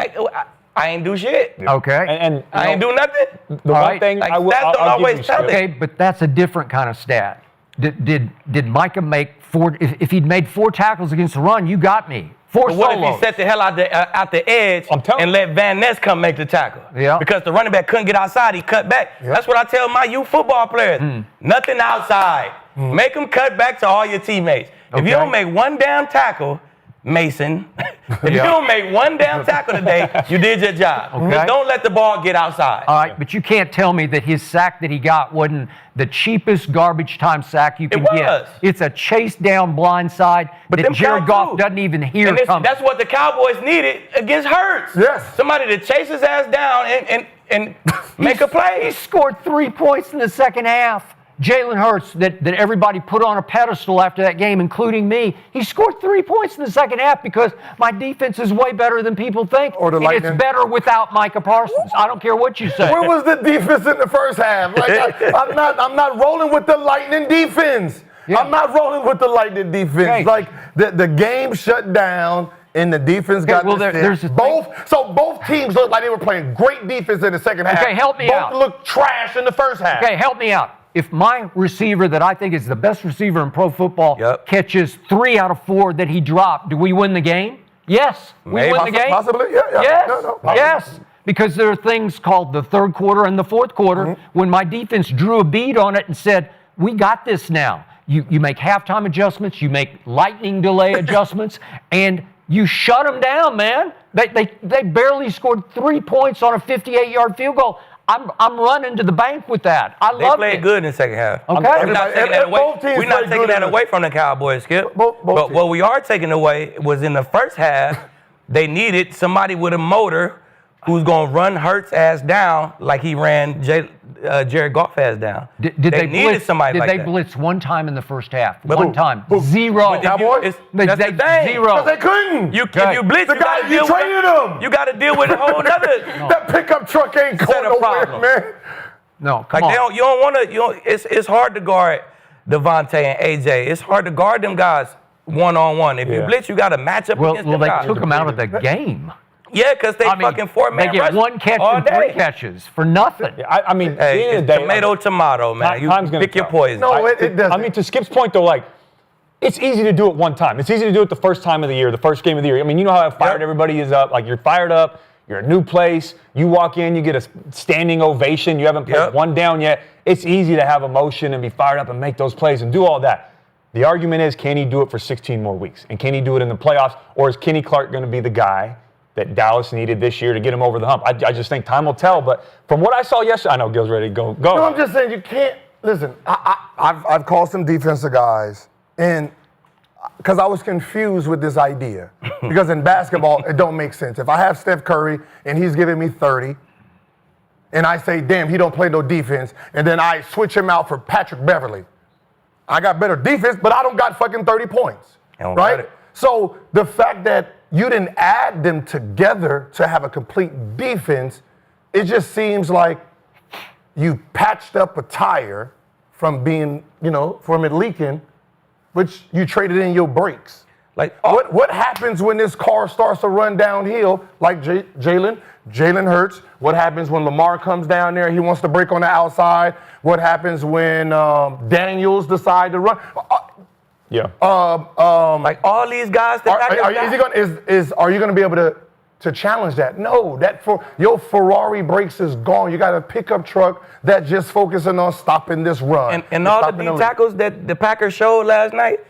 C: I ain't do shit.
B: Okay.
D: And
C: I ain't do nothing.
D: the one thing
C: Like,
D: I will,
C: stats don't
D: I'll
C: always
D: give you
C: tell
D: Skip.
C: it.
B: Okay, but that's a different kind of stat. Did Micah make 4? If he'd made 4 tackles against the run, you got me. 4
C: But what
B: solos.
C: if he set the hell out the edge and let Van Ness come make the tackle?
B: Yeah.
C: Because the running back couldn't get outside, he cut back. That's what I tell my youth football players. Nothing outside. Make them cut back to all your teammates. If you don't make 1 damn tackle, Mason. If you don't make one damn tackle today, you did your job.
B: Okay.
C: Just don't let the ball get outside.
B: All right, but you can't tell me that his sack that he got wasn't the cheapest garbage time sack you can get. It's a chase down blindside that Jared Goff doesn't even hear coming.
C: That's what the Cowboys needed against Hurts.
E: Yes.
C: Somebody to chase his ass down and make a play.
B: He scored 3 points in the second half. Jalen Hurts, that everybody put on a pedestal after that game, including me, he scored 3 points in the second half because my defense is way better than people think.
E: Or the Lightning.
B: It's better without Micah Parsons. I don't care what you say.
E: Where was the defense in the first half? Like, I'm not rolling with the Lightning defense.
B: Yeah.
E: I'm not rolling with the Lightning defense.
B: Okay.
E: Like the game shut down and the defense got both teams looked like they were playing great defense in the second half.
B: Okay, help me out.
E: Both looked trash in the first half.
B: Okay, help me out. If my receiver that I think is the best receiver in pro football catches 3 out of 4 that he dropped, do we win the game? Yes. We win the game?
E: Possibly, yeah.
B: Yes.
E: No,
B: yes. Because there are things called the third quarter and the fourth quarter when my defense drew a bead on it and said, we got this now. You make halftime adjustments, you make lightning delay adjustments, and you shut them down, man. They barely scored 3 points on a 58-yard field goal. I'm running to the bank with that. I love it.
C: They played good in the second half.
B: Okay.
C: We're not taking that away. We're not taking that away from the Cowboys, Skip. But what we are taking away was in the first half, they needed somebody with a motor who's going to run Hurts' ass down like he ran Jared Goff ass down.
B: Did they
C: needed
B: blitz,
C: somebody like that.
B: Did they blitz one time in the first half?
C: But
B: one time. Zero.
E: Cowboys?
C: That's the thing.
B: Zero.
E: Because they couldn't.
C: If you blitz, you
E: traded them.
C: You got to deal with a whole other
E: That pickup truck ain't going nowhere, man.
B: No, come on.
C: You don't want to. It's hard to guard Devontae and AJ. It's hard to guard them guys one-on-one. If you blitz, you got to match up against them guys.
B: Well, they took them out of the game.
C: Yeah, because they fucking 4-man
B: They get one catch and 3 catches for nothing.
D: I mean,
C: hey, it's tomato, man. You pick your poison.
E: No, it doesn't.
D: I mean, to Skip's point, though, like, it's easy to do it one time. It's easy to do it the first time of the year, the first game of the year. I mean, you know how fired everybody is up. Like, you're fired up. You're a new place. You walk in, you get a standing ovation. You haven't played one down yet. It's easy to have emotion and be fired up and make those plays and do all that. The argument is, can he do it for 16 more weeks? And can he do it in the playoffs? Or is Kenny Clark going to be the guy that Dallas needed this year to get him over the hump? I just think time will tell. But from what I saw yesterday, I know Gil's ready to go.
E: No, I'm just saying you can't. Listen, I've called some defensive guys, and because I was confused with this idea. Because in basketball, it don't make sense. If I have Steph Curry and he's giving me 30, and I say, damn, he don't play no defense, and then I switch him out for Patrick Beverly, I got better defense, but I don't got fucking 30 points, right? So the fact that you didn't add them together to have a complete defense, it just seems like you patched up a tire from being, from it leaking, which you traded in your brakes. Like, what happens when this car starts to run downhill, like Jalen Hurts? What happens when Lamar comes down there, he wants to break on the outside? What happens when Daniels decide to run?
C: Like all these guys that
E: are you gonna be able to challenge that? No, your Ferrari brakes is gone. You got a pickup truck that just focusing on stopping this run.
C: And all the D tackles that the Packers showed last night,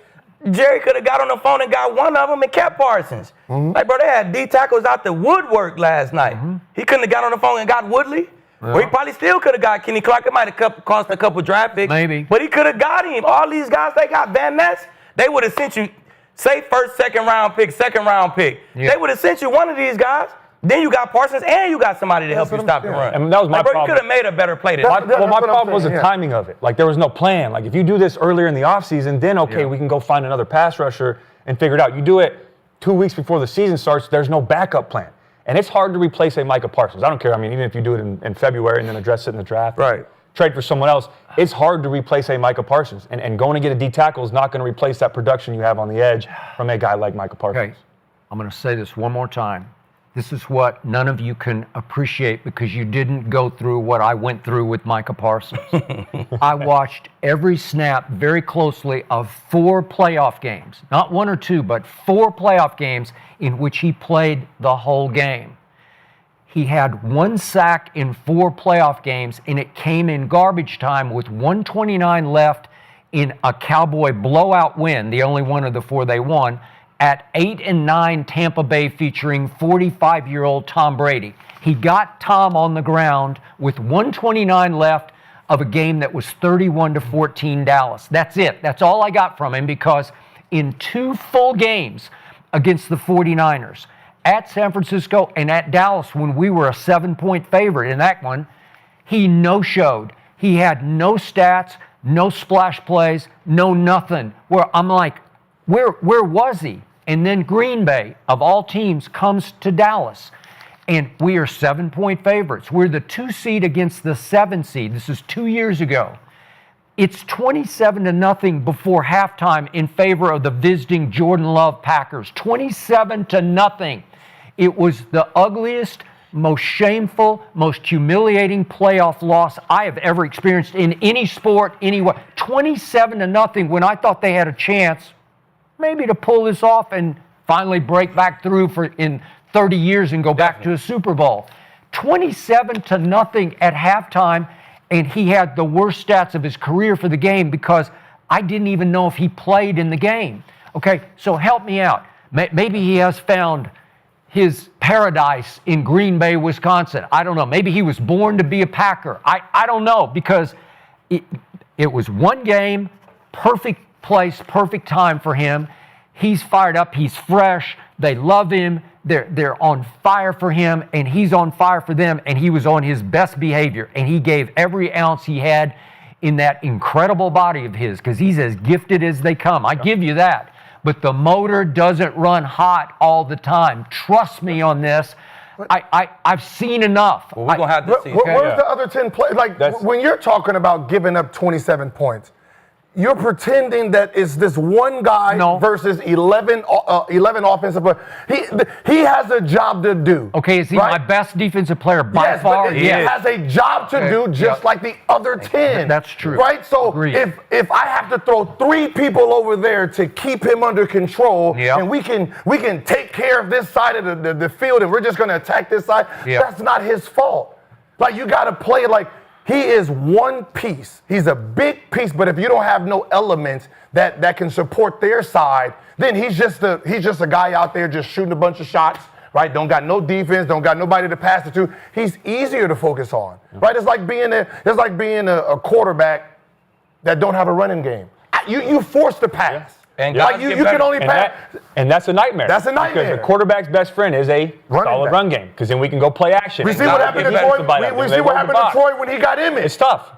C: Jerry could have got on the phone and got one of them and kept Parsons. Like, bro, they had D tackles out the woodwork last night. He couldn't have got on the phone and got Woodley. Or he probably still could have got Kenny Clark. It might have cost a couple draft picks.
B: Maybe.
C: But he could have got him. All these guys they got, Van Ness, they would have sent you, say second round pick. They would have sent you one of these guys. Then you got Parsons and you got somebody to help you stop the run.
D: And that was my problem.
C: You could have made a better play than
D: my problem was the timing of it. Like, there was no plan. Like, if you do this earlier in the offseason, then we can go find another pass rusher and figure it out. You do it 2 weeks before the season starts, there's no backup plan. And it's hard to replace a Micah Parsons. I don't care. I mean, even if you do it in February and then address it in the draft.
C: Right.
D: Trade for someone else. It's hard to replace a Micah Parsons. And going to get a D tackle is not going to replace that production you have on the edge from a guy like Micah Parsons.
B: Okay, I'm going to say this one more time. This is what none of you can appreciate because you didn't go through what I went through with Micah Parsons. I watched every snap very closely of 4 playoff games. Not 1 or 2, but 4 playoff games in which he played the whole game. He had 1 sack in 4 playoff games, and it came in garbage time with 1:29 left in a Cowboy blowout win, the only one of the 4 they won, at 8-9 Tampa Bay featuring 45-year-old Tom Brady. He got Tom on the ground with 129 left of a game that was 31-14 Dallas. That's it. That's all I got from him, because in 2 full games against the 49ers, at San Francisco and at Dallas, when we were a 7-point favorite in that one, he no-showed. He had no stats, no splash plays, no nothing. Where I'm like, where was he? And then Green Bay, of all teams, comes to Dallas. And we are 7-point favorites. We're the 2 seed against the 7 seed. This is 2 years ago. It's 27-0 before halftime in favor of the visiting Jordan Love Packers. 27-0. It was the ugliest, most shameful, most humiliating playoff loss I have ever experienced in any sport, anywhere. 27-0 when I thought they had a chance maybe to pull this off and finally break back through in 30 years and go back to a Super Bowl. 27-0 at halftime, and he had the worst stats of his career for the game because I didn't even know if he played in the game. Okay, so help me out. Maybe he has found his paradise in Green Bay, Wisconsin. I don't know. Maybe he was born to be a Packer. I don't know, because it was one game, perfect place, perfect time for him. He's fired up. He's fresh. They love him. They're on fire for him, and he's on fire for them, and he was on his best behavior, and he gave every ounce he had in that incredible body of his, because he's as gifted as they come. I give you that. But the motor doesn't run hot all the time. Trust me on this. I've seen enough.
C: Well, we're going to have to see.
E: Where's the other 10 players? When you're talking about giving up 27 points, you're pretending that it's this one guy versus 11 offensive players. He has a job to do.
B: Okay, is he my best defensive player by far?
E: But he has a job to do just like the other 10.
B: That's true.
E: Right? So
B: Agreed.
E: if I have to throw 3 people over there to keep him under control, and we can take care of this side of the field and we're just going to attack this side, that's not his fault. Like, you got to play like he is one piece. He's a big piece, but if you don't have no elements that can support their side, then he's just a guy out there just shooting a bunch of shots, right? Don't got no defense, don't got nobody to pass it to. He's easier to focus on, right? It's like being a quarterback that don't have a running game. You force the pass. And like you can only pass.
D: And that's a nightmare.
E: That's a nightmare.
D: Because the quarterback's best friend is a solid run game. Because then we can go play action.
E: We see what happened to Troy. We see what happened to Troy when he got Emmett.
D: It's tough.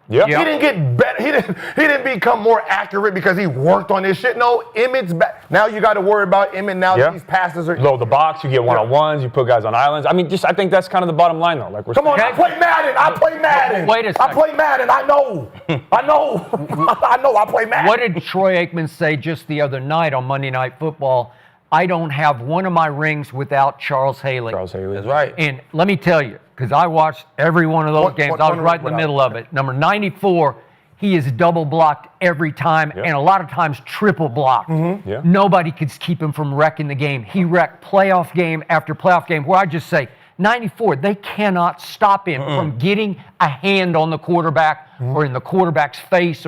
D: Yeah.
E: He didn't get better. He didn't become more accurate because he worked on this shit. No, Emmett's back. Now you got to worry about Emmett. Now these passes are
D: load the box. You get one-on-ones. You put guys on islands. I mean, I think that's kind of the bottom line, though. Like,
E: come on, I play Madden.
B: Wait a second.
E: I play Madden. I know. I play Madden.
B: What did Troy Aikman say just the other night on Monday Night Football? I don't have one of my rings without Charles Haley.
C: That's right.
B: And let me tell you, because I watched every one of those games. I was right in the middle of it. Number 94, he is double blocked every time, and a lot of times triple blocked. Nobody could keep him from wrecking the game. He wrecked playoff game after playoff game, where I just say, 94, they cannot stop him from getting a hand on the quarterback or in the quarterback's face.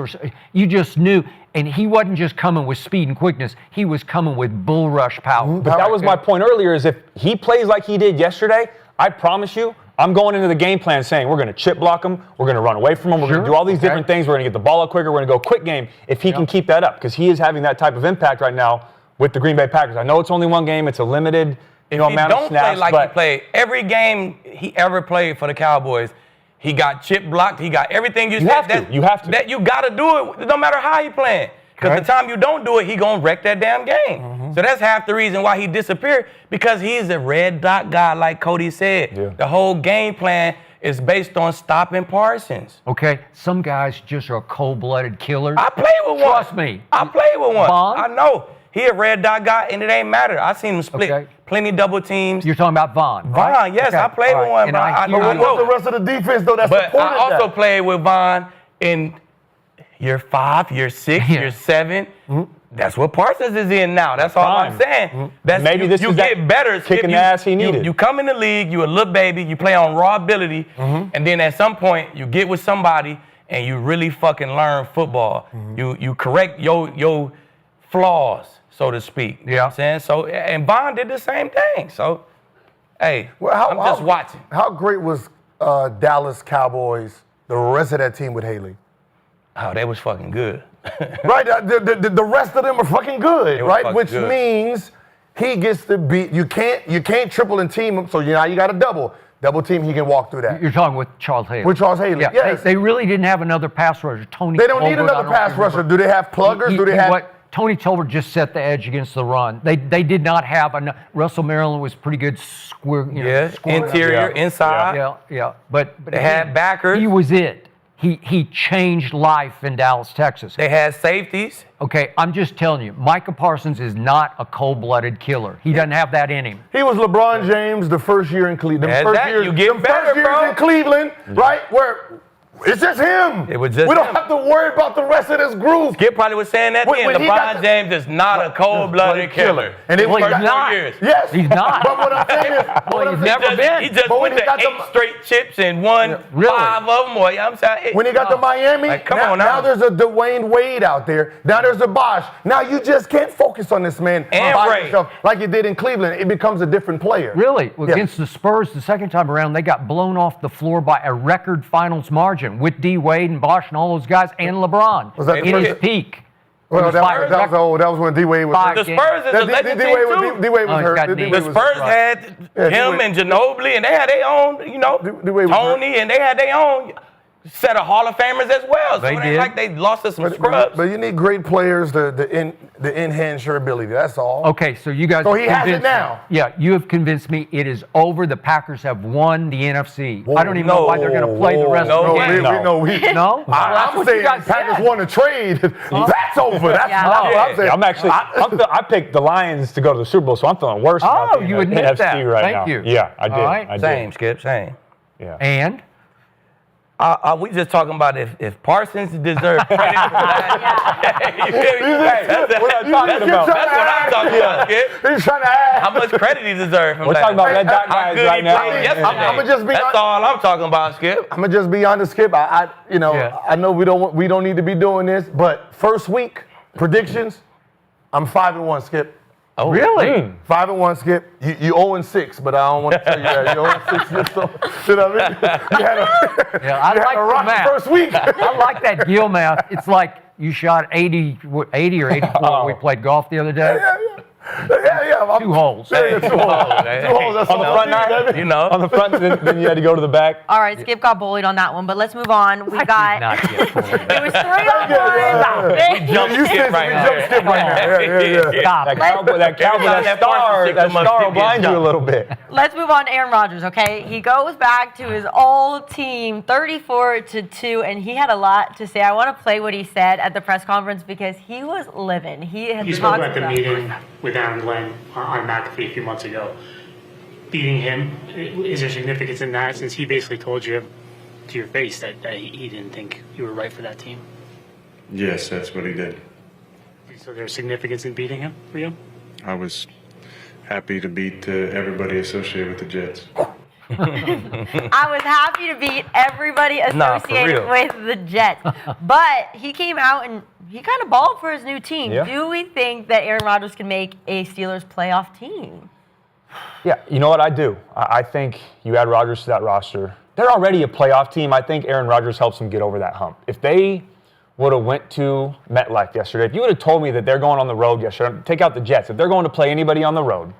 B: You just knew. And he wasn't just coming with speed and quickness. He was coming with bull rush power.
D: But that was my point earlier, is if he plays like he did yesterday, I promise you, I'm going into the game plan saying we're going to chip block him, we're going to run away from him, we're going to do all these different things, we're going to get the ball out quicker, we're going to go quick game if he can keep that up, because he is having that type of impact right now with the Green Bay Packers. I know it's only one game, it's a limited amount of snaps.
C: If he don't play like he played, every game he ever played for the Cowboys, he got chip blocked, he got everything you said.
D: You have to.
C: That you got to do it no matter how he playing. Because the time you don't do it, he going to wreck that damn game. So that's half the reason why he disappeared, because he's a red dot guy, like Cody said. The whole game plan is based on stopping Parsons.
B: Okay, some guys just are cold-blooded killers.
C: I played with one.
B: Trust me.
C: I played with one.
B: Vaughn?
C: I know. He a red dot guy, and it ain't matter. I seen him split plenty double teams.
B: You're talking about Vaughn,
C: right?
B: Vaughn,
C: yes, I played with one.
E: But what's the rest of the defense, though, that supported that?
C: But I also played with Vaughn in year 5, year 6, year 7. That's what Parsons is in now. That's all I'm saying. That's
D: maybe this
C: you
D: is
C: get better.
D: Kicking the ass he needed.
C: You come in the league, you a little baby, you play on raw ability, and then at some point you get with somebody and you really fucking learn football. You correct your flaws. so to speak. You know
B: Yeah.
C: what I'm saying? So, and Bond did the same thing. So, hey,
E: Well,
C: I'm just watching.
E: How great was Dallas Cowboys, the rest of that team with Haley?
C: Oh, they was fucking good.
E: Right? The rest of them are fucking good,
C: were
E: right?
C: fucking
E: Which
C: good.
E: means he gets to beat. You can't triple and team him, so now you got a double team. He can walk through that.
B: You're talking with Charles Haley.
E: With Charles Haley,
B: Yeah,
E: yes.
B: they really didn't have another pass rusher. Tony.
E: They don't need
B: Tolbert, I
E: another
B: don't
E: pass
B: remember.
E: rusher. Do they have pluggers? Do they have?
B: Tony Tolbert just set the edge against the run. They did not have enough. Russell Maryland was pretty good square.
C: Yeah,
B: scoring.
C: interior, inside.
B: Yeah. But
C: They had backers.
B: He was it. He changed life in Dallas, Texas.
C: They had safeties.
B: Okay, I'm just telling you, Micah Parsons is not a cold-blooded killer. He doesn't have that in him.
E: He was LeBron James the first year in Cleveland.
C: That's that. You get better, bro.
E: In Cleveland, right? Where it's just him.
C: It was just
E: we don't
C: him.
E: have to worry about the rest of this group.
C: Skip probably was saying that
E: When
C: then.
E: he got
C: LeBron James is not a cold-blooded killer.
E: And it was
B: Well, he's
E: like
B: not.
C: 4 years.
E: Yes,
B: He's not.
E: But what I'm saying is,
B: he's never been.
C: He just
E: But
C: went
E: when
C: to
E: he got
C: 8 straight chips and won
B: Really?
C: 5 of them. Boy, I'm saying,
E: when he got to Miami,
C: Like, come
E: now,
C: on now.
E: now there's a Dwayne Wade out there. Now there's a Bosch. Now you just can't focus on this man
C: And
E: by
C: Ray.
E: yourself like you did in Cleveland. It becomes a different player.
B: Really? Well,
E: Yeah.
B: against the Spurs the second time around, they got blown off the floor by a record finals margin with D. Wade and Bosch and all those guys and LeBron
E: Was that
B: in
E: the
B: his
E: first-
B: peak.
E: Well,
B: It was
E: that
B: like
E: was old. That was when D. Wade was
B: Five
E: hurt.
C: the Spurs is a legend team too.
E: D. Wade
B: Oh,
E: was
B: he's
E: hurt.
B: got
E: D.
B: knees.
E: Wade
C: The
E: was
C: Spurs
E: hurt.
C: had him and Ginobili, and they had their own,
E: D-Wade was
C: Tony, and they had their own set of Hall of Famers as well. So
B: They
C: it ain't
B: did.
C: like they lost to some
E: But
C: scrubs.
E: you need great players to enhance your ability. That's all.
B: Okay, so you guys
E: So
B: have
E: he has it
B: convinced me.
E: now.
B: Yeah, you have convinced me it is over. The Packers have won the NFC. I don't even know
C: no,
B: why they're going to play the rest
C: no,
B: of the game. No?
E: I'm
B: what you
E: saying
B: guys
E: Packers
B: said.
E: won a trade. That's over. That's
A: Yeah.
E: not what I'm saying.
D: I'm actually, I picked the Lions to go to the Super Bowl, so I'm feeling worse about
B: Oh,
D: the
B: you admit
D: NFC
B: that.
D: right
B: Thank
D: now.
B: you.
D: Yeah, I did.
B: All right.
D: I did.
C: Same, Skip, same.
D: Yeah.
B: And?
C: We just talking about if Parsons deserves credit for that. You feel me? That's what I'm talking about. That's what I'm talking about, Skip.
E: He's trying to add.
C: How much credit he deserves from
D: We're
C: that.
D: talking about red dot
C: How
D: guys
C: good
D: right
C: he
D: now.
C: played yesterday.
E: I'ma just be
C: That's
E: hon-
C: all I'm talking about, Skip.
E: I'm gonna just be honest, Skip.
B: Yeah.
E: I know we don't need to be doing this, but first week predictions, I'm 5-1, Skip.
C: Oh,
B: Really?
E: 5-1, Skip. You 0-6, but I don't want to tell you that. You 0-6, just so. You know what I mean? You had a,
B: Yeah, I
E: you had
B: like
E: a
B: the
E: rocky
B: math.
E: first week.
B: I like that Gill math. It's like you shot 80 or 84 when we played golf the other day.
E: Yeah.
B: 2 holes.
E: Yeah, 2 holes. 2 holes. That's
D: On the
E: all
D: front
E: I need,
D: nine,
E: baby.
C: You know.
D: on the front, then you had to go to the back.
A: All right, Skip got bullied on that one, but let's move on. We
B: Not
A: got
B: yet.
A: it was 3-on-1.
C: Jump
E: You
C: Skip
E: said
C: right
E: we
C: now.
E: jump Skip right now. Yeah.
B: Stop.
D: That cowboy,
C: Every time
D: that
C: that Parsons
D: star
C: come up,
D: will
C: Skip gets
D: blind you a
C: jumped.
D: little bit.
A: Let's move on to Aaron Rodgers, okay? He goes back to his old team, 34-2, and he had a lot to say. I want to play what he said at the press conference because he was living. He had
F: You spoke
A: talked
F: at the
A: about
F: meeting with Aaron Glenn on McAfee a few months ago. Beating him, is there significance in that since he basically told you to your face that he didn't think you were right for that team?
G: Yes, that's what he did.
F: So there's significance in beating him for you?
G: I was happy to beat everybody associated with the Jets.
A: I was happy to beat everybody
C: Nah, for
A: associated
C: real.
A: with the Jets. But he came out and he kind of balled for his new team.
D: Yeah.
A: Do we think that Aaron Rodgers can make a Steelers playoff team?
D: Yeah, you know what I do? I think you add Rodgers to that roster. They're already a playoff team. I think Aaron Rodgers helps them get over that hump. If they would have went to MetLife yesterday, if you would have told me that they're going on the road yesterday, take out the Jets, if they're going to play anybody on the road,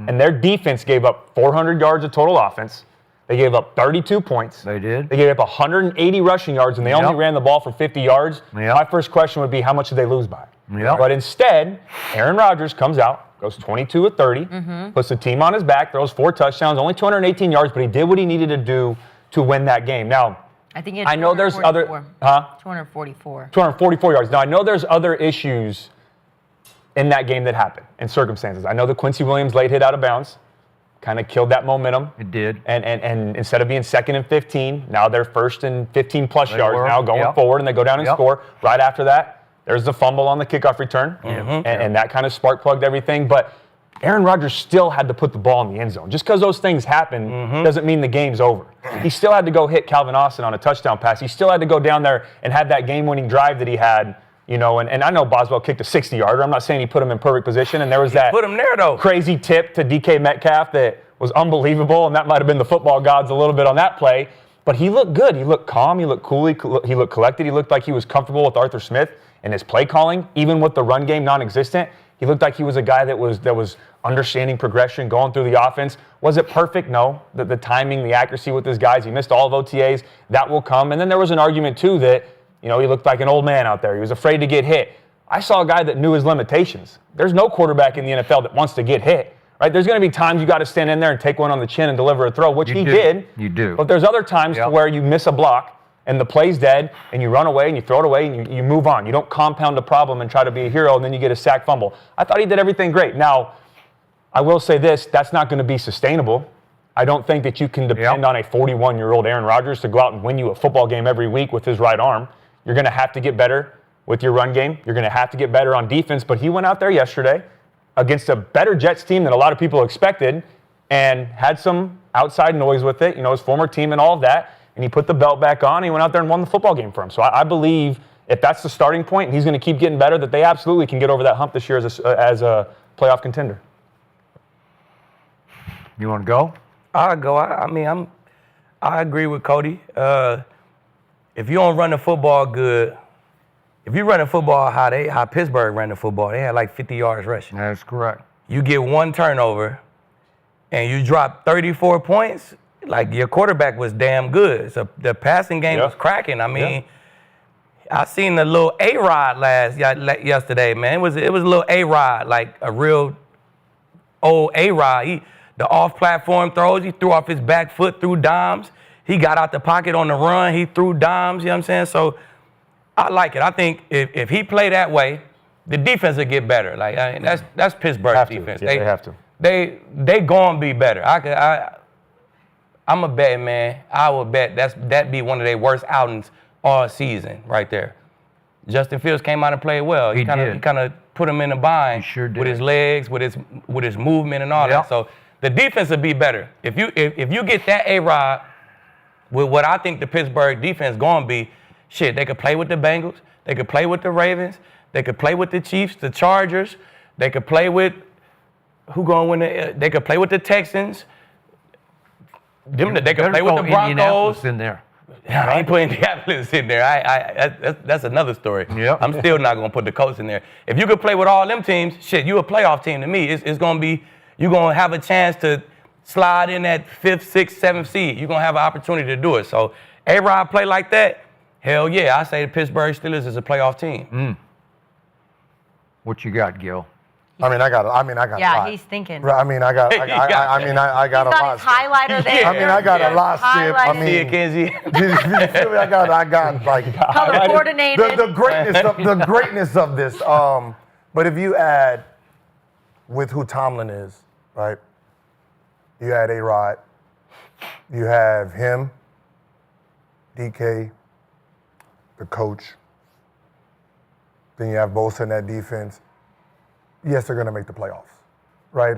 D: and their defense gave up 400 yards of total offense, they gave up 32 points.
B: They did.
D: They gave up 180 rushing yards, and they only ran the ball for 50 yards.
B: Yep.
D: My first question would be, how much did they lose by?
B: Yep.
D: But instead, Aaron Rodgers comes out, goes 22 of 30, puts the team on his back, throws 4 touchdowns, only 218 yards, but he did what he needed to do to win that game. Now,
A: I think he had
D: I know there's other,
A: 244.
D: 244 yards. Now, I know there's other issues in that game that happened, and circumstances. I know the Quincy Williams late hit out of bounds kind of killed that momentum.
B: It did.
D: And instead of being 2nd and 15, now they're 1st and 15 plus
B: They
D: yards
B: were.
D: now going
B: Yep.
D: forward, and they go down and
B: Yep.
D: score. Right after that, there's the fumble on the kickoff return, and that kind of spark plugged everything. But Aaron Rodgers still had to put the ball in the end zone. Just because those things happen doesn't mean the game's over. He still had to go hit Calvin Austin on a touchdown pass. He still had to go down there and have that game-winning drive that he had, You know, and I know Boswell kicked a 60-yarder. I'm not saying he put him in perfect position, and there was that
C: put him there, though.
D: Crazy tip to DK Metcalf that was unbelievable, and that might have been the football gods a little bit on that play. But he looked good. He looked calm. He looked cool. He looked collected. He looked like he was comfortable with Arthur Smith and his play calling, even with the run game non-existent. He looked like he was a guy that was understanding progression, going through the offense. Was it perfect? No. The timing, the accuracy with his guys. He missed all of OTAs. That will come. And then there was an argument, too, that, you know, he looked like an old man out there. He was afraid to get hit. I saw a guy that knew his limitations. There's no quarterback in the NFL that wants to get hit. Right? There's going to be times you got to stand in there and take one on the chin and deliver a throw, which he did.
B: You do.
D: But there's other times where you miss a block and the play's dead and you run away and you throw it away and you move on. You don't compound a problem and try to be a hero and then you get a sack fumble. I thought he did everything great. Now, I will say this, that's not going to be sustainable. I don't think that you can depend on a 41-year-old Aaron Rodgers to go out and win you a football game every week with his right arm. You're going to have to get better with your run game. You're going to have to get better on defense. But he went out there yesterday against a better Jets team than a lot of people expected and had some outside noise with it, you know, his former team and all of that, and he put the belt back on, and he went out there and won the football game for him. So I believe if that's the starting point and he's going to keep getting better, that they absolutely can get over that hump this year as a playoff contender.
B: You want to go?
C: I'll go. I agree with Cody. If you don't run the football good, if you run the football how Pittsburgh ran the football, they had like 50 yards rushing.
B: That's correct.
C: You get one turnover and you drop 34 points, like your quarterback was damn good. So the passing game was cracking. I mean, I seen the little A-Rod yesterday, man. It was a little A-Rod, like a real old A-Rod. The off-platform throws, he threw off his back foot, threw dimes. He got out the pocket on the run, he threw dimes, you know what I'm saying? So I like it. I think if he play that way, the defense will get better. Like that's Pittsburgh's defense.
D: They have to.
C: They gonna be better. I'm a betting man. I would bet that be one of their worst outings all season right there. Justin Fields came out and played well. He kind of put him in a bind.
B: He sure did.
C: With his legs, with his movement and all that. So the defense will be better. If you get that A-Rod with what I think the Pittsburgh defense gonna be, shit, they could play with the Bengals, they could play with the Ravens, they could play with the Chiefs, the Chargers, they could play with they could play with the Texans. They could play with the Broncos.
B: In there.
C: I ain't putting Indianapolis in there. That's another story.
B: Yep.
C: I'm still not gonna put the Colts in there. If you could play with all them teams, shit, you a playoff team to me. It's gonna be, you're gonna have a chance to slide in that 5th, 6th, 7th seed. You're gonna have an opportunity to do it. So A-Rod play like that, hell yeah, I say the Pittsburgh Steelers is a playoff team.
B: What you got, Gil?
E: I got a
A: Yeah,
E: lot.
A: he's thinking.
E: I got a
A: He's
E: lot.
A: got his highlighter there.
E: I got a lot, Skip.
C: See you, Kinsey.
E: You feel me? I got like
A: Color coordinated.
E: the greatness of this. But if you add with who Tomlin is, right? You add A-Rod. You have him, DK, the coach. Then you have Bosa in that defense. Yes, they're going to make the playoffs, right?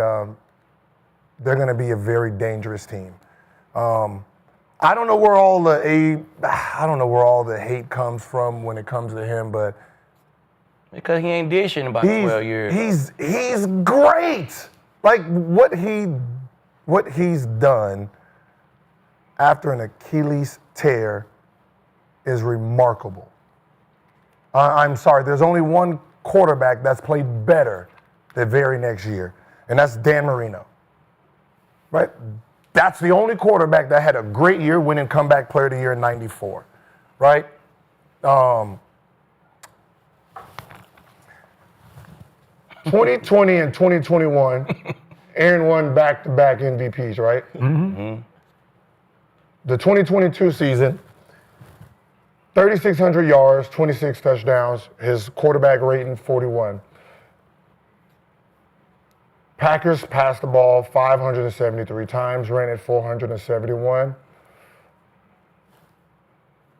E: They're going to be a very dangerous team. I don't know where all the hate comes from when it comes to him, but
C: Because he ain't did shit in about 12 years.
E: He's great. Like what he's done after an Achilles tear is remarkable. I'm sorry, there's only one quarterback that's played better the very next year, and that's Dan Marino. Right? That's the only quarterback that had a great year, winning comeback player of the year in '94. Right? 2020 and 2021, Aaron won back-to-back MVPs, right?
B: Mm-hmm.
E: The 2022 season, 3,600 yards, 26 touchdowns, his quarterback rating 41. Packers passed the ball 573 times, ran it 471.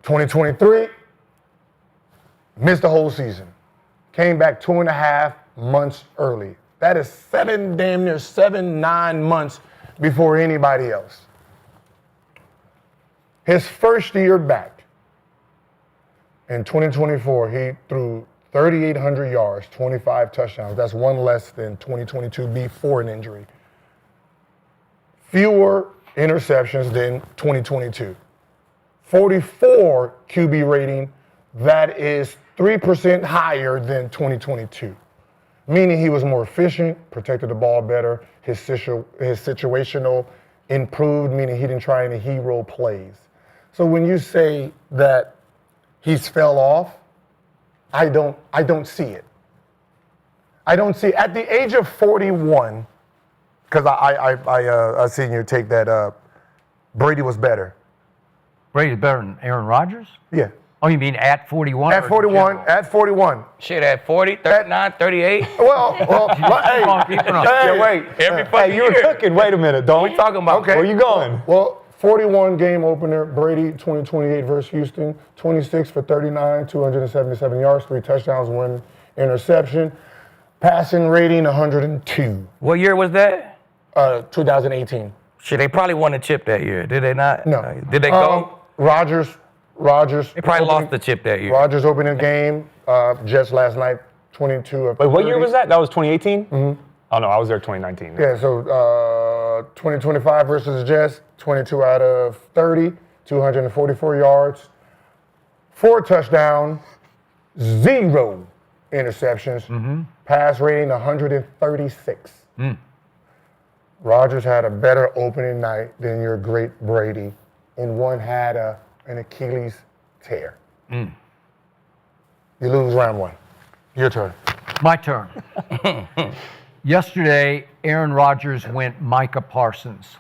E: 2023, missed the whole season. Came back 2.5 months early. That is damn near 7-9 months before anybody else. His first year back, in 2024, he threw 3,800 yards, 25 touchdowns. That's one less than 2022 before an injury. Fewer interceptions than 2022. 44 QB rating. That is 3% higher than 2022. Meaning he was more efficient, protected the ball better, his situational improved, meaning he didn't try any hero plays. So when you say that he's fell off, I don't see it. I don't see it. At the age of 41, because I seen you take that Brady was better.
B: Brady's better than Aaron Rodgers?
E: Yeah.
B: Oh, you mean at 41?
E: At 41, at 41.
C: Shit, at 40, 39, 38.
E: Well, hey,
D: Wait.
C: Every
D: Hey,
C: fucking
D: you were
C: year.
D: cooking. Wait a minute, don't.
C: What we talking about?
E: Okay.
D: Where you going?
E: Well, 41 game opener, Brady, 2028 versus Houston, 26 for 39, 277 yards, 3 touchdowns, 1 interception. Passing rating, 102.
C: What year was that?
E: 2018.
C: Shit, they probably won the chip that year. Did they not?
E: No.
C: Did they go?
E: Rodgers.
C: They probably lost the chip that year.
E: Rodgers opening game, Jets last night, 22 of
D: Wait, what year
E: 30.
D: was that? That was 2018? Mm-hmm. Oh, no, I was there 2019.
E: Yeah, so 2025 versus the Jets, 22 out of 30, 244 yards, 4 touchdowns, 0 interceptions, pass rating 136. Rodgers had a better opening night than your great Brady, and one had an Achilles tear. You lose round 1. Your turn.
B: My turn. Yesterday, Aaron Rodgers went Micah Parsons.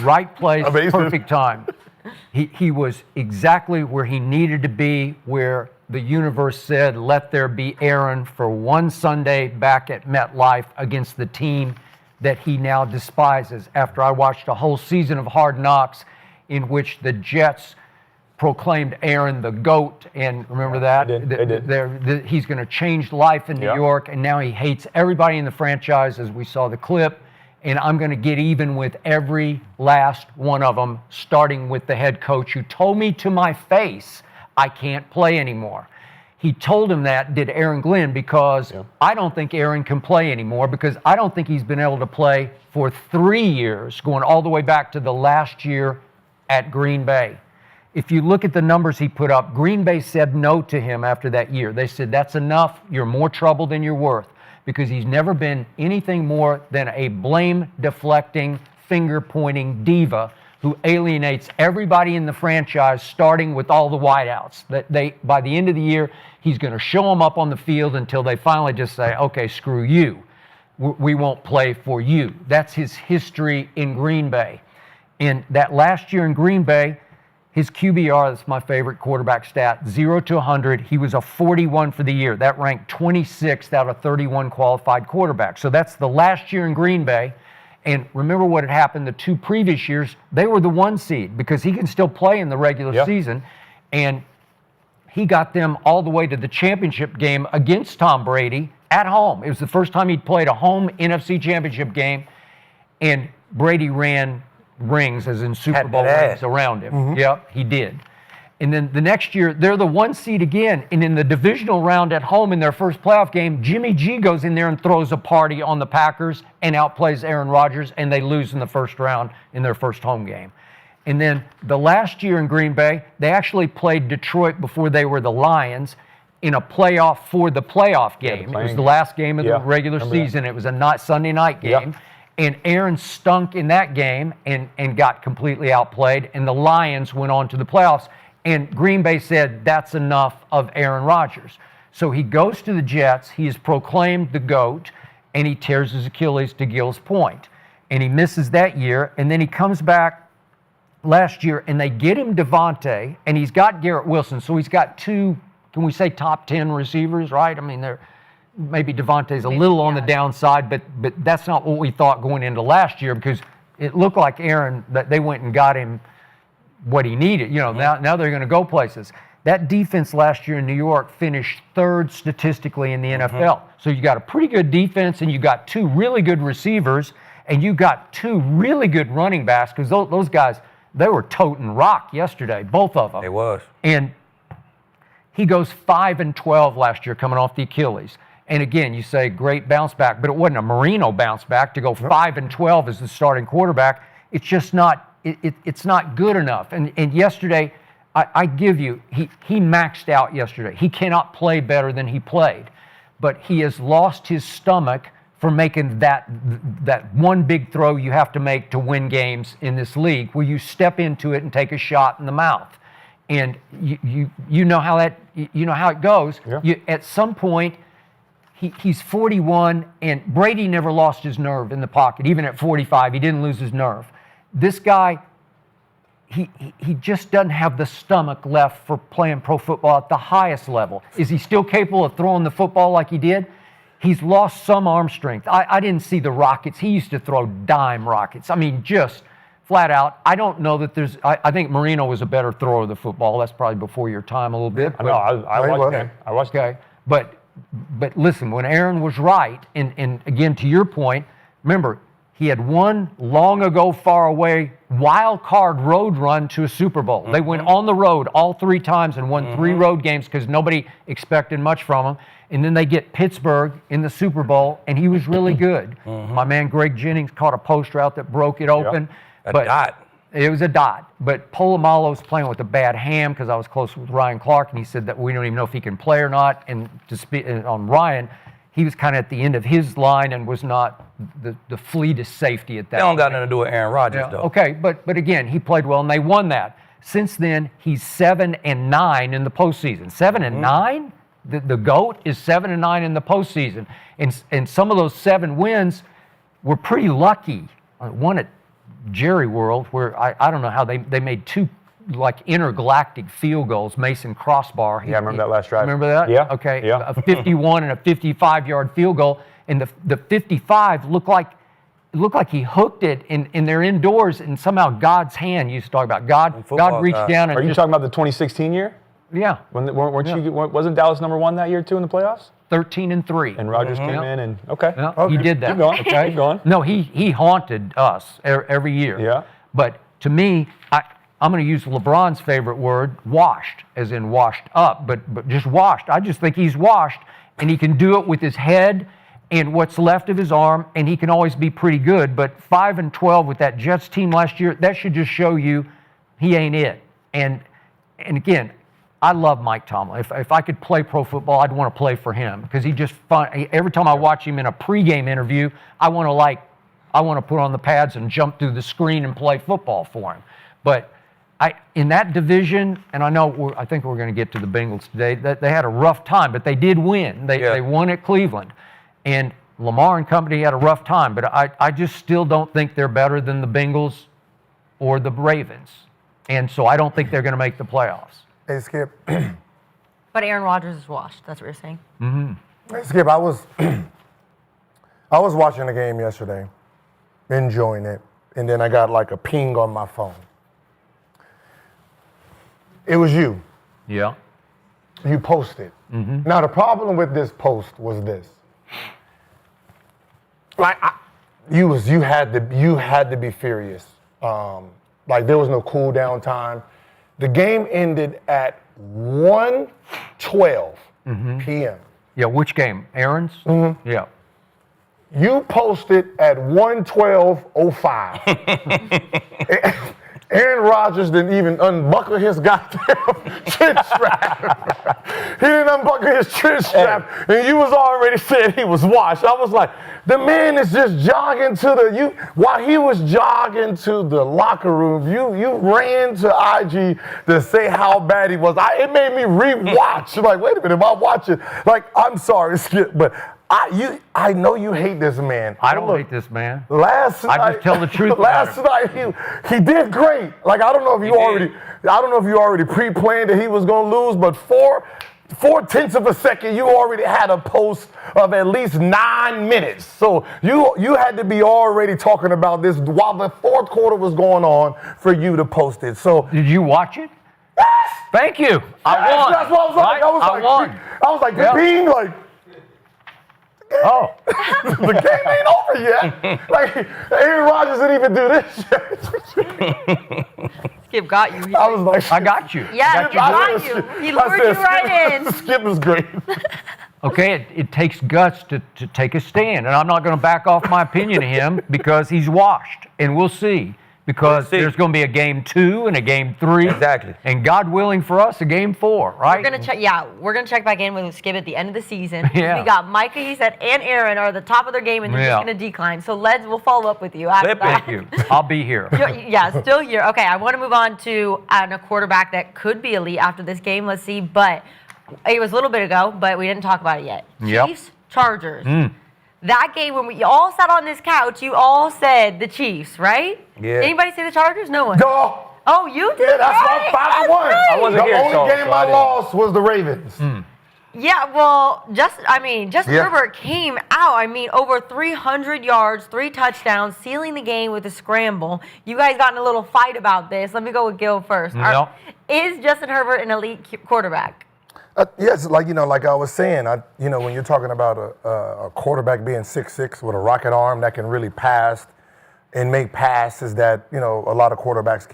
B: Right place,
E: Amazing.
B: perfect time. He was exactly where he needed to be, where the universe said, let there be Aaron for one Sunday back at MetLife against the team that he now despises. After I watched a whole season of Hard Knocks in which the Jets proclaimed Aaron the GOAT, and remember that?
D: They did.
B: He's going to change life in New York, and now he hates everybody in the franchise, as we saw the clip, and I'm going to get even with every last one of them, starting with the head coach who told me to my face, I can't play anymore. He told him that, did Aaron Glenn, because I don't think Aaron can play anymore, because I don't think he's been able to play for 3 years, going all the way back to the last year at Green Bay. If you look at the numbers he put up, Green Bay said no to him after that year. They said, that's enough. You're more trouble than you're worth, because he's never been anything more than a blame-deflecting, finger-pointing diva who alienates everybody in the franchise, starting with all the wideouts. By the end of the year, he's going to show them up on the field until they finally just say, okay, screw you. We won't play for you. That's his history in Green Bay. And that last year in Green Bay, his QBR, that's my favorite quarterback stat, 0 to 100. He was a 41 for the year. That ranked 26th out of 31 qualified quarterbacks. So that's the last year in Green Bay. And remember what had happened the 2 previous years. They were the 1 seed because he can still play in the regular season. And he got them all the way to the championship game against Tom Brady at home. It was the first time he'd played a home NFC championship game. And Brady ran rings, as in Super Bowl rings, around him. Yep, he did. And then the next year, they're the 1 seed again. And in the divisional round at home in their first playoff game, Jimmy G goes in there and throws a party on the Packers and outplays Aaron Rodgers, and they lose in the first round in their first home game. And then the last year in Green Bay, they actually played Detroit before they were the Lions in a playoff for the playoff game. It was the last game of the regular season. It was a Sunday night game. And Aaron stunk in that game and got completely outplayed, and the Lions went on to the playoffs. And Green Bay said, that's enough of Aaron Rodgers. So he goes to the Jets, he is proclaimed the GOAT, and he tears his Achilles to Gill's point. And he misses that year, and then he comes back last year, and they get him Devontae, and he's got Garrett Wilson. So he's got 2, can we say top 10 receivers, right? I mean, maybe Devontae's a little on the downside, but that's not what we thought going into last year, because it looked like Aaron, that they went and got him what he needed. You know, now they're going to go places. That defense last year in New York finished 3rd statistically in the NFL. So you got a pretty good defense, and you got 2 really good receivers, and you got 2 really good running backs, because those guys, they were toting rock yesterday, both of them.
C: They was.
B: And He goes 5-12 last year coming off the Achilles. And again, you say great bounce back, but it wasn't a Marino bounce back to go 5-12 as the starting quarterback. It's just not, it's not good enough. And yesterday, I give you, he maxed out yesterday. He cannot play better than he played, but he has lost his stomach for making that one big throw you have to make to win games in this league, where you step into it and take a shot in the mouth. And you know how it goes.
D: Yeah.
B: At some point, he's 41, and Brady never lost his nerve in the pocket. Even at 45, he didn't lose his nerve. This guy, he just doesn't have the stomach left for playing pro football at the highest level. Is he still capable of throwing the football like he did? He's lost some arm strength. I didn't see the rockets. He used to throw dime rockets. I mean, just flat out. I don't know that there's. I think Marino was a better thrower of the football. That's probably before your time a little bit.
D: No, I watched him. I watched him.
B: Okay, but listen, when Aaron was right, and again to your point, remember he had one long ago, far away wild card road run to a Super Bowl. They went on the road all 3 times and won 3 road games because nobody expected much from them. And then they get Pittsburgh in the Super Bowl, and he was really good. My man Greg Jennings caught a post route that broke it open.
C: A dot.
B: It was a dot. But Polamalu's playing with a bad ham because I was close with Ryan Clark, and he said that we don't even know if he can play or not. And to speak on Ryan, he was kind of at the end of his line and was not the fleetest safety at that.
C: That don't got nothing to do with Aaron Rodgers, though.
B: Okay, but again, he played well, and they won that. Since then, he's 7-9 in the postseason. 7-9? The GOAT is 7-9 in the postseason. And some of those 7 wins were pretty lucky. One at Jerry World, where I don't know how they made 2 like intergalactic field goals, Mason crossbar.
D: Yeah, I remember that last drive.
B: Remember that?
D: Yeah.
B: Okay.
D: Yeah.
B: A 51 and a 55-yard field goal, and the 55 looked like he hooked it, and they're indoors, and somehow God's hand. You used to talk about God. God reached down and.
D: Are you talking about the 2016 year?
B: Yeah.
D: Wasn't Dallas number 1 that year too in the playoffs?
B: 13-3.
D: And Rodgers came in and okay.
B: Yeah, he did that.
D: Keep going.
B: Okay.
D: Keep going.
B: No, he haunted us every year.
D: Yeah.
B: But to me, I'm going to use LeBron's favorite word, washed, as in washed up, but just washed. I just think he's washed, and he can do it with his head and what's left of his arm, and he can always be pretty good. But 5-12 with that Jets team last year, that should just show you he ain't it. And again, I love Mike Tomlin. If I could play pro football, I'd want to play for him because he just fun. Every time I watch him in a pregame interview, I want to put on the pads and jump through the screen and play football for him. But in that division, and I think we're going to get to the Bengals today. That they had a rough time, but they did win. They won at Cleveland, and Lamar and company had a rough time. But I just still don't think they're better than the Bengals or the Ravens, and so I don't think they're going to make the playoffs.
E: Hey, Skip.
A: But Aaron Rodgers is washed. That's what you're saying.
E: Hey, Skip, I was watching the game yesterday, enjoying it, and then I got like a ping on my phone. It was you.
B: Yeah.
E: You posted. Now the problem with this post was this. Like you had to be furious. Like there was no cool down time. The game ended at 1:12 p.m.
B: Yeah, which game? Aaron's? Yeah.
E: You posted at 1:12:05. Aaron Rodgers didn't even unbuckle his goddamn chin strap. He didn't unbuckle his chin strap, and you was already saying he was washed. I was like, the man is just jogging while he was jogging to the locker room, you ran to IG to say how bad he was. It made me re-watch. Like, wait a minute, am I watching? Like, I'm sorry, Skip, but I know you hate this man.
B: I don't hate this man.
E: Last night,
B: I just tell the truth.
E: Last night he did great. Like I don't know if you already pre-planned that he was gonna lose, but 4/10 of a second you already had a post of at least 9 minutes. So you had to be already talking about this while the 4th quarter was going on for you to post it. So
B: did you watch it?
E: Yes!
B: Thank you. I won.
E: That's what I was like.
B: Right? I won.
E: I was like, being like.
B: Oh.
E: The game ain't over yet. Like, Aaron Rodgers didn't even do this shit.
A: Skip got you.
E: I was like,
B: I got you.
A: Yeah, he got you. He lured you right in.
E: Skip is great.
B: Okay, it takes guts to take a stand, and I'm not going to back off my opinion of him because he's washed, and we'll see. Because there's going to be a game 2 and a game 3.
C: Exactly.
B: And God willing for us, a game 4, right?
A: We're gonna check. Yeah, we're gonna check back in with Skip at the end of the season.
B: Yeah.
A: We got Micah, he said, and Aaron are the top of their game, and they're just gonna decline. So we'll follow up with you after that.
B: Thank you. I'll be here.
A: Yeah, still here. Okay, I want to move on to a quarterback that could be elite after this game. Let's see, but it was a little bit ago, but we didn't talk about it yet.
B: Yep.
A: Chiefs, Chargers. That game, when we all sat on this couch, you all said the Chiefs, right?
C: Yeah.
A: Anybody say the Chargers? No one.
E: No.
A: Oh, you did.
E: Yeah, that's
A: right?
E: my 5-1.
A: That's right.
D: I wasn't here,
E: The only game I lost was the Ravens.
A: Yeah, well, Justin Herbert came out. I mean, over 300 yards, 3 touchdowns, sealing the game with a scramble. You guys got in a little fight about this. Let me go with Gil first.
B: Yep.
A: Is Justin Herbert an elite quarterback?
E: Yes, like I was saying, when you're talking about a quarterback being 6'6" with a rocket arm that can really pass and make passes that a lot of quarterbacks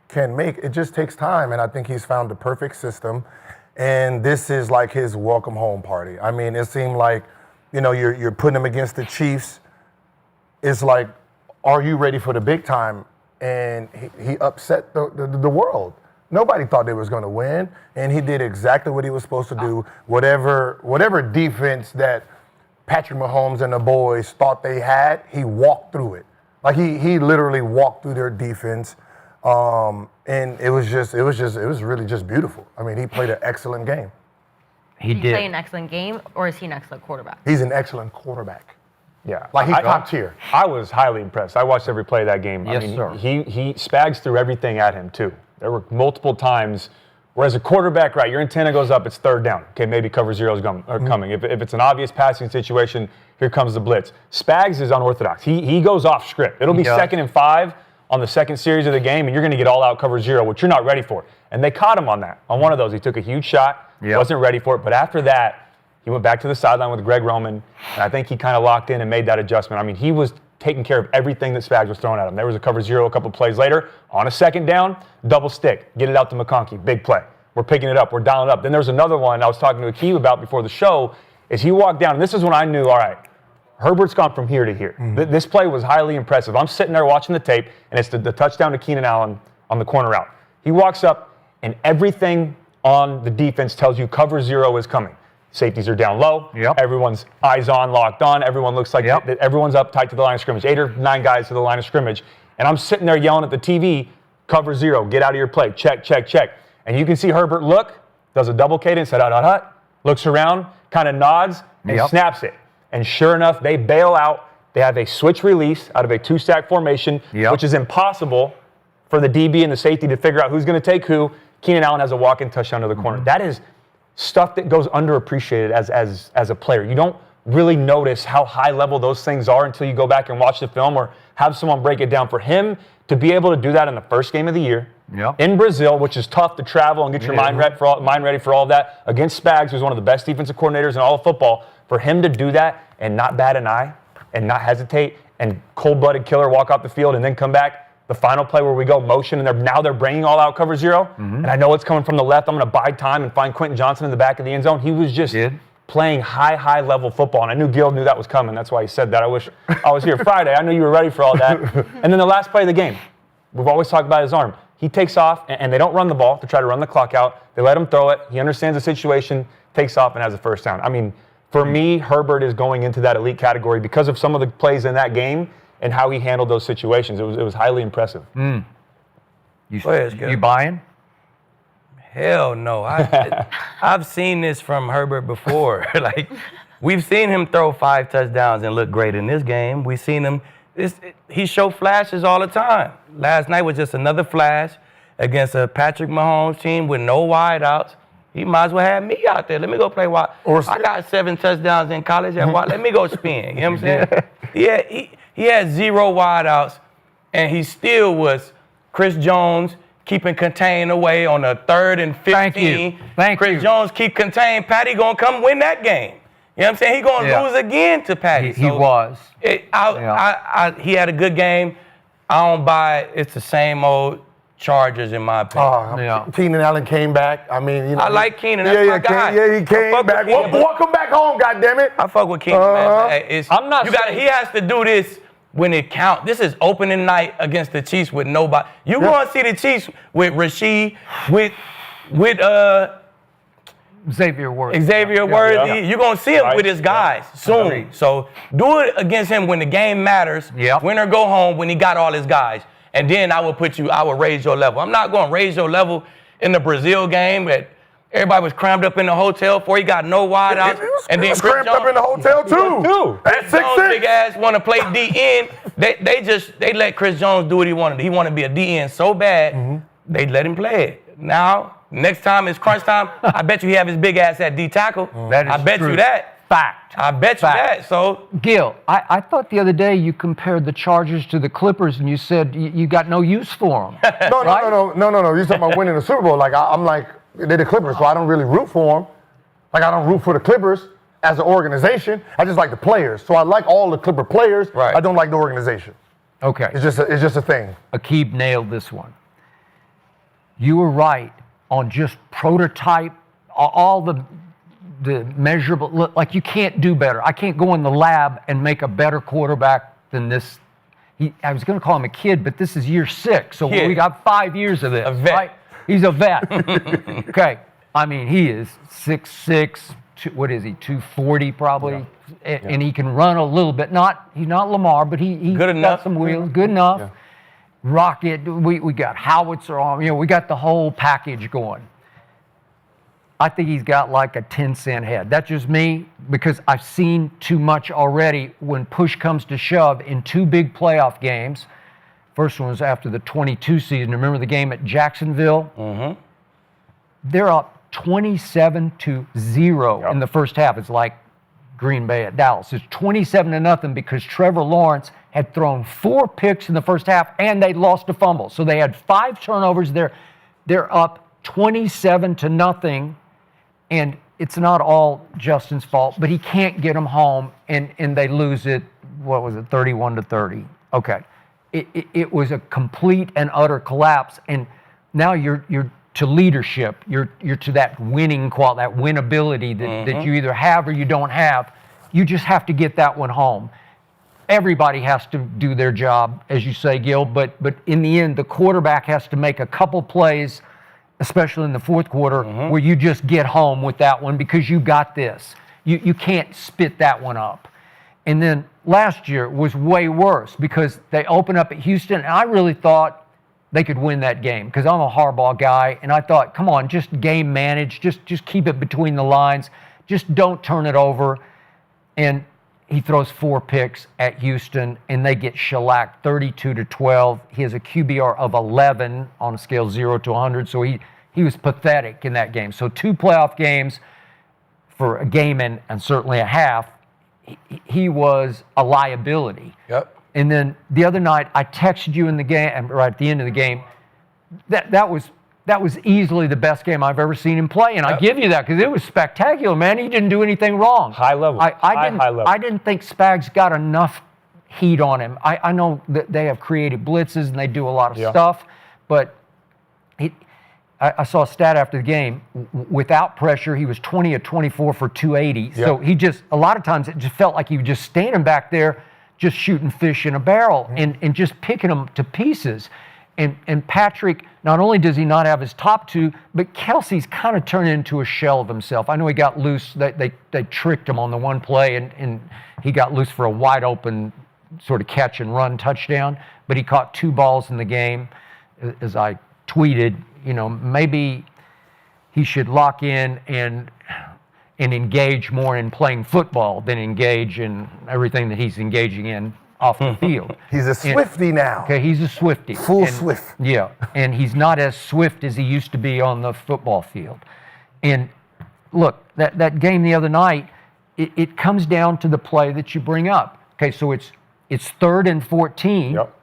E: can make, it just takes time. And I think he's found the perfect system. And this is like his welcome home party. I mean, it seemed like you're putting him against the Chiefs. It's like, are you ready for the big time? And he upset the world. Nobody thought they was going to win, and he did exactly what he was supposed to do. Whatever defense that Patrick Mahomes and the boys thought they had, he walked through it. Like he literally walked through their defense, and it was really just beautiful. I mean, he played an excellent game.
B: He
A: did he play an excellent game, or is he an excellent quarterback?
E: He's an excellent quarterback.
D: Yeah,
E: like he's top tier.
D: I was highly impressed. I watched every play of that game.
B: Yes,
D: I mean,
B: sir.
D: He Spags threw everything at him too. There were multiple times where as a quarterback, right, your antenna goes up, it's 3rd down. Okay, maybe cover 0 is coming. If it's an obvious passing situation, here comes the blitz. Spags is unorthodox. He goes off script. It'll be 2nd and 5 on the second series of the game, and you're going to get all out cover 0, which you're not ready for. And they caught him on that. On one of those, he took a huge shot, wasn't ready for it. But after that, he went back to the sideline with Greg Roman, and I think he kind of locked in and made that adjustment. I mean, he was taking care of everything that Spags was throwing at him. There was a cover 0 a couple plays later. On a 2nd down, double stick. Get it out to McConkey. Big play. We're picking it up. We're dialing it up. Then there's another one I was talking to Aqib about before the show, is he walked down, and this is when I knew, all right, Herbert's gone from here to here. This play was highly impressive. I'm sitting there watching the tape, and it's the touchdown to Keenan Allen on the corner route. He walks up, and everything on the defense tells you cover 0 is coming. Safeties are down low. Everyone's eyes on, locked on. Everyone looks like everyone's up tight to the line of scrimmage. 8 or 9 guys to the line of scrimmage. And I'm sitting there yelling at the TV, cover 0, get out of your play, check, check, check. And you can see Herbert look, does a double cadence, looks around, kind of nods, and snaps it. And sure enough, they bail out. They have a switch release out of a 2-stack formation, which is impossible for the DB and the safety to figure out who's going to take who. Keenan Allen has a walk-in touchdown to the corner. That is stuff that goes underappreciated as a player. You don't really notice how high level those things are until you go back and watch the film or have someone break it down. For him to be able to do that in the first game of the year in Brazil, which is tough to travel and get your mind ready for all of that, against Spags, who's one of the best defensive coordinators in all of football, for him to do that and not bat an eye and not hesitate and cold-blooded killer walk off the field and then come back. The final play where we go motion, and they're bringing all out cover 0. And I know it's coming from the left. I'm going to bide time and find Quentin Johnson in the back of the end zone. He was just playing high level football, and I knew Gil knew that was coming. That's why he said that. I wish I was here Friday. I knew you were ready for all that. And then the last play of the game, we've always talked about his arm. He takes off, and they don't run the ball to try to run the clock out. They let him throw it. He understands the situation, takes off, and has a first down. I mean, for me, Herbert is going into that elite category because of some of the plays in that game and how he handled those situations. It was highly impressive.
B: You buying?
C: Hell no. I've seen this from Herbert before. Like, we've seen him throw 5 touchdowns and look great in this game. We've seen him. He showed flashes all the time. Last night was just another flash against a Patrick Mahomes team with no wideouts. He might as well have me out there. Let me go play wide. I got 7 touchdowns in college at wide. Let me go spin. You know what I'm saying? Yeah, he had 0 wideouts, and he still was Chris Jones keeping contained away on a 3rd and 15.
B: Thank you.
C: Chris Jones keep contained. Patty gonna come win that game. You know what I'm saying? He gonna lose again to Patty.
B: He was.
C: He had a good game. I don't buy it. It's the same old Chargers, in my opinion.
E: Keenan Allen came back. I mean, you know.
C: I like Keenan. That's my guy.
E: He came back. Welcome back home, goddammit.
C: I fuck with Keenan, man. I'm not. He has to do this when it counts. This is opening night against the Chiefs with nobody. You want to see the Chiefs with Rasheed, with
B: Xavier Worthy.
C: You're going to see him with his guys soon. So do it against him when the game matters. Win or go home when he got all his guys. And then I will raise your level. I'm not going to raise your level in the Brazil game that everybody was crammed up in the hotel for. He got no wide outs. And then
E: crammed up in the hotel too. At 6'6".
C: Big ass want to play DN. They let Chris Jones do what he wanted. He wanted to be a DN so bad, they let him play it. Now, next time it's crunch time, I bet you he have his big ass at D tackle.
B: That is
C: I bet
B: true.
C: you that.
B: Fact.
C: I bet you that. So,
B: Gil, I thought the other day you compared the Chargers to the Clippers and you said you got no use for them.
E: No. You're talking about winning the Super Bowl. Like, I'm like, they're the Clippers, so I don't really root for them. Like, I don't root for the Clippers as an organization. I just like the players. So I like all the Clipper players.
C: Right.
E: I don't like the organization.
B: Okay.
E: It's just a thing.
B: Aqib nailed this one. You were right on just prototype, all the measurable, like you can't do better. I can't go in the lab and make a better quarterback than this. I was going to call him a kid, but this is year 6, so we got 5 years of this.
C: A vet.
B: Right? He's a vet. Okay. I mean, he is 6'6", what is he, 240 probably, and he can run a little bit. He's not Lamar, but he's got some wheels. Good enough. Yeah. Rocket. We got howitzer on. We got the whole package going. I think he's got like a 10-cent head. That's just me because I've seen too much already when push comes to shove in 2 big playoff games. First one was after the 22 season. Remember the game at Jacksonville? Mm-hmm. They're up 27-0 in the first half. It's like Green Bay at Dallas. It's 27-0 because Trevor Lawrence had thrown 4 picks in the first half and they lost a fumble. So they had 5 turnovers. They're up 27-0. And it's not all Justin's fault, but he can't get them home, and they lose it, 31-30. Okay. It was a complete and utter collapse, and now you're to leadership. You're to that winning quality, that winnability that you either have or you don't have. You just have to get that one home. Everybody has to do their job, as you say, Gil, but in the end, the quarterback has to make a couple plays, especially in the fourth quarter, where you just get home with that one because you got this. You can't spit that one up. And then last year was way worse because they opened up at Houston, and I really thought they could win that game because I'm a Harbaugh guy, and I thought, come on, just game manage, just keep it between the lines, just don't turn it over. And he throws 4 picks at Houston, and they get shellacked 32-12. He has a QBR of 11 on a scale 0 to 100, so he was pathetic in that game. So 2 playoff games for a game and certainly a half, he was a liability.
C: Yep.
B: And then the other night, I texted you in the game, right at the end of the game, that was easily the best game I've ever seen him play, and I give you that because it was spectacular, man. He didn't do anything wrong.
D: High level.
B: High level. I didn't think Spags got enough heat on him. I know that they have creative blitzes and they do a lot of stuff, but I saw a stat after the game. Without pressure, he was 20 of 24 for 280. Yep. So he a lot of times it just felt like he was just standing back there, just shooting fish in a barrel and just picking them to pieces. And Patrick, not only does he not have his top 2, but Kelsey's kind of turned into a shell of himself. I know he got loose. They tricked him on the one play, and he got loose for a wide open sort of catch and run touchdown. But he caught 2 balls in the game. As I tweeted, maybe he should lock in and engage more in playing football than engage in everything that he's engaging in off the field.
E: He's a Swiftie now.
B: Okay, he's a Swiftie.
E: Full Swift.
B: Yeah, and he's not as swift as he used to be on the football field. And look, that game the other night, it comes down to the play that you bring up. Okay, so it's 3rd and 14.
D: Yep.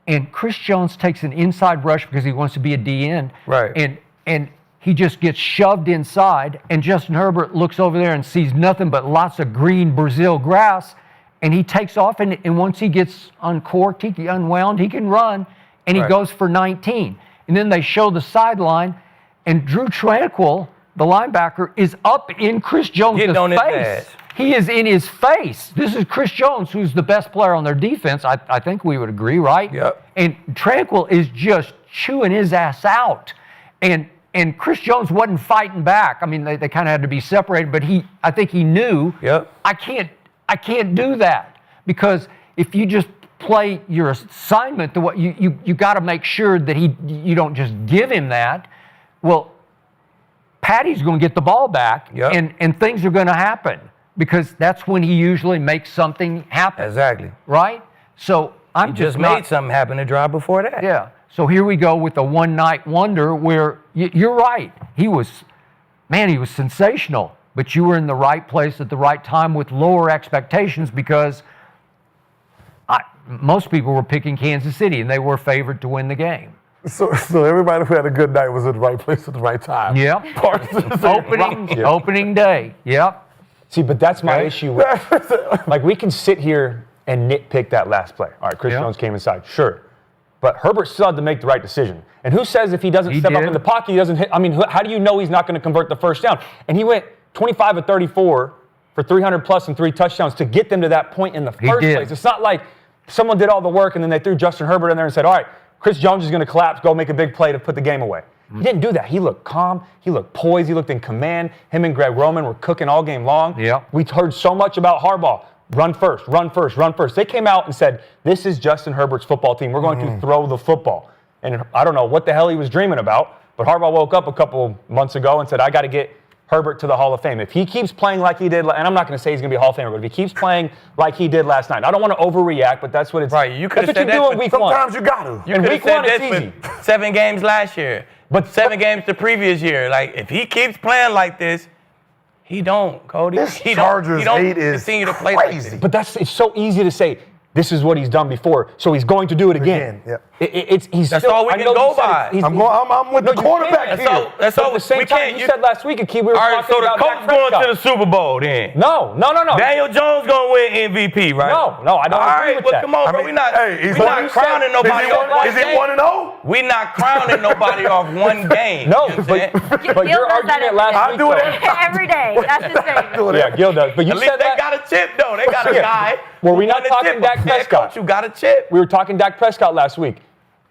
B: And Chris Jones takes an inside rush because he wants to be a DN.
C: Right.
B: And he just gets shoved inside, and Justin Herbert looks over there and sees nothing but lots of green Brazil grass. And he takes off, and once he gets uncorked, unwound, he can run. and he goes for 19. And then they show the sideline, and Drew Tranquil, the linebacker, is up in Chris Jones' face. He is in his face. This is Chris Jones, who's the best player on their defense. I think we would agree, right?
C: Yep.
B: And Tranquil is just chewing his ass out. And Chris Jones wasn't fighting back. I mean, they kind of had to be separated, but I think he knew, I can't do that, because if you just play your assignment, you got to make sure that you don't just give him that. Well, Patty's going to get the ball back, and things are going to happen, because that's when he usually makes something happen.
C: Exactly.
B: Right? So I'm
C: just made something happen the drive before that.
B: Yeah. So here we go with the one-night wonder where you're right. He was sensational, but you were in the right place at the right time with lower expectations, because most people were picking Kansas City, and they were favored to win the game.
E: So everybody who had a good night was at the right place at the right time.
B: Yep. Opening day. Yep.
D: See, but that's my issue with, like, we can sit here and nitpick that last play. All right, Chris Jones came inside, sure. But Herbert still had to make the right decision. And who says if he doesn't step up in the pocket, he doesn't hit? I mean, how do you know he's not going to convert the first down? And he went 25 of 34 for 300 plus and 3 touchdowns to get them to that point in the first place. It's not like someone did all the work and then they threw Justin Herbert in there and said, all right, Chris Jones is going to collapse, go make a big play to put the game away. He didn't do that. He looked calm. He looked poised. He looked in command. Him and Greg Roman were cooking all game long.
B: Yeah.
D: We heard so much about Harbaugh. Run first, run first, run first. They came out and said, this is Justin Herbert's football team. We're going to throw the football. And I don't know what the hell he was dreaming about, but Harbaugh woke up a couple months ago and said, I got to get Herbert to the Hall of Fame. If he keeps playing like he did, and I'm not going to say he's going to be a Hall of Famer, but if he keeps playing like he did last night, I don't want to overreact, but that's what it's.
C: Right, you could have said
D: that.
C: that.
D: Week one.
E: Sometimes you got to.
C: You could have said that for 7 games last year, but 7 games the previous year. Like, if he keeps playing like this, he don't, Cody.
E: This
C: he
E: Chargers
C: don't
E: hate is
C: continue to play
E: crazy.
C: like this.
D: But it's so easy to say, this is what he's done before, so he's going to do it again.
E: Yep.
D: That's
C: all we can go by.
E: I'm with the quarterback here.
C: That's all.
D: At the same time, you said last week, Aqib, we were talking about
C: All right, so the coach going to the Super Bowl then?
D: No.
C: Daniel Jones going to win MVP, right?
D: No, I don't agree with that.
C: Come on, bro. We're not crowning nobody off.
E: Is it 1-0?
C: We're not crowning nobody off one game.
D: No, but your argument last week,
E: I do it
A: every day. That's his thing.
D: Yeah, Gil does. But you
C: At least
D: said
C: they got a chip, though. They got a guy.
D: Were we not talking Dak Prescott?
C: You got a chip.
D: We were talking Dak Prescott last week.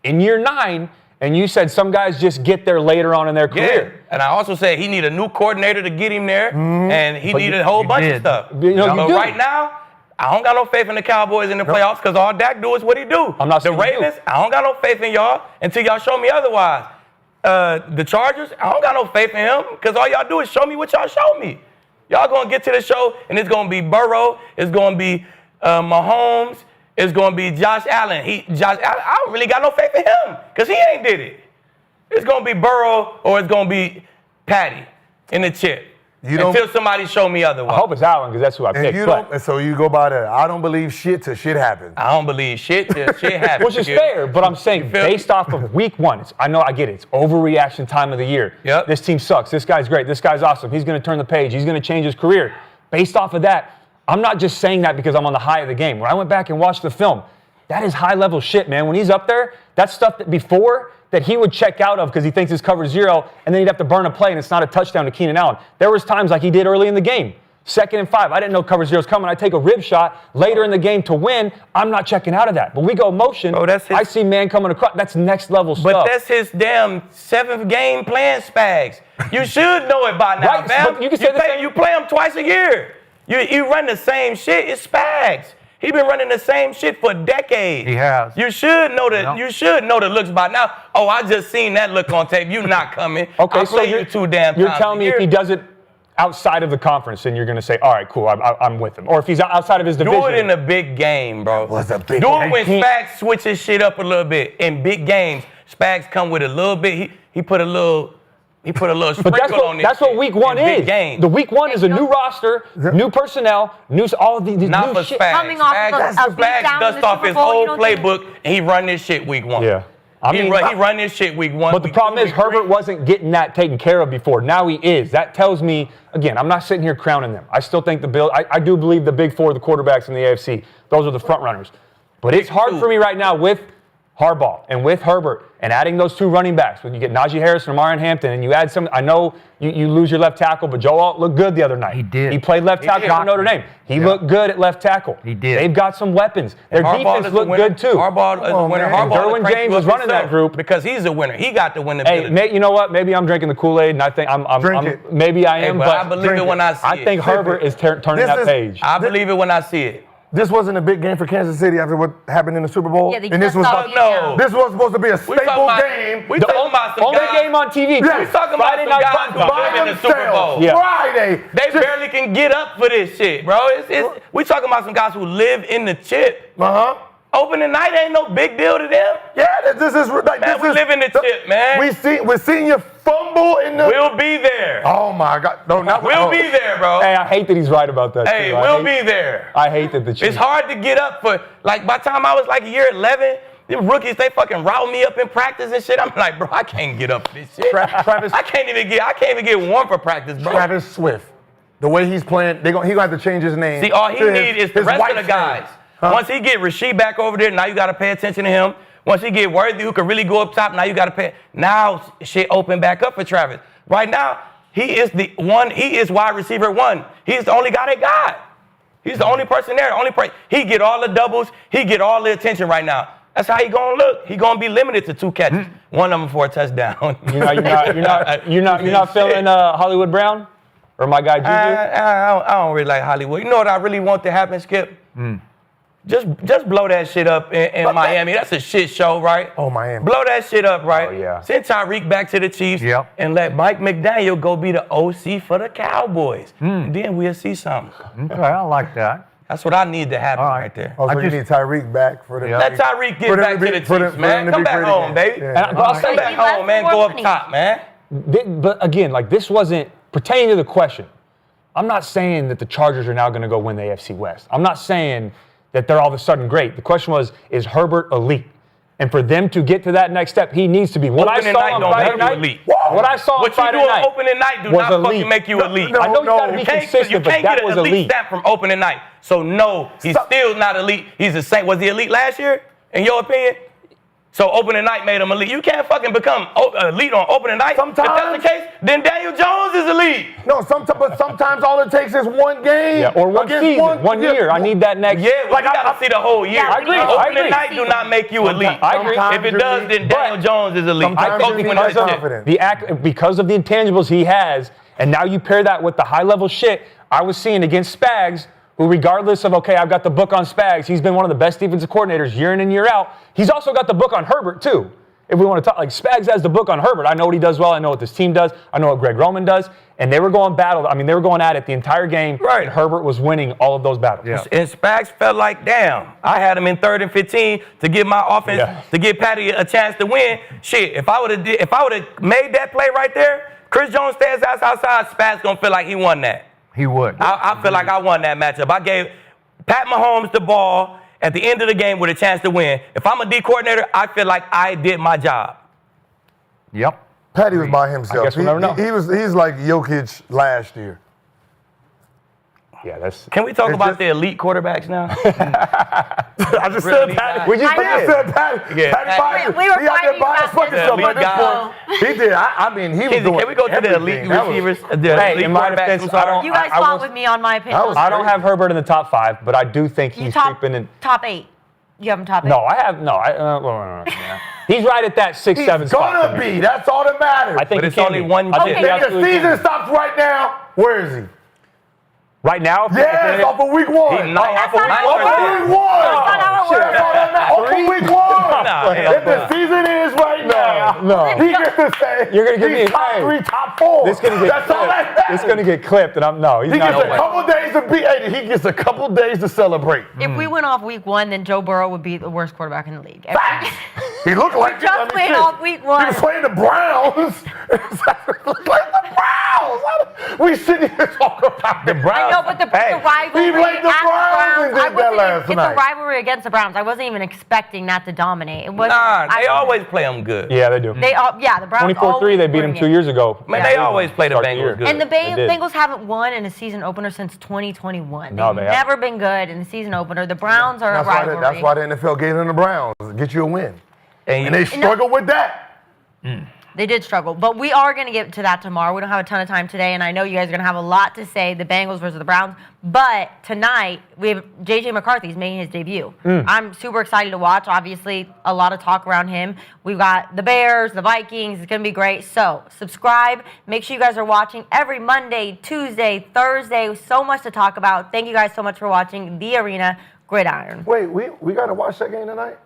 D: In year 9, and you said some guys just get there later on in their career.
C: Yeah. And I also said he need a new coordinator to get him there, and he needed a whole bunch of stuff.
D: But
C: right now, I don't got no faith in the Cowboys in the playoffs, because all Dak do is what he do.
D: I'm not saying
C: the Ravens, I don't got no faith in y'all until y'all show me otherwise. The Chargers, I don't got no faith in him, because all y'all do is show me what y'all show me. Y'all gonna get to the show, and it's gonna be Burrow, it's gonna be Mahomes, it's going to be Josh Allen. I don't really got no faith in him, because he ain't did it. It's going to be Burrow, or it's going to be Patty in the chip. Until somebody show me otherwise.
D: I hope it's Allen, because that's who I picked.
E: And so you go by that. I don't believe shit till shit happens.
C: I don't believe shit till shit happens.
D: Which is fair, but I'm saying based off of week 1, I get it. It's overreaction time of the year.
C: Yep.
D: This team sucks. This guy's great. This guy's awesome. He's going to turn the page. He's going to change his career. Based off of that, I'm not just saying that because I'm on the high of the game. When I went back and watched the film, that is high-level shit, man. When he's up there, that's stuff that before that he would check out of because he thinks it's cover 0, and then he'd have to burn a play, and it's not a touchdown to Keenan Allen. There was times like he did early in the game. 2nd and 5. I didn't know cover 0's coming. I take a rib shot later in the game to win. I'm not checking out of that. But we go motion. I see man coming across. That's next-level stuff.
C: But that's his damn 7th game playing Spags. You should know it by now,
D: right,
C: man. You play him twice a year. You run the same shit. It's Spags. He been running the same shit for decades.
B: He has.
C: You should know that. You should know the looks by now. Oh, I just seen that look on tape. You not coming.
D: Okay,
C: so you're too damn.
D: You're telling me if he does it outside of the conference, then you're going to say, all right, cool, I'm with him. Or if he's outside of his division.
C: Do it in a big game, bro.
E: What's a big
C: Do
E: game?
C: it when Spags switches shit up a little bit. In big games, Spags come with a little bit. He put a little. He put a little sprinkle on this.
D: That's what week 1 is.
C: Game.
D: The week 1 is a new roster, new personnel, all these
C: not
D: new
C: for
D: shit.
C: Spags.
A: Coming off of a
C: Spags
A: beatdown
C: dust
A: in the
C: off
A: Super
C: his
A: Bowl,
C: whole playbook, and he run this shit week 1.
D: Yeah.
C: He run this shit week 1.
D: But the problem is Herbert wasn't getting that taken care of before. Now he is. That tells me, again, I'm not sitting here crowning them. I still think the Bills, I do believe the big 4 of the quarterbacks in the AFC, those are the front runners. But it's hard for me right now with Harbaugh, and with Herbert, and adding those 2 running backs, when you get Najee Harris and Amarian Hampton, and you add some, I know you lose your left tackle, but Joe Alt looked good the other night.
B: He did.
D: He played left tackle for Notre Dame. He looked good at left tackle.
B: He did.
D: They've got some weapons. Their defense looked good too.
C: Harbaugh is a winner.
D: Derwin James was running that group
C: because he's a winner. He got the win.
D: Hey, you know what? Maybe I'm drinking the Kool-Aid, and I think maybe I am, but
C: I believe it when I see it.
D: I think Herbert is turning that page.
C: I believe it when I see it.
E: This wasn't a big game for Kansas City after what happened in the Super Bowl.
A: Yeah,
E: and this was this was supposed to be a staple game.
C: We talking about some guys.
D: Game on TV.
E: Yeah,
C: we talking about some guys who live in the Super Bowl.
D: Yeah.
E: Friday.
C: They barely can get up for this shit, bro. We talking about some guys who live in the chip. Opening night ain't no big deal to them.
E: Yeah, this is like
C: man, we live in the chip, man.
E: We're seeing you fumble in the.
C: We'll be there.
E: Oh my God! No, not
C: we'll be there, bro.
D: Hey, I hate that he's right about that.
C: Hey, we'll be there.
D: I hate that the Chiefs.
C: It's hard to get up for like by the time I was like a year 11. Them rookies, they fucking route me up in practice and shit. I'm like, bro, I can't get up for this shit.
E: Travis,
C: I can't even get warm for practice, bro.
E: Travis Swift, the way he's playing, he gonna have to change his name.
C: See, all he needs is the rest of the guys. Once he get Rasheed back over there, now you got to pay attention to him. Once he get Worthy, who can really go up top, now you got to pay. Now shit open back up for Travis. Right now, he is the one. He is wide receiver 1. He's the only guy they got. He's the only person there. He get all the doubles. He get all the attention right now. That's how he gonna look. He gonna be limited to 2 catches. One of them for a touchdown.
D: You're not feeling Hollywood Brown or my guy Juju?
C: I don't really like Hollywood. You know what I really want to happen, Skip? Just blow that shit up in Miami. That's a shit show, right?
E: Oh, Miami.
C: Blow that shit up, right?
D: Oh, yeah.
C: Send Tyreek back to the Chiefs and let Mike McDaniel go be the OC for the Cowboys. And then we'll see something.
B: Okay, I like that.
C: That's what I need to happen right there.
E: Oh, so you need Tyreek back for the.
C: Let Tyreek get back to the Chiefs, man. Come back home, baby. Come back home, man. Go up top, man.
D: But again, like this wasn't pertaining to the question. I'm not saying that the Chargers are now going to go win the AFC West. I'm not saying that they're all of a sudden great. The question was, is Herbert elite? And for them to get to that next step, he needs to be. What I saw on Friday night, what I saw on Friday night,
C: opening night do not fucking make you elite.
D: I know you got to be consistent, but that was elite. You can't get an elite
C: stamp from opening night. So no, he's still not elite. He's the same. Was he elite last year, in your opinion? So opening night made him elite. You can't fucking become elite on opening night.
E: Sometimes,
C: if that's the case, then Daniel Jones is elite.
E: No, but sometimes all it takes is one game.
D: Yeah, or one season, one year. I need that next.
C: Yeah, like I gotta see the whole year.
D: I agree.
C: Opening night do not make you elite.
D: I agree.
C: If it does, then Daniel Jones is elite.
D: Because of the intangibles he has, and now you pair that with the high-level shit I was seeing against Spags, who regardless of, okay, I've got the book on Spags, he's been one of the best defensive coordinators year in and year out. He's also got the book on Herbert, too. If we want to talk, like Spags has the book on Herbert. I know what he does well. I know what this team does. I know what Greg Roman does. And they were going they were going at it the entire game. Right. And Herbert was winning all of those battles.
C: Yeah. And Spags felt like, damn, I had him in 3rd and 15 to give my offense, to give Patty a chance to win. Shit, if I would have made that play right there, Chris Jones stands outside, Spags going to feel like he won that.
B: He would.
C: I feel like I won that matchup. I gave Pat Mahomes the ball at the end of the game with a chance to win. If I'm a D coordinator, I feel like I did my job.
B: Yep.
E: Patty was by himself.
D: I guess we'll never know.
E: He's like Jokic last year.
D: Yeah, that's.
C: Can we talk about the elite quarterbacks now?
E: I just said Patty. We just said Patty.
A: Yeah.
E: Patty.
A: We were fighting about
E: this. He did. I mean, he was doing.
C: Can we go to the elite receivers?
D: Hey, in my defense,
A: you guys fought with me on my opinion.
D: I don't have Herbert in the top 5, but I do think he's creeping in.
A: Top 8. You have him top 8?
D: No, I have no. He's right at that 6-7 spot.
E: He's gonna be. That's all that matters.
D: I think
C: it's only one.
E: If the season stops right now, where is he?
D: Right now?
E: Yes, off of week 1.
C: Off of
E: week 1. Off of week 1. If the season is right now, he gets to say
D: you're gonna give me
E: top 3, top 4.
D: This gonna get clipped. It's gonna get clipped, and he's
E: he
D: not.
E: Gets a couple days to be. He gets a couple days to celebrate.
A: If we went off week 1, then Joe Burrow would be the worst quarterback in the league.
E: He looked like
A: just played off week 1.
E: He was playing the Browns. Like the Browns. We sitting here talking about the Browns.
A: I know, but the rivalry
E: he played the Browns.
A: It's a rivalry against the Browns. I wasn't even expecting that to dominate. It was.
C: They always play them good.
D: Yeah, they do.
A: The Browns.
D: 24-3. They beat them 2 years ago.
C: Man, they always play the Bengals good.
A: And the Bengals haven't won in a season opener since 2021.
D: No,
A: They've never been good in the season opener. The Browns are a rivalry.
E: That's why the NFL gave them the Browns. Get you a win. And they struggle with that.
A: They did struggle, but we are going to get to that tomorrow. We don't have a ton of time today, and I know you guys are going to have a lot to say, the Bengals versus the Browns. But tonight, we have J.J. McCarthy's making his debut. I'm super excited to watch. Obviously, a lot of talk around him. We've got the Bears, the Vikings. It's going to be great. So subscribe. Make sure you guys are watching every Monday, Tuesday, Thursday. So much to talk about. Thank you guys so much for watching The Arena Gridiron.
E: Wait, we got to watch that game tonight?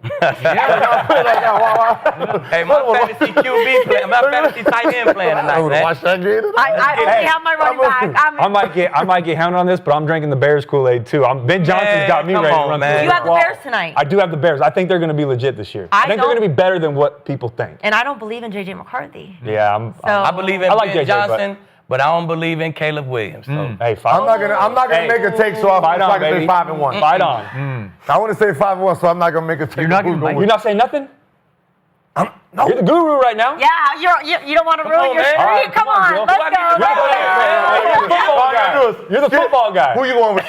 C: Hey, my fantasy QB playing, my fantasy tight end playing tonight, man.
E: Watch that game tonight?
A: I only have my running back.
D: I might get hounded on this, but I'm drinking the Bears Kool-Aid too. Ben Johnson's got me
C: come
D: ready
C: on,
D: to run
C: man.
D: through
A: You have the Bears tonight.
D: I do have the Bears. I think they're going to be legit this year. I think they're going to be better than what people think.
A: And I don't believe in J.J. McCarthy.
D: Yeah,
C: I believe in
D: I like
C: Ben
D: JJ,
C: Johnson, but I don't believe in Caleb Williams. So.
D: Hey,
E: I'm not gonna make a take, so I'm
D: Fight on,
E: gonna say
D: baby.
E: 5-1.
D: Fight on.
E: I want to say 5-1, so I'm not gonna make a take.
B: You're not gonna
D: You're not saying nothing?
E: No.
D: You're the guru right now.
A: Yeah, you don't want to ruin
C: on,
A: your
C: man.
A: streak.
D: All right,
A: come on,
D: Jill.
A: let's go.
D: You're the football guy.
E: Who you going with?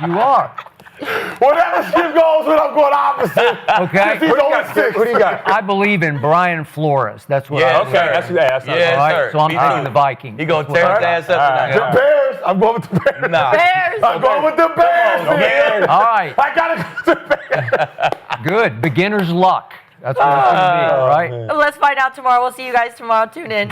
B: You are.
E: Whatever Skip goes with, I'm going opposite.
B: Okay.
E: He's 0-6.
D: Who do you got?
B: I believe in Brian Flores. That's what
C: Yeah,
B: I
C: okay.
B: believe.
D: That's not
C: Yeah,
B: All right,
C: sir.
B: so I'm
C: Me
B: taking
C: too.
B: the Vikings.
C: He gonna
B: That's
C: tear
B: what
C: his
B: I-
C: ass up tonight.
E: The Bears. I'm going with the Bears.
C: Nah.
A: Bears.
E: I'm going with the Bears. man.
B: All right,
E: I gotta go with the Bears.
B: good. Beginner's luck. That's what it's going to be, all right?
A: Let's find out tomorrow. We'll see you guys tomorrow. Tune in.